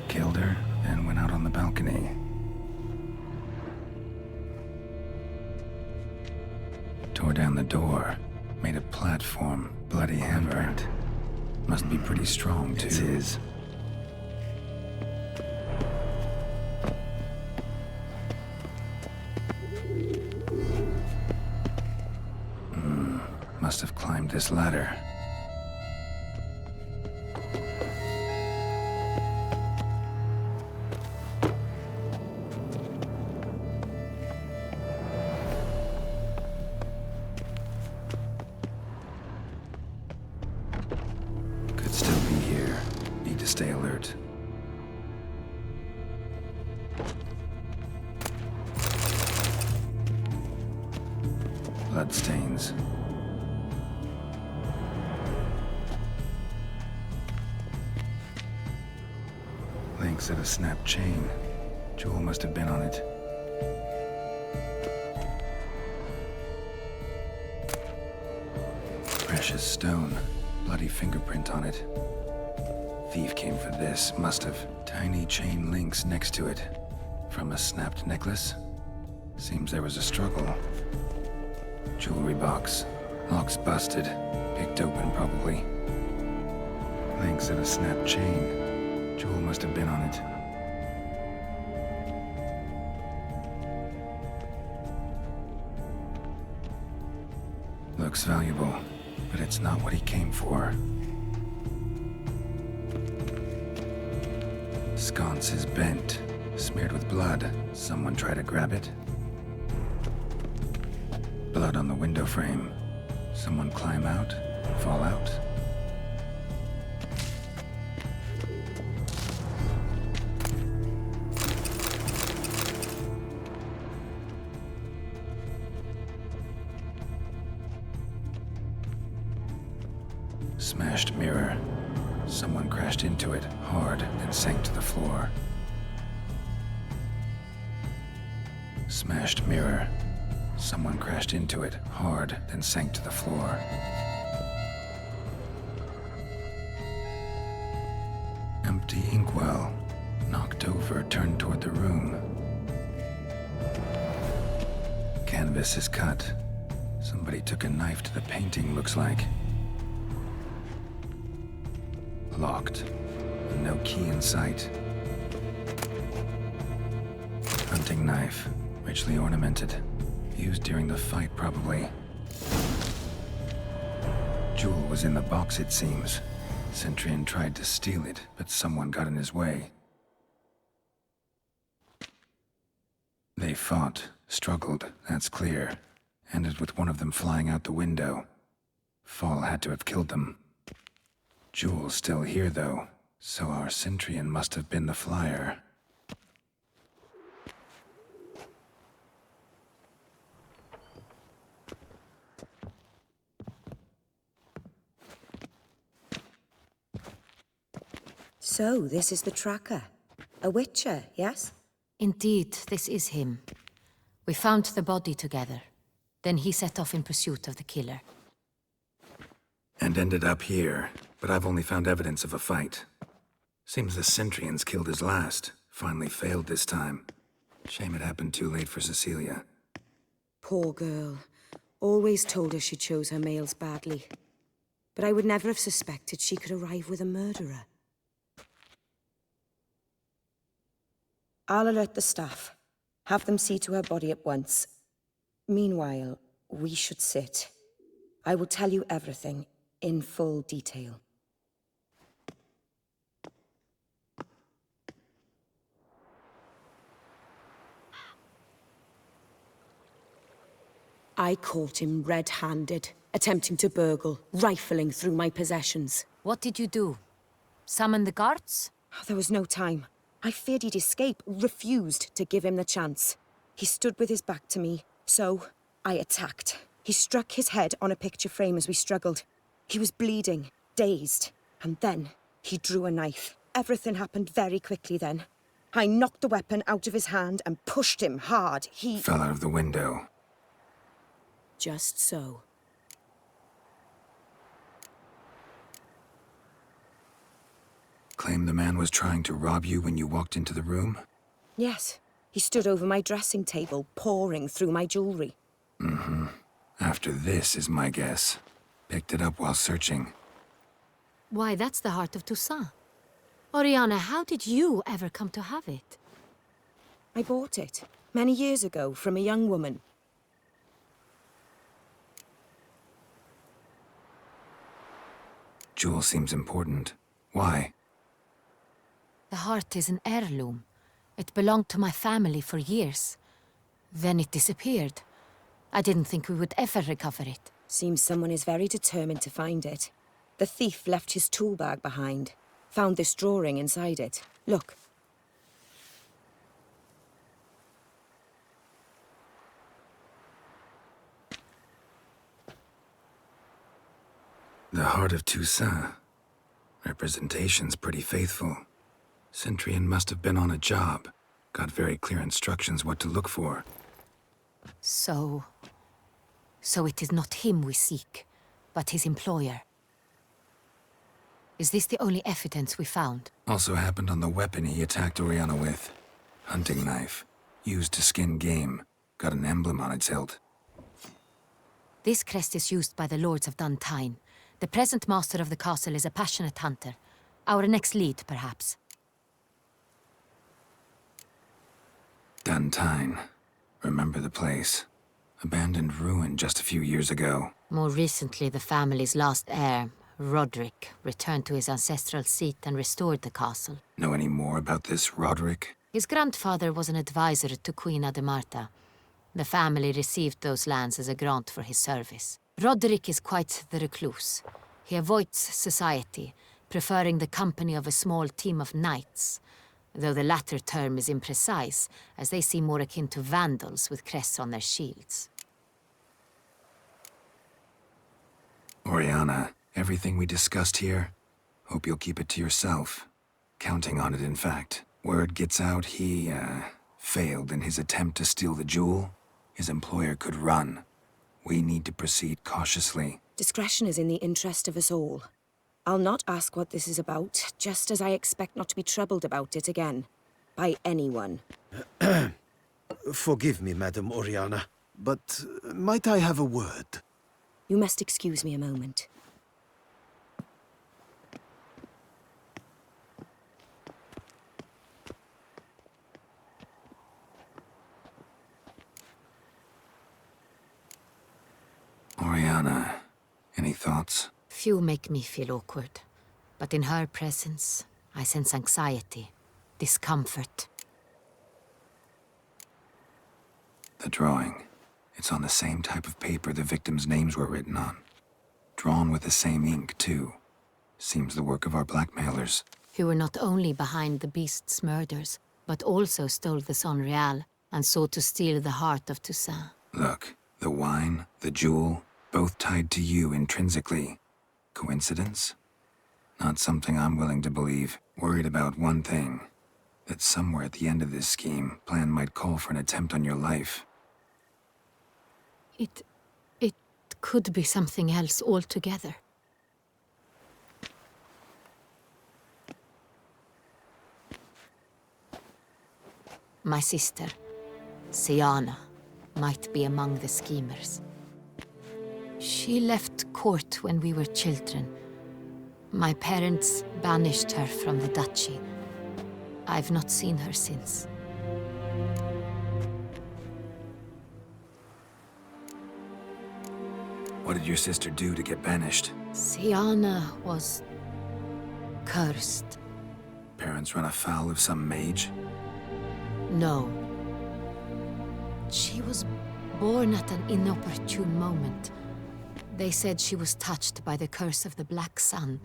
S2: Killed her, and went out on the balcony. Tore down the door. Made a platform. Bloody handprint. Must be pretty strong, too. It's his. Must have climbed this ladder. Stay alert. Bloodstains. Looks at a snapped chain. Jewel must have been on it. Precious stone. Bloody fingerprint on it. Thief came for this, must have. Tiny chain links next to it. From a snapped necklace? Seems there was a struggle. Jewelry box. Lock's busted. Picked open, probably. Links at a snapped chain. Jewel must have been on it. Looks valuable, but it's not what he came for. Sconce is bent, smeared with blood. Someone try to grab it? Blood on the window frame. Someone climb out? Fall out? Smashed mirror. Someone crashed into it hard and sank to the floor. Smashed mirror. Someone crashed into it hard, then sank to the floor. Empty inkwell. Knocked over, turned toward the room. Canvas is cut. Somebody took a knife to the painting, looks like. Locked. No key in sight. Hunting knife. Richly ornamented. Used during the fight, probably. Jewel was in the box, it seems. Centurion tried to steal it, but someone got in his way. They fought, struggled, that's clear. Ended with one of them flying out the window. Fall had to have killed them. Jewel's still here, though, so our Centurion must have been the flyer.
S16: So, this is the tracker. A witcher, yes?
S14: Indeed, this is him. We found the body together. Then he set off in pursuit of the killer.
S2: And ended up here, but I've only found evidence of a fight. Seems the Centurions killed his last. Finally failed this time. Shame it happened too late for Cecilia.
S16: Poor girl. Always told her she chose her males badly. But I would never have suspected she could arrive with a murderer. I'll alert the staff. Have them see to her body at once. Meanwhile, we should sit. I will tell you everything, in full detail. I caught him red-handed, attempting to burgle, rifling through my possessions.
S14: What did you do? Summon the guards?
S16: There was no time. I feared he'd escape, refused to give him the chance. He stood with his back to me, so I attacked. He struck his head on a picture frame as we struggled. He was bleeding, dazed, and then he drew a knife. Everything happened very quickly then. I knocked the weapon out of his hand and pushed him hard. He
S2: fell out of the window.
S16: Just so.
S2: Claim the man was trying to rob you when you walked into the room?
S16: Yes. He stood over my dressing table, pouring through my jewelry.
S2: Mm-hmm. After this is my guess. Picked it up while searching.
S14: Why, that's the heart of Toussaint. Oriana, how did you ever come to have it?
S16: I bought it, many years ago, from a young woman.
S2: Jewel seems important. Why?
S14: The heart is an heirloom. It belonged to my family for years. Then it disappeared. I didn't think we would ever recover it.
S16: Seems someone is very determined to find it. The thief left his tool bag behind. Found this drawing inside it. Look.
S2: The heart of Toussaint. Representation's pretty faithful. Centurion must have been on a job. Got very clear instructions what to look for.
S14: So it is not him we seek, but his employer. Is this the only evidence we found?
S2: Also happened on the weapon he attacked Oriana with. Hunting knife. Used to skin game. Got an emblem on its hilt.
S14: This crest is used by the lords of Duntine. The present master of the castle is a passionate hunter. Our next lead, perhaps.
S2: Duntine. Remember the place. Abandoned ruin just a few years ago.
S14: More recently, the family's last heir, Roderick, returned to his ancestral seat and restored the castle.
S2: Know any more about this Roderick?
S14: His grandfather was an advisor to Queen Ademarta. The family received those lands as a grant for his service. Roderick is quite the recluse. He avoids society, preferring the company of a small team of knights, though the latter term is imprecise, as they seem more akin to vandals with crests on their shields.
S2: Oriana, everything we discussed here, hope you'll keep it to yourself. Counting on it, in fact. Word gets out he, failed in his attempt to steal the jewel. His employer could run. We need to proceed cautiously.
S16: Discretion is in the interest of us all. I'll not ask what this is about, just as I expect not to be troubled about it again. By anyone.
S17: Forgive me, Madam Oriana, but might I have a word?
S16: You must excuse me a moment.
S2: Oriana, any thoughts?
S14: Few make me feel awkward, but in her presence, I sense anxiety, discomfort.
S2: The drawing. It's on the same type of paper the victims' names were written on. Drawn with the same ink, too. Seems the work of our blackmailers.
S14: Who were not only behind the beast's murders, but also stole the Son Real and sought to steal the heart of Toussaint.
S2: Look, the wine, the jewel, both tied to you intrinsically. Coincidence? Not something I'm willing to believe. Worried about one thing. That somewhere at the end of this scheme, plan might call for an attempt on your life.
S14: It could be something else altogether. My sister, Siana, might be among the schemers. She left court when we were children. My parents banished her from the duchy. I've not seen her since.
S2: What did your sister do to get banished?
S14: Siana was cursed.
S2: Parents run afoul of some mage?
S14: No. She was born at an inopportune moment. They said she was touched by the curse of the Black Sun.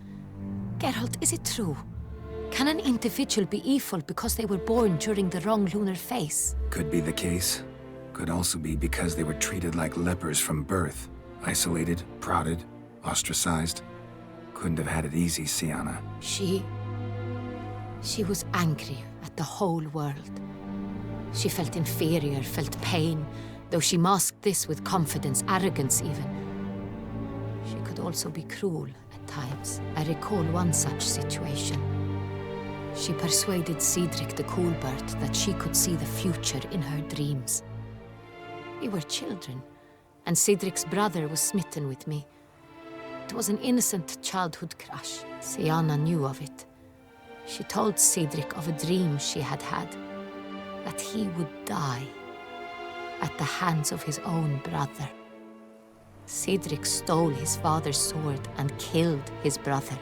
S14: Geralt, is it true? Can an individual be evil because they were born during the wrong lunar phase?
S2: Could be the case. Could also be because they were treated like lepers from birth. Isolated, prodded, ostracized. Couldn't have had it easy, Siana.
S14: She was angry at the whole world. She felt inferior, felt pain, though she masked this with confidence, arrogance even. She could also be cruel at times. I recall one such situation. She persuaded Cedric the Coolbird that she could see the future in her dreams. We were children, and Cedric's brother was smitten with me. It was an innocent childhood crush. Siana knew of it. She told Cedric of a dream she had had, that he would die at the hands of his own brother. Cedric stole his father's sword and killed his brother.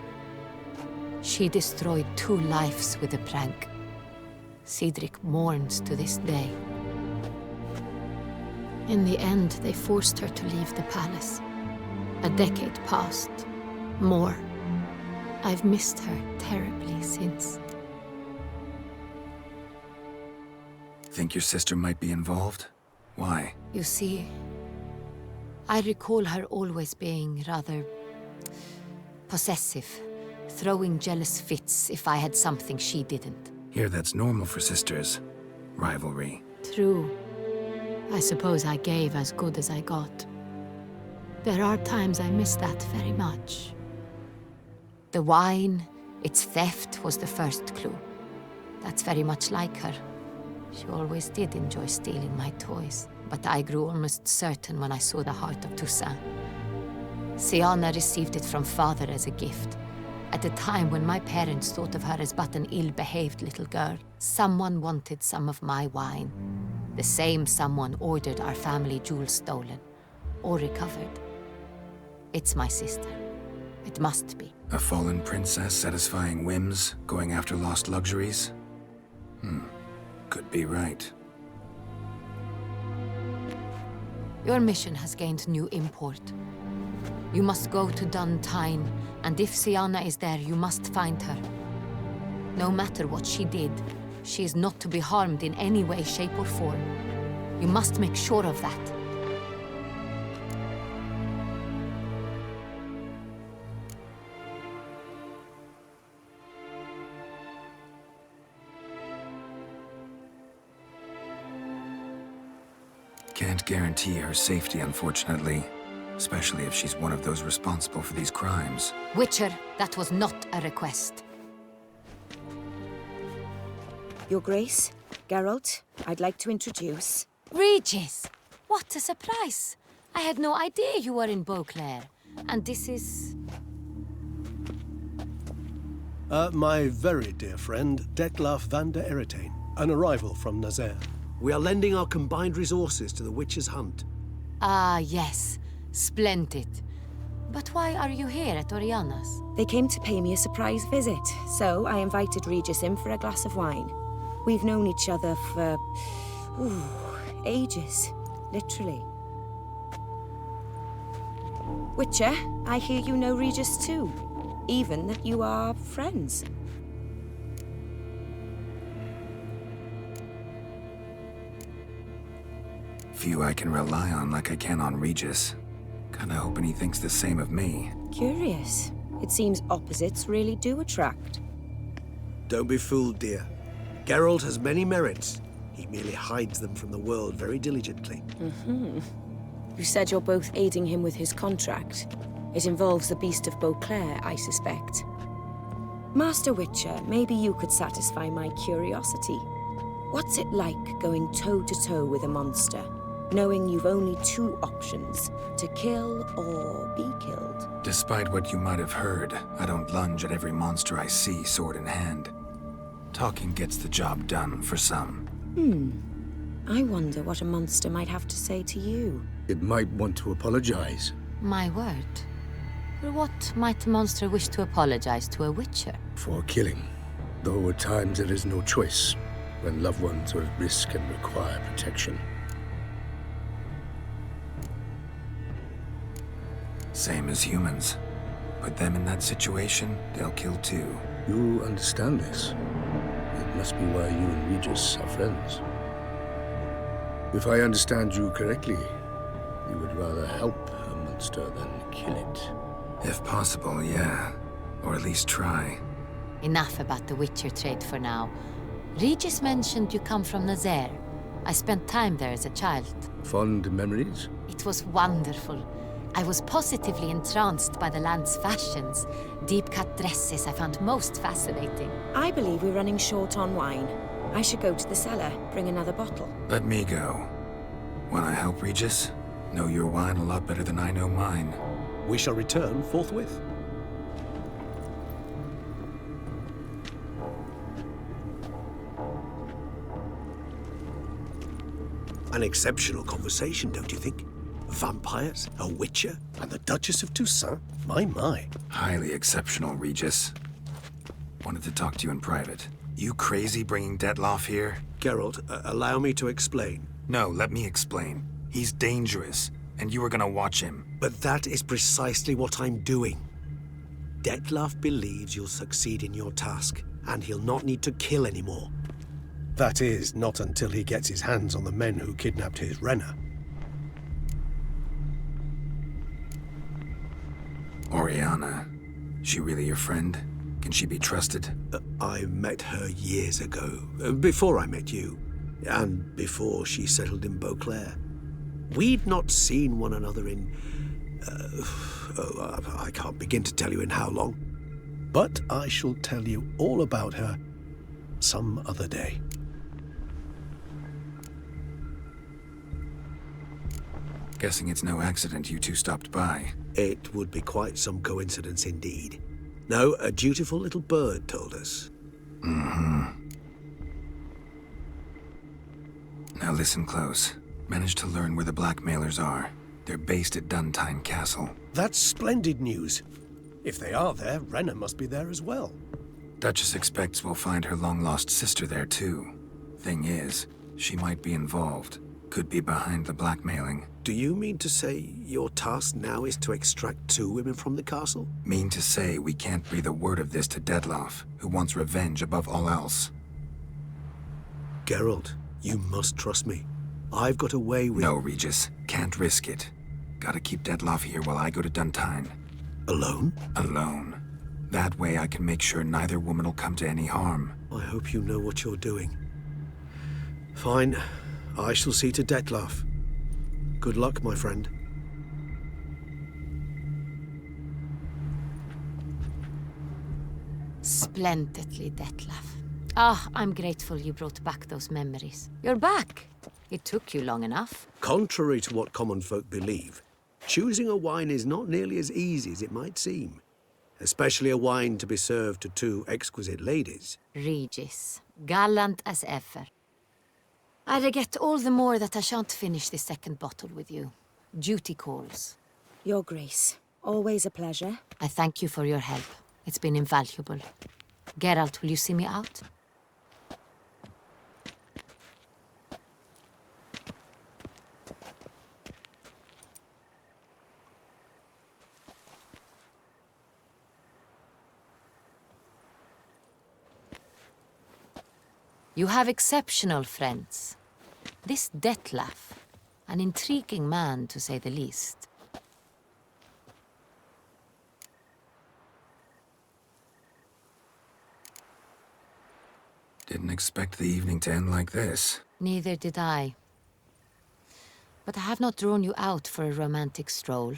S14: She destroyed 2 lives with a prank. Cedric mourns to this day. In the end, they forced her to leave the palace. A decade passed. More. I've missed her terribly since.
S2: Think your sister might be involved? Why?
S14: You see, I recall her always being rather possessive, throwing jealous fits if I had something she didn't.
S2: Here that's normal for sisters. Rivalry.
S14: True. I suppose I gave as good as I got. There are times I miss that very much. The wine, its theft was the first clue. That's very much like her. She always did enjoy stealing my toys, but I grew almost certain when I saw the heart of Toussaint. Siana received it from father as a gift. At a time when my parents thought of her as but an ill-behaved little girl, someone wanted some of my wine. The same someone ordered our family jewels stolen, or recovered. It's my sister. It must be.
S2: A fallen princess satisfying whims, going after lost luxuries? Could be right.
S14: Your mission has gained new import. You must go to Duntine, and if Siana is there, you must find her. No matter what she did, she is not to be harmed in any way, shape, or form. You must make sure of that.
S2: Can't guarantee her safety, unfortunately. Especially if she's one of those responsible for these crimes.
S14: Witcher, that was not a request.
S16: Your Grace, Geralt, I'd like to introduce...
S14: Regis! What a surprise! I had no idea you were in Beauclair. And this is...
S6: My very dear friend, Detlaf van der Eretain, an arrival from Nazaire.
S7: We are lending our combined resources to the Witcher's hunt.
S14: Ah, yes. Splendid. But why are you here at Oriana's?
S16: They came to pay me a surprise visit, so I invited Regis in for a glass of wine. We've known each other for... ages. Literally. Witcher, I hear you know Regis too. Even that you are friends.
S2: Few I can rely on like I can on Regis. Kinda hoping he thinks the same of me.
S16: Curious. It seems opposites really do attract.
S7: Don't be fooled, dear. Geralt has many merits. He merely hides them from the world very diligently.
S16: You said you're both aiding him with his contract. It involves the Beast of Beauclair, I suspect. Master Witcher, maybe you could satisfy my curiosity. What's it like going toe-to-toe with a monster, knowing you've only two options, to kill or be killed?
S2: Despite what you might have heard, I don't lunge at every monster I see sword in hand. Talking gets the job done for some.
S16: I wonder what a monster might have to say to you.
S17: It might want to apologize.
S14: My word. For what might a monster wish to apologize to a witcher?
S17: For killing. Though at times there is no choice, when loved ones are at risk and require protection.
S2: Same as humans. Put them in that situation, they'll kill too.
S17: You understand this. It must be why you and Regis are friends. If I understand you correctly, you would rather help a monster than kill it.
S2: If possible, yeah. Or at least try.
S14: Enough about the witcher trade for now. Regis mentioned you come from Nazaire. I spent time there as a child.
S17: Fond memories?
S14: It was wonderful. I was positively entranced by the land's fashions. Deep-cut dresses I found most fascinating.
S16: I believe we're running short on wine. I should go to the cellar, bring another bottle.
S2: Let me go. Wanna help, Regis? Know your wine a lot better than I know mine.
S6: We shall return forthwith.
S7: An exceptional conversation, don't you think? Vampires, a witcher, and the Duchess of Toussaint? My.
S2: Highly exceptional, Regis. Wanted to talk to you in private. You crazy bringing Detlaf here?
S7: Geralt, allow me to explain.
S2: No, let me explain. He's dangerous, and you were gonna watch him.
S7: But that is precisely what I'm doing. Detlaf believes you'll succeed in your task, and he'll not need to kill anymore.
S6: That is, not until he gets his hands on the men who kidnapped his Renna.
S2: Oriana. She really your friend? Can she be trusted?
S7: I met her years ago, before I met you, and before she settled in Beauclair. We'd not seen one another in... I can't begin to tell you in how long. But I shall tell you all about her some other day.
S2: Guessing it's no accident you two stopped by.
S7: It would be quite some coincidence indeed. No, a dutiful little bird told us.
S2: Mm-hmm. Now listen close. Managed to learn where the blackmailers are. They're based at Duntine Castle.
S7: That's splendid news. If they are there, Renna must be there as well.
S2: Duchess expects we'll find her long-lost sister there, too. Thing is, she might be involved. Could be behind the blackmailing.
S7: Do you mean to say your task now is to extract 2 women from the castle?
S2: Mean to say we can't breathe a word of this to Detloff, who wants revenge above all else.
S7: Geralt, you must trust me. I've got a way with...
S2: No, Regis. Can't risk it. Gotta keep Detloff here while I go to Duntine.
S7: Alone?
S2: Alone. That way I can make sure neither woman will come to any harm.
S7: I hope you know what you're doing. Fine. I shall see to Detloff. Good luck, my friend.
S14: Splendidly, Detlaff. Ah, I'm grateful you brought back those memories. You're back. It took you long enough.
S7: Contrary to what common folk believe, choosing a wine is not nearly as easy as it might seem. Especially a wine to be served to 2 exquisite ladies.
S14: Regis, gallant as ever. I regret all the more that I shan't finish this second bottle with you. Duty calls.
S16: Your Grace, always a pleasure.
S14: I thank you for your help. It's been invaluable. Geralt, will you see me out? You have exceptional friends. This Detlaff, an intriguing man to say the least.
S2: Didn't expect the evening to end like this.
S14: Neither did I. But I have not drawn you out for a romantic stroll.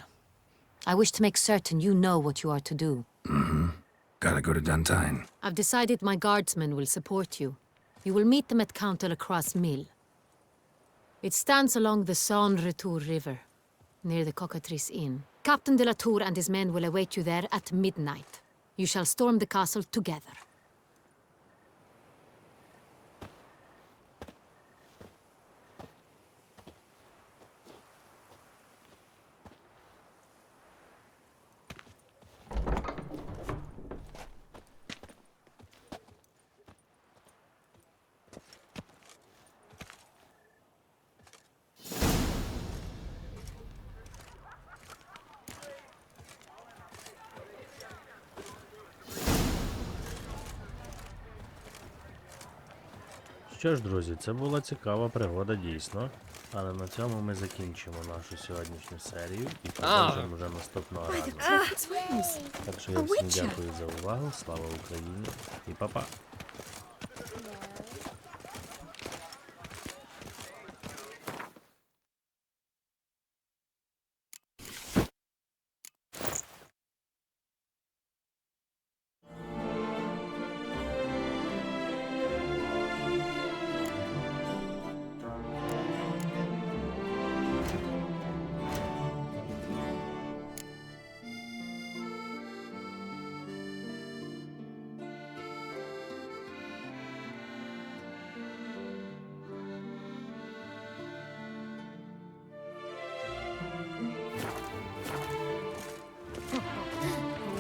S14: I wish to make certain you know what you are to do.
S2: Mm-hmm. Gotta go to Duntine.
S14: I've decided my guardsmen will support you. You will meet them at Count Delacroix' mill. It stands along the Saône-Retour River, near the Cockatrice Inn. Captain de la Tour and his men will await you there at midnight. You shall storm the castle together.
S1: Що ж, друзі, це була цікава пригода, дійсно. Але на цьому ми закінчимо нашу сьогоднішню серію і продовжимо вже наступного разу. Так що я всім дякую за увагу, слава Україні і па-па!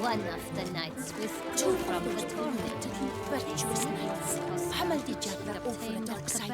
S9: One of the knights withdrew from the tournament.
S3: Virtuous knights. Hamel did over a dark side.